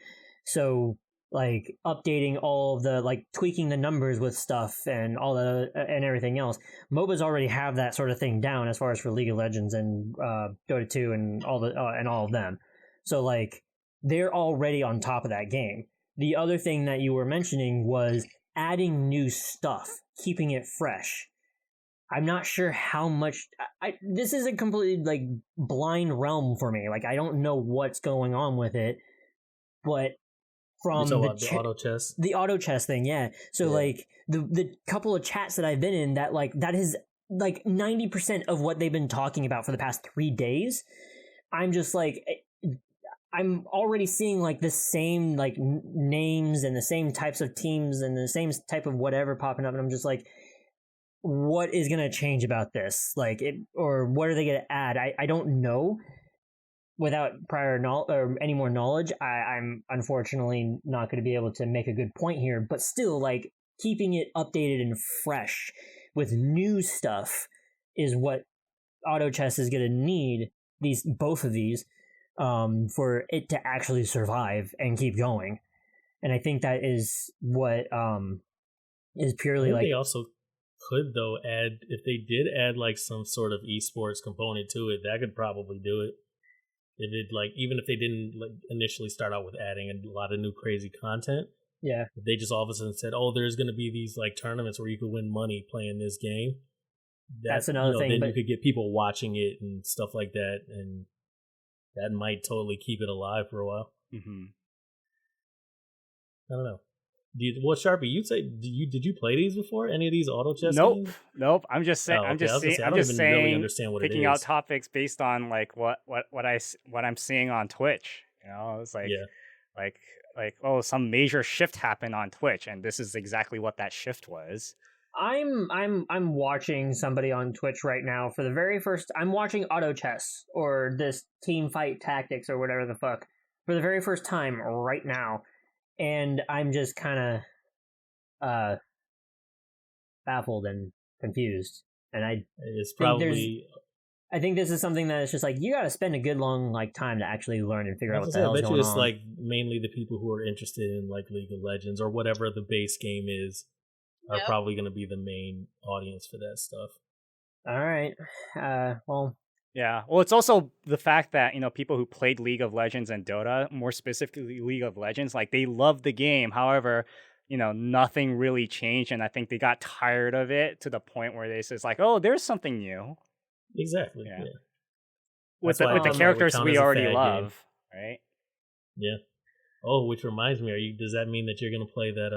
So like updating all of the like tweaking the numbers with stuff and all the and everything else. MOBAs already have that sort of thing down as far as for League of Legends and Dota 2 and all of them. So like they're already on top of that game. The other thing that you were mentioning was adding new stuff, keeping it fresh. I'm not sure how much this is a completely like blind realm for me. Like I don't know what's going on with it, but from the Autochess, the Autochess thing, yeah. So like the couple of chats that I've been in, that is like 90% of what they've been talking about for the past 3 days. I'm just like, I'm already seeing like the same like names and the same types of teams and the same type of whatever popping up, and I'm just like, what is gonna change about this? Like it, or what are they gonna add? I don't know. Without prior knowledge or any more knowledge, I'm unfortunately not going to be able to make a good point here. But still, like keeping it updated and fresh with new stuff is what Autochess is going to need. Both of these, for it to actually survive and keep going. And I think that is what is purely like. They also could though add, if they did add like some sort of esports component to it, that could probably do it. If it like, even if they didn't like initially start out with adding a lot of new crazy content, yeah, if they just all of a sudden said, "Oh, there's going to be these like tournaments where you could win money playing this game," that's another thing. Then but you could get people watching it and stuff like that, and that might totally keep it alive for a while. Mm-hmm. I don't know. Sharpie, you say did you play these before? Any of these Autochess games? Nope. I'm just saying. I'm just saying. Really understand what picking it is. out topics based on like what I'm seeing on Twitch. You know, it's like like oh, some major shift happened on Twitch, and this is exactly what that shift was. I'm watching somebody on Twitch right now for the very first. I'm watching Autochess or this team fight tactics or whatever the fuck for the very first time right now. And I'm just kind of baffled and confused. And I think this is something that is just like you got to spend a good long like time to actually learn and figure out what the hell is going on. I bet you it's like mainly the people who are interested in like League of Legends or whatever the base game is are probably going to be the main audience for that stuff. All right. Well. Yeah, well, it's also the fact that, you know, people who played League of Legends and Dota, more specifically League of Legends, like they love the game. However, you know, nothing really changed, and I think they got tired of it to the point where they says like, "Oh, there's something new." Exactly. Yeah. With the characters we already love, right? Yeah. Oh, which reminds me, does that mean that you're gonna play that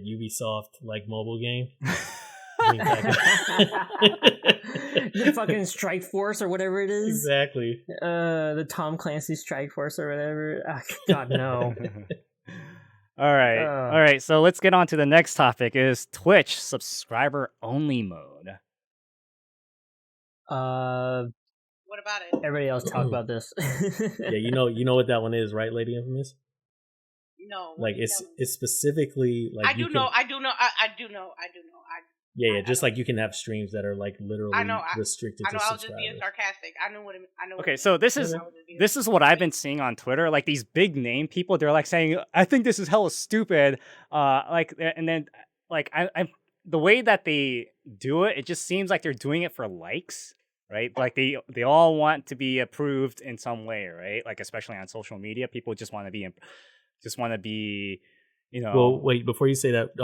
Ubisoft like mobile game? The fucking Strike Force or whatever it is. Exactly. The Tom Clancy Strike Force or whatever. Oh, God, no. All right. So let's get on to the next topic. Is Twitch subscriber only mode? What about it? Everybody else talk about this. Yeah, you know what that one is, right, LadyInfamous? No. Like it's specifically like I do know. Yeah, just like you can have streams that are like literally restricted to subscribers. I was just being sarcastic. I know. Okay, so this is what I've been seeing on Twitter. Like these big name people, they're like saying, "I think this is hella stupid." And then like I the way that they do it, it just seems like they're doing it for likes, right? Like they all want to be approved in some way, right? Like especially on social media, people just want to be. You know, well, wait, before you say that,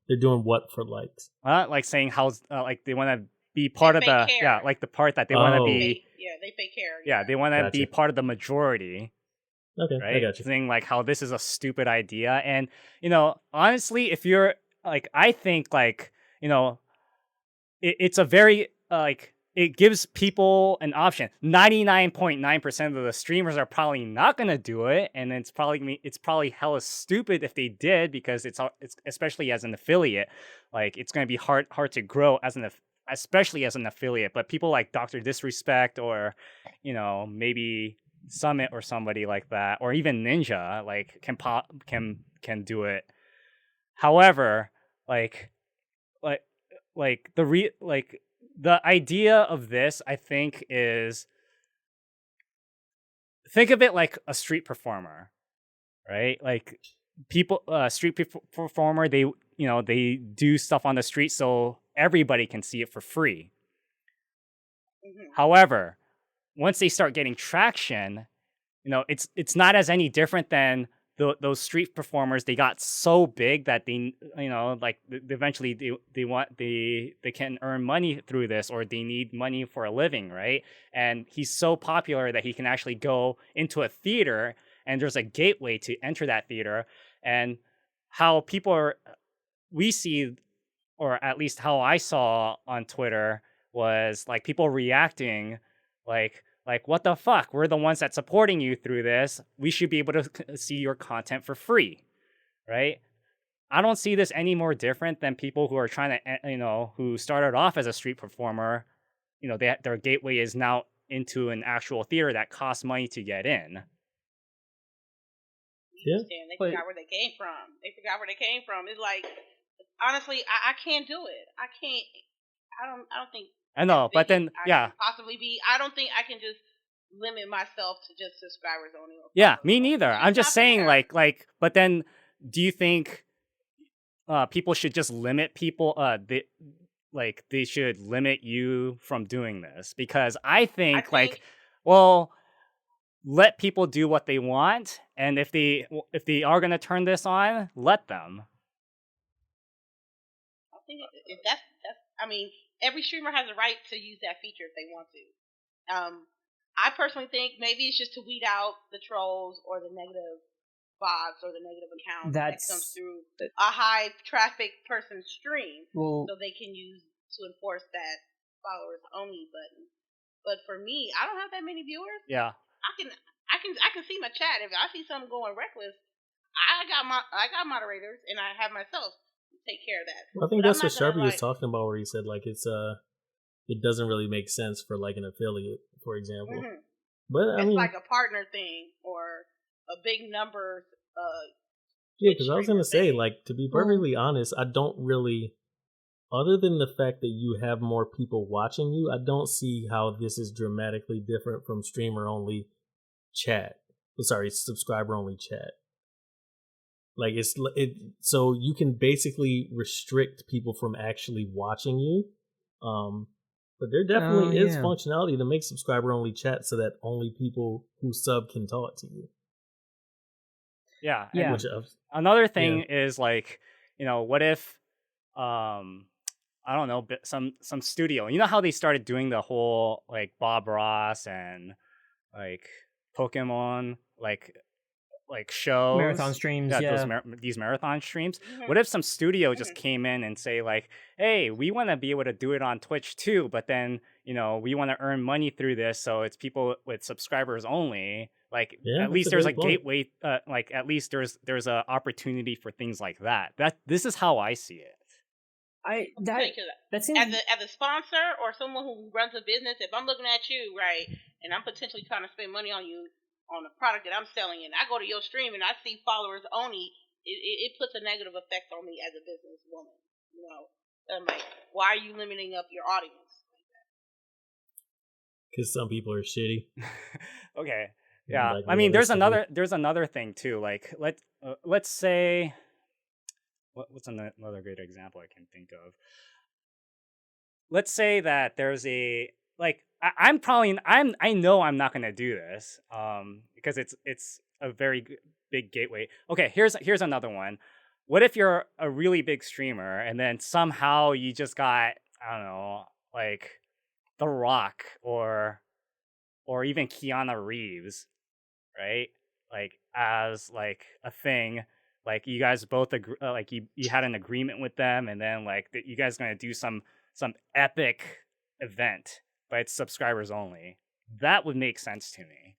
they're doing what for likes? Like saying how, like they want to be part of the, care. Like the part that they want to be. They fake care. Yeah, they want to be part of the majority. Okay, right? I got you. Saying like how this is a stupid idea. And, you know, honestly, if you're like, I think like, you know, it's a very, like, it gives people an option. 99.9% of the streamers are probably not gonna do it, and it's probably hella stupid if they did, because it's especially as an affiliate, like it's gonna be hard to grow as especially as an affiliate. But people like Dr. Disrespect, or maybe Summit or somebody like that, or even Ninja, like can do it. However, the idea of this, I think, is, think of it like a street performer, right? Like people, performer, they do stuff on the street so everybody can see it for free. Mm-hmm. However, once they start getting traction, it's not as any different than those street performers. They got so big that they eventually they can earn money through this, or they need money for a living, right? And he's so popular that he can actually go into a theater, and there's a gateway to enter that theater. And how we see, or at least how I saw on Twitter, was like people reacting like, what the fuck? We're the ones that's supporting you through this. We should be able to see your content for free, right? I don't see this any more different than people who are trying to, who started off as a street performer. Their gateway is now into an actual theater that costs money to get in. Yeah. They forgot where they came from. It's like, honestly, I can't do it. I don't think. I know, but then possibly be. I don't think I can just limit myself to just subscribers only. Yeah, me neither. I'm just saying, but then, do you think people should just limit people? They should limit you from doing this, because I think let people do what they want, and if they are gonna turn this on, let them. I think that's. I mean, every streamer has a right to use that feature if they want to. I personally think maybe it's just to weed out the trolls or the negative bots or the negative accounts that comes through a high traffic person's stream, so they can use to enforce that followers only button. But for me, I don't have that many viewers. Yeah, I can see my chat. If I see something going reckless, I got moderators, and I have myself take care of that. Well, I think that's what Sharpie was talking about, where he said it doesn't really make sense for like an affiliate, for example. Mm-hmm. But it's like a partner thing or a big number. Yeah, because I was gonna say, to be perfectly honest, I don't really, other than the fact that you have more people watching you, I don't see how this is dramatically different from streamer only chat. Subscriber only chat. So you can basically restrict people from actually watching you. But there definitely is functionality to make subscriber only chat so that only people who sub can talk to you. Yeah. Another thing is what if I don't know, some studio. You know how they started doing the whole Bob Ross and Pokemon shows, marathon streams, these marathon streams. Mm-hmm. What if some studio just came in and say hey, we want to be able to do it on Twitch too, but then we want to earn money through this, so it's people with subscribers only. At least there's a gateway. At least there's a opportunity for things like that. This is how I see it. That seems as a sponsor or someone who runs a business. If I'm looking at you, right, and I'm potentially trying to spend money on you, on the product that I'm selling, and I go to your stream and I see followers only, it puts a negative effect on me as a businesswoman. I'm like, why are you limiting up your audience like that? Because some people are shitty. Okay, yeah. I mean, there's another thing too. Let's say, what's another great example I can think of? Let's say that there's a I know I'm not gonna do this because it's a very big gateway. Okay, here's another one. What if you're a really big streamer and then somehow you just got, I don't know, The Rock or even Keanu Reeves, right? As a thing. You guys both agree, you had an agreement with them, and then you guys gonna do some epic event but it's subscribers only. That would make sense to me.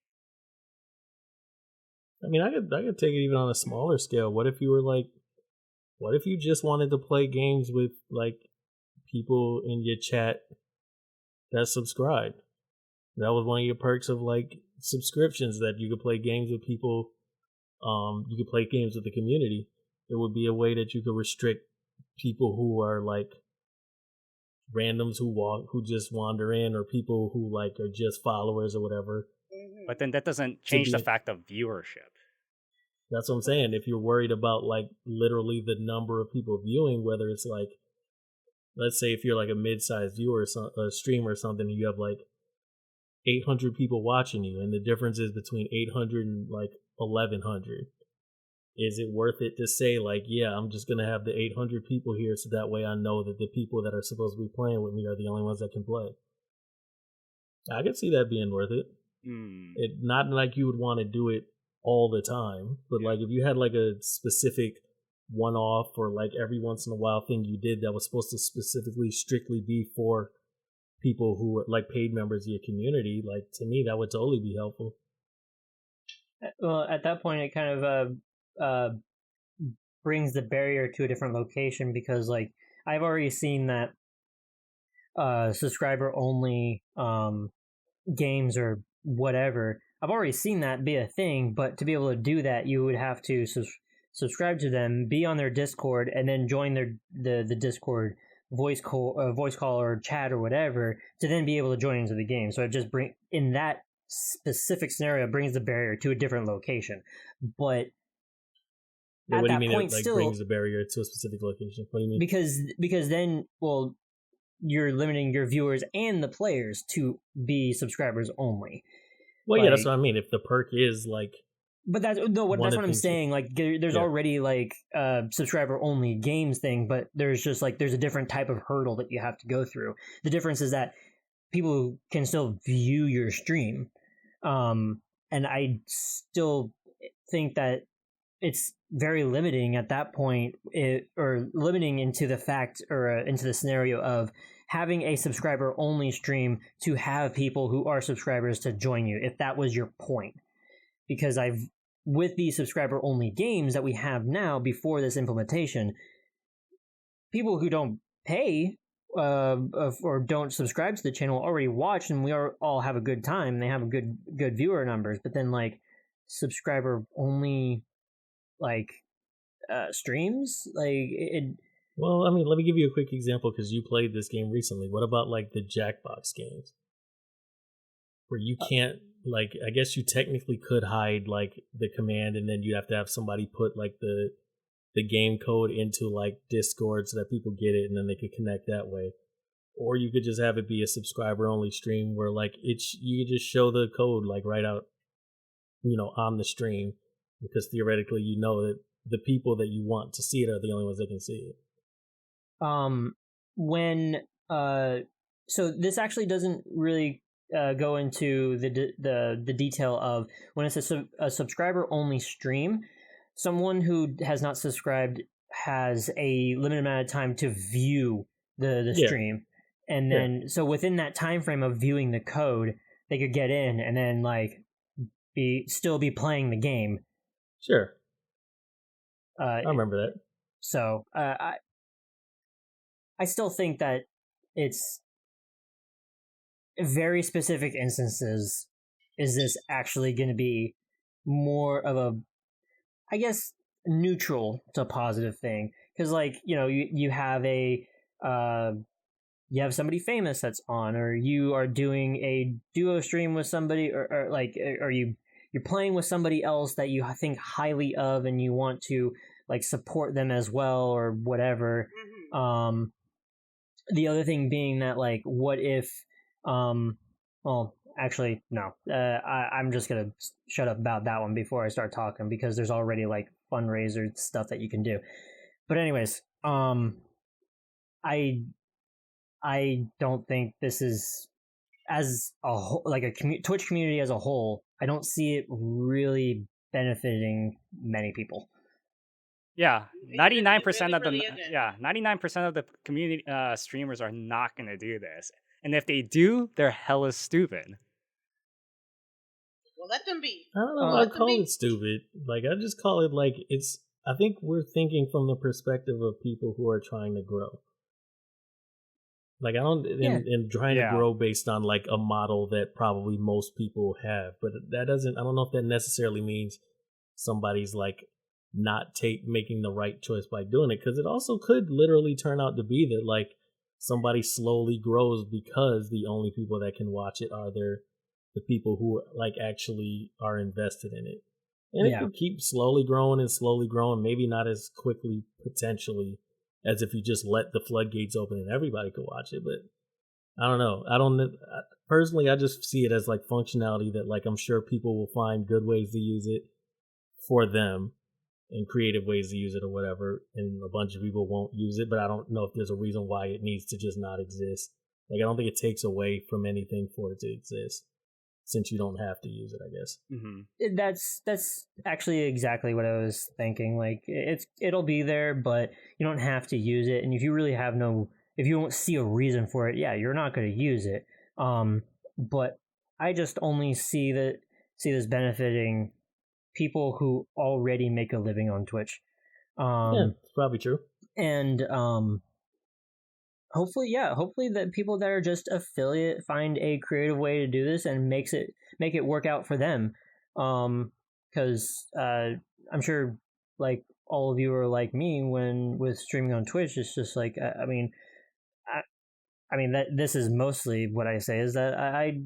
I mean, I could take it even on a smaller scale. What if you just wanted to play games with like people in your chat that subscribe? That was one of your perks of like subscriptions, that you could play games with people. You could play games with the community. It would be a way that you could restrict people who are like randoms who just wander in, or people who like are just followers or whatever. But then that doesn't change the fact of viewership. That's what I'm saying. If you're worried about like literally the number of people viewing, whether it's like, let's say if you're like a mid-sized viewer or a streamer or something, and you have like 800 people watching you, and the difference is between 800 and like 1100. Is it worth it to say like, yeah, I'm just gonna have the 800 people here, so that way I know that the people that are supposed to be playing with me are the only ones that can play? I could see that being worth it. It not like you would want to do it all the time, but like if you had like a specific one-off or like every once in a while thing you did that was supposed to specifically strictly be for people who are like paid members of your community, like to me that would totally be helpful. Well, at that point, it kind of brings the barrier to a different location, because like I've already seen that subscriber only games or whatever. I've already seen that be a thing, but to be able to do that, you would have to subscribe to them, be on their Discord, and then join the Discord voice call or chat or whatever to then be able to join into the game. So it just in that specific scenario brings the barrier to a different location. But what do you mean it like brings the barrier to a specific location? What do you mean? Because then, well, you're limiting your viewers and the players to be subscribers only. Well, yeah, that's what I mean. If the perk is like, but that's what I'm saying. Like, there's already like subscriber only games thing, but there's just like there's a different type of hurdle that you have to go through. The difference is that people can still view your stream, and I still think that it's very limiting at that point, or limiting into the fact or into the scenario of having a subscriber only stream to have people who are subscribers to join you, if that was your point. Because with these subscriber only games that we have now before this implementation, people who don't pay or don't subscribe to the channel already watch, and we all have a good time. They have a good viewer numbers, but then like subscriber only like streams, like it. Well, I mean, let me give you a quick example because you played this game recently. What about like the Jackbox games, where you can't like? I guess you technically could hide like the command, and then you have to have somebody put like the game code into like Discord so that people get it, and then they could connect that way. Or you could just have it be a subscriber only stream where like you could just show the code like right out, on the stream, because theoretically you know that the people that you want to see it are the only ones that can see it. So this actually doesn't really go into the detail of when it's a subscriber only stream. Someone who has not subscribed has a limited amount of time to view the stream, and then so within that time frame of viewing the code, they could get in and then like still be playing the game. Sure. I remember that. So I still think that it's very specific instances. Is this actually going to be more of a, I guess, neutral to positive thing? Because like, you have you have somebody famous that's on, or you are doing a duo stream with somebody, or you're playing with somebody else that you think highly of and you want to like support them as well or whatever. Mm-hmm. The other thing being that like, what if, well, actually, no, I'm just going to shut up about that one before I start talking, because there's already like fundraiser stuff that you can do. But anyways, I don't think this is as a whole, like a Twitch community as a whole. I don't see it really benefiting many people. Yeah, 99% of the 99% of the community streamers are not going to do this. And if they do, they're hella stupid. Well, let them be. I don't know if I call it stupid. Like, I just call it like it's. I think we're thinking from the perspective of people who are trying to grow. Like, I don't, and trying to grow based on like a model that probably most people have, but that doesn't. I don't know if that necessarily means somebody's like not making the right choice by doing it, because it also could literally turn out to be that like somebody slowly grows because the only people that can watch it are the people who like actually are invested in it. And it could keep slowly growing, maybe not as quickly potentially as if you just let the floodgates open and everybody could watch it. But I don't know. Personally, I just see it as like functionality that like I'm sure people will find good ways to use it for them and creative ways to use it or whatever. And a bunch of people won't use it, but I don't know if there's a reason why it needs to just not exist. Like, I don't think it takes away from anything for it to exist, since you don't have to use it, I guess. Mm-hmm. That's actually exactly what I was thinking. Like, it'll be there, but you don't have to use it. And if you really if you don't see a reason for it, you're not going to use it. But I just only see this benefiting people who already make a living on Twitch. It's probably true. And hopefully that people that are just affiliate find a creative way to do this and make it work out for them. Because I'm sure like all of you are like me with streaming on Twitch. It's just like I mean that this is mostly what I say is that I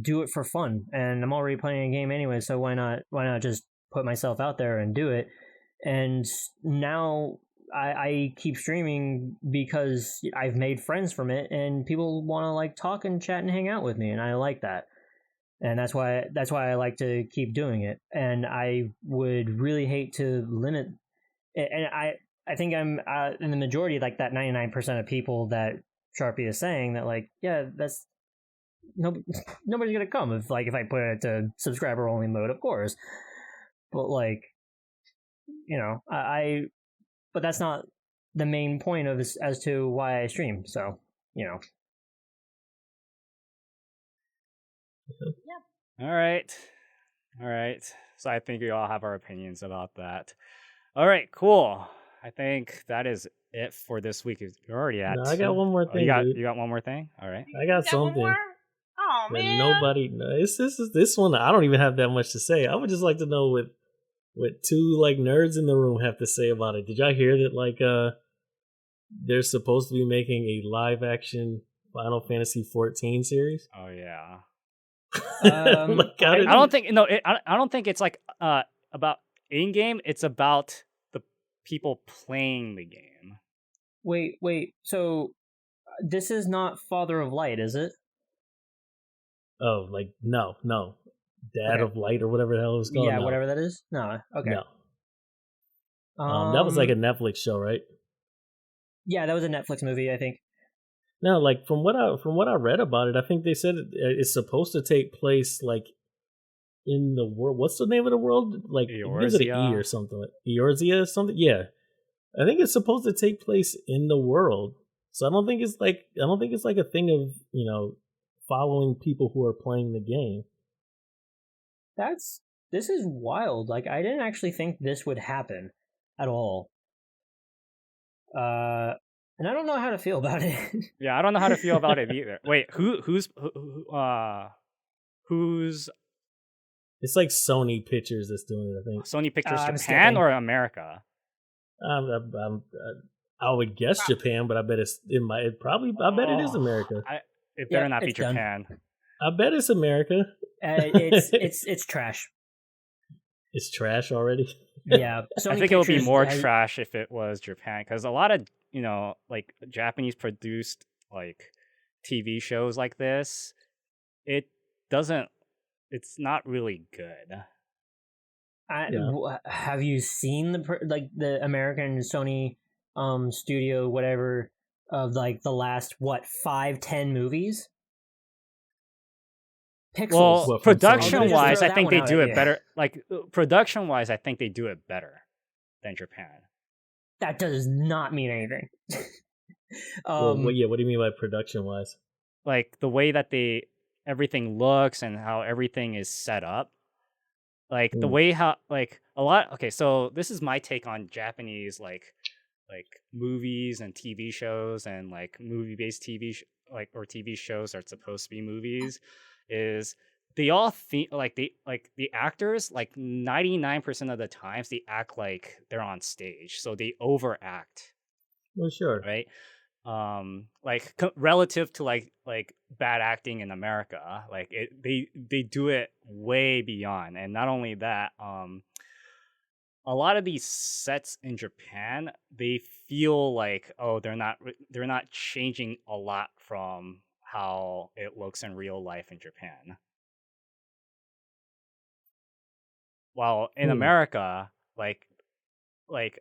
do it for fun, and I'm already playing a game anyway, so why not just put myself out there and do it. And now I keep streaming because I've made friends from it, and people want to like talk and chat and hang out with me, and I like that. And that's why I like to keep doing it. And I would really hate to limit it. And I think I'm in the majority, like that 99% of people that Sharpie is saying that like, that's nobody's gonna come if I put it to subscriber only mode, of course. But like, but that's not the main point of this as to why I stream. So, All right. So I think we all have our opinions about that. All right, cool. I think that is it for this week. You're already at. No, I got one more thing. You got one more thing? All right. I got something. Oh man. Nobody knows. This one. I don't even have that much to say. I would just like to know what two like nerds in the room have to say about it. Did y'all hear that like they're supposed to be making a live action Final Fantasy XIV series? Oh yeah. I don't think I don't think it's like about in game. It's about the people playing the game. Wait. So this is not Father of Light, is it? Oh, like no. Dad of Light or whatever the hell it was called. Yeah, no. whatever that is. No, okay. No. That was like a Netflix show, right? Yeah, that was a Netflix movie, I think. No, like from what I read about it, I think they said it's supposed to take place like in the world. What's the name of the world? Like it gives it an E or something. Like Eorzea or something. Yeah, I think it's supposed to take place in the world. So I don't think it's like a thing of following people who are playing the game. This is wild. Like, I didn't actually think this would happen at all. And I don't know how to feel about it. Yeah, I don't know how to feel about it either. Wait, who's It's like Sony Pictures that's doing it, I think. Sony Pictures Japan or America? I would guess Japan, but I bet I bet it is America. It better not be Japan. I bet it's America. It's trash. It's trash already. Yeah, I think it would be more trash if it was Japan, because a lot of like Japanese produced like TV shows like this, it's not really good. Have you seen the American Sony studio whatever of like the last 5-10 movies? Pixels. Well, production-wise, I think they do it better. Like production-wise, I think they do it better than Japan. That does not mean anything. Well, what do you mean by production wise? Like the way that everything looks and how everything is set up. Like the way how like a lot. Okay, so this is my take on Japanese like movies and TV shows and like movie-based or TV shows that are supposed to be movies, is they all think like the actors, like 99% of the times they act like they're on stage, so they overact. Well, sure. Right. Like relative to like bad acting in America, like they do it way beyond. And not only that, a lot of these sets in Japan, they feel like, oh, they're not changing a lot from how it looks in real life in Japan. While in America,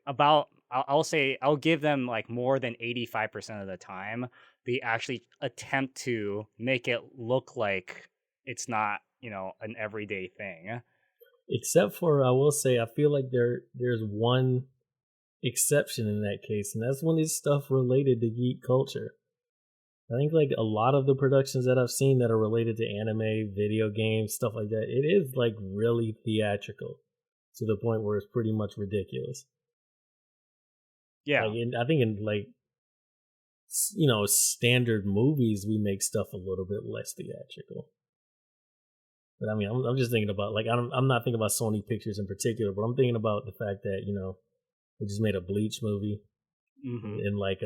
about I'll say I'll give them like more than 85% of the time they actually attempt to make it look like it's not, an everyday thing. Except for, I will say, I feel like there's one exception in that case, and that's when it's stuff related to geek culture. I think like a lot of the productions that I've seen that are related to anime, video games, stuff like that, it is like really theatrical to the point where it's pretty much ridiculous. Yeah. Like I think in like, standard movies, we make stuff a little bit less theatrical. But I mean, I'm just thinking about like I'm not thinking about Sony Pictures in particular, but I'm thinking about the fact that they just made a Bleach movie, and like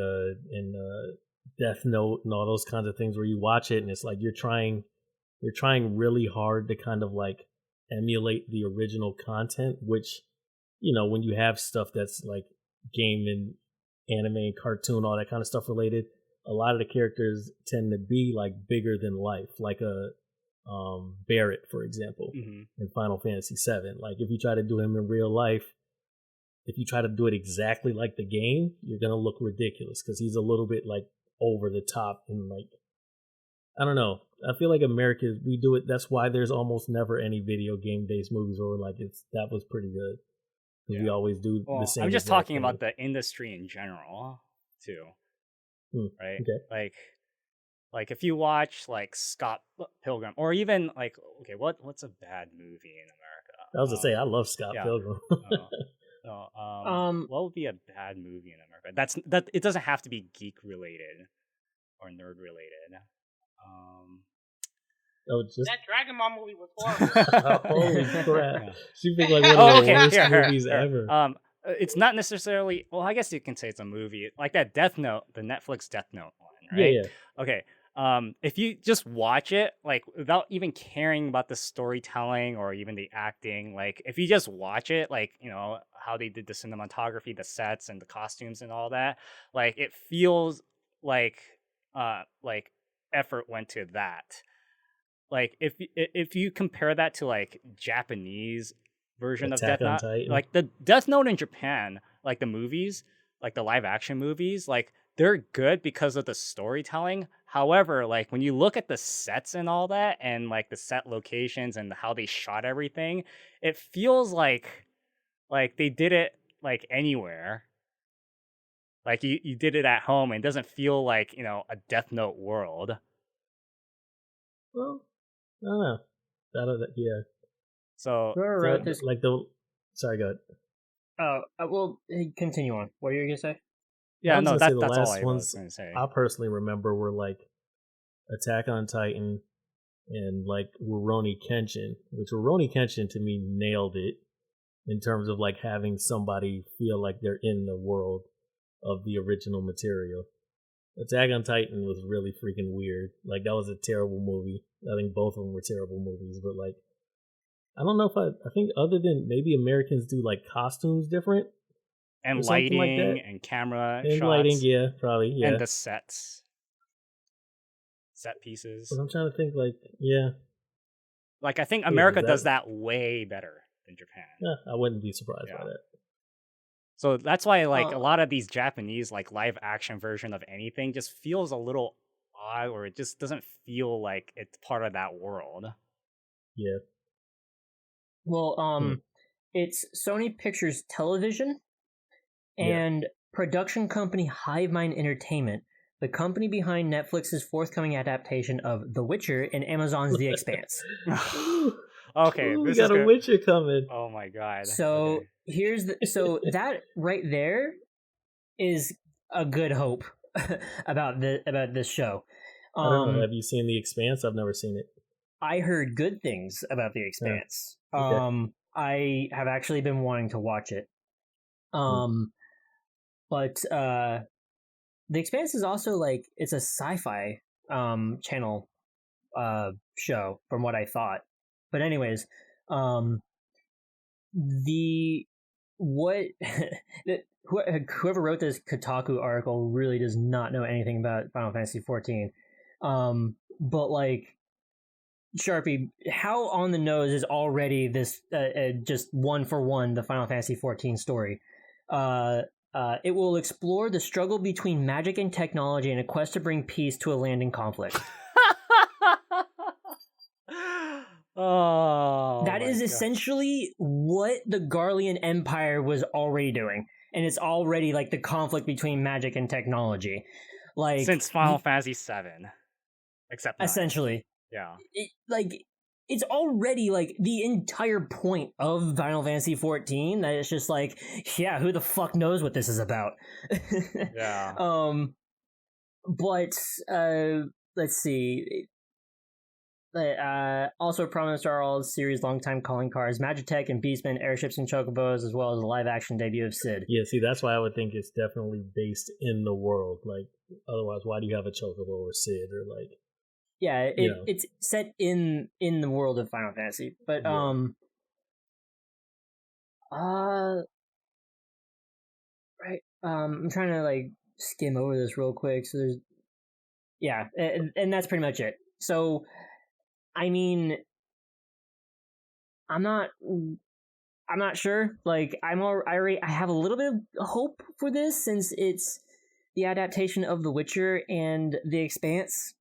Death Note and all those kinds of things where you watch it and it's like you're trying really hard to kind of like emulate the original content, which when you have stuff that's like game and anime and cartoon, all that kind of stuff related, a lot of the characters tend to be like bigger than life, like a Barrett, for example, in Final Fantasy VII. Like if you try to do him in real life, if you try to do it exactly like the game, you're gonna look ridiculous because he's a little bit like over the top and like, I don't know. I feel like America, we do it. That's why there's almost never any video game based movies where we're like, that was pretty good. Yeah. We always do the same. I'm just talking about the industry in general too, right? Okay. Like if you watch like Scott Pilgrim, or even like, okay, what's a bad movie in America? I was gonna say I love Scott Pilgrim. What would be a bad movie in America? That it doesn't have to be geek related or nerd related. That Dragon Ball movie was horrible. Holy crap! Yeah. She picked like one of the worst movies ever. It's not necessarily. Well, I guess you can say it's a movie, like that Death Note, the Netflix Death Note one, right? Yeah. Okay. If you just watch it, like without even caring about the storytelling or even the acting, like if you just watch it, like how they did the cinematography, the sets, and the costumes and all that, like it feels like effort went to that. Like if you compare that to like Japanese version of Death Note, like the Death Note in Japan, like the movies, like the live action movies, like they're good because of the storytelling. However, like when you look at the sets and all that, and like the set locations and how they shot everything, it feels like they did it like anywhere. Like you did it at home, and it doesn't feel like a Death Note world. Well, I don't know. Yeah. So like the. Sorry, go ahead. Well, continue on. What are you gonna say? Yeah, no, that's all I was going to say. I personally remember were like Attack on Titan and like Rurouni Kenshin, which Rurouni Kenshin to me nailed it in terms of like having somebody feel like they're in the world of the original material. Attack on Titan was really freaking weird. Like that was a terrible movie. I think both of them were terrible movies, but like I don't know if I think other than maybe Americans do like costumes different. And lighting like and camera and shots. Lighting, yeah, probably, yeah. And the set pieces. But I'm trying to think, like, yeah. Like, I think America does that way better than Japan. Yeah, I wouldn't be surprised by that. So that's why, like, a lot of these Japanese, like, live action version of anything just feels a little odd, or it just doesn't feel like it's part of that world. Yeah. Well, it's Sony Pictures Television and production company Hivemind Entertainment the company behind Netflix's forthcoming adaptation of The Witcher and Amazon's The Expanse. Okay, Ooh, we this got is a good. Witcher coming. Oh my god. So Okay. that right there is a good hope about this show. I don't know. Have you seen The Expanse? I've never seen it. I heard good things about The Expanse. Yeah. Okay. I have actually been wanting to watch it. But The Expanse is also like it's a sci-fi channel show from what I thought. But anyways, whoever wrote this Kotaku article really does not know anything about Final Fantasy XIV. But like Sharpie, how on the nose is already this just one for one the Final Fantasy XIV story? It will explore the struggle between magic and technology in a quest to bring peace to a land in conflict. That is essentially what the Garlean Empire was already doing, and it's already like the conflict between magic and technology, like since Final Fantasy VII, except 9. essentially, yeah. It's already like the entire point of Final Fantasy XIV that it's just like, yeah, who the fuck knows what this is about? Yeah. But let's see. Also promised are all series longtime calling cards, Magitech and Beastmen, airships and chocobos, as well as the live-action debut of Sid. Yeah, see, that's why I would think it's definitely based in the world. Like, otherwise, why do you have a chocobo or Sid or like? Yeah, it's set in the world of Final Fantasy, but right. I'm trying to like skim over this real quick. So there's, and that's pretty much it. So, I mean, I'm not sure. Like, I have a little bit of hope for this since it's the adaptation of The Witcher and The Expanse,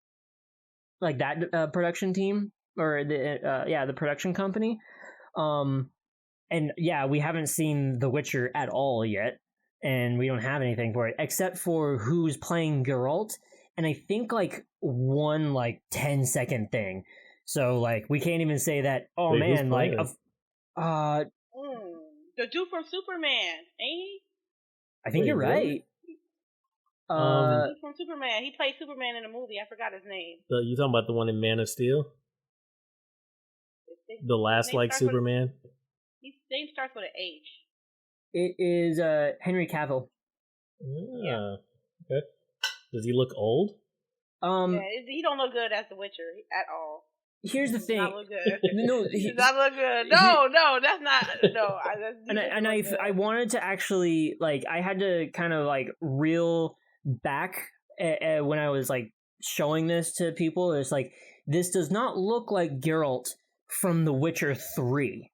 like that production team or the production company. And yeah, we haven't seen The Witcher at all yet, and we don't have anything for it except for who's playing Geralt, and I think like one like 10-second thing. So like we can't even say that. Oh, wait, man, like the dude from Superman, ain't he? I think you're right. The dude from Superman. He played Superman in a movie. I forgot his name. You talking about the one in Man of Steel? The last like Superman. His name starts with an H. It is Henry Cavill. Yeah. Okay. Does he look old? He don't look good as The Witcher at all. Here's the thing. He does not look good. No, he does not look good. No, that's not. No, I wanted to actually like I had to kind of like reel back when I was like showing this to people. It's like this does not look like Geralt from The Witcher 3.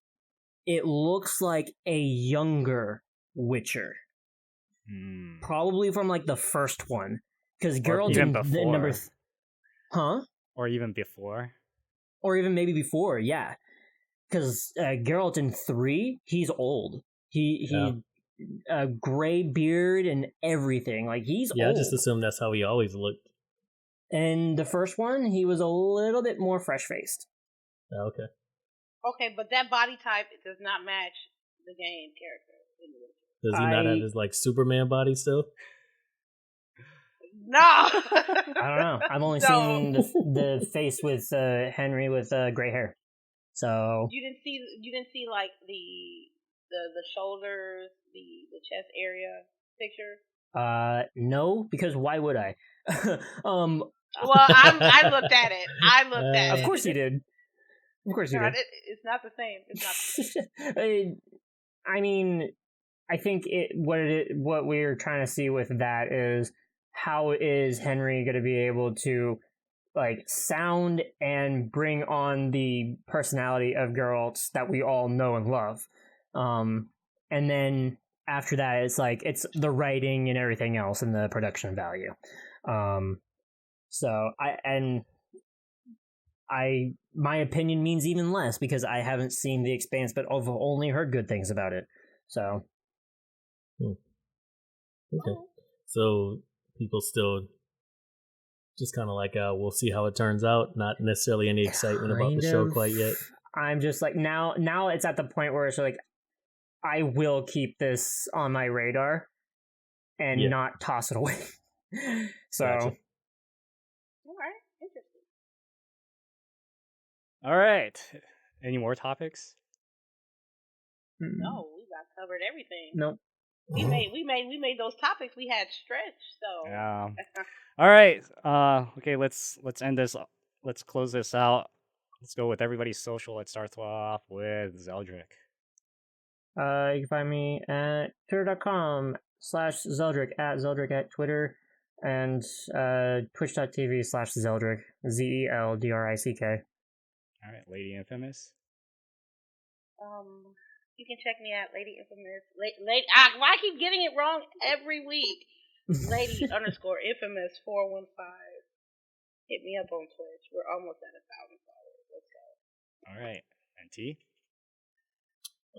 It looks like a younger Witcher. Probably from like the first one. Because Geralt in number... Or even before. Or even maybe before, yeah. Because Geralt in 3, he's old. He a gray beard and everything. Like, he's old. Yeah, I just assumed that's how he always looked. And the first one, he was a little bit more fresh-faced. Oh, okay. Okay, but that body type does not match the game character. Does he not have his like Superman body still? No. I don't know. I've only seen the face with Henry with gray hair. So you didn't see like the shoulders, the chest area picture? No, because why would I? Well, I looked at it. Of course you did. Of course you did. It's not the same. It's not the same. I mean, I think what we're trying to see with that is how is Henry going to be able to like sound and bring on the personality of Geralt that we all know and love. And then after that, it's like it's the writing and everything else and the production value. So my opinion means even less because I haven't seen The Expanse, but I've only heard good things about it. So, okay. So people still Just kind of like we'll see how it turns out. Not necessarily any excitement about the show quite yet. I'm just like now it's at the point where it's like I will keep this on my radar and not toss it away. So Gotcha. All right, interesting. All right. Any more topics? No, we got covered everything. Nope. We made those topics. We had stretch. So Yeah. All right. Okay. Let's end this. Let's close this out. Let's go with everybody's social. Let's start off with Zeldrick. You can find me at twitter.com/Zeldrick at Zeldrick at Twitter and twitch.tv/Zeldrick ZELDRICK. All right, LadyInfamous. You can check me out, LadyInfamous. Why I keep getting it wrong every week? Lady_infamous 415. Hit me up on Twitch. We're almost at 1,000 followers. Let's go. All right, and T.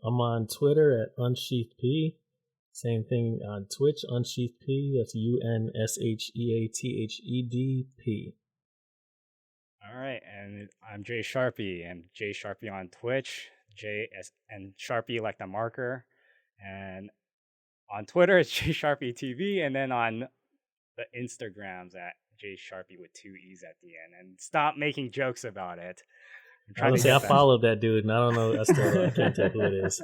I'm on Twitter at UnsheathedP. Same thing on Twitch, UnsheathedP. That's UNSHEATHEDP. All right, and I'm JSharpie. I'm JSharpie on Twitch. And Sharpie like the marker. And on Twitter, it's JSharpieTV. And then on the Instagrams at JSharpie with 2 E's at the end. And stop making jokes about it. I followed that dude, and I don't know. I can't tell who it is.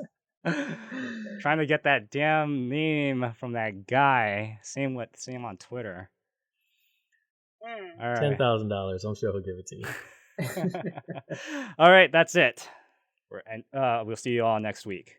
Trying to get that damn name from that guy. Same on Twitter. Mm. All right. $10,000. I'm sure he'll give it to you. All right, that's it. We'll see you all next week.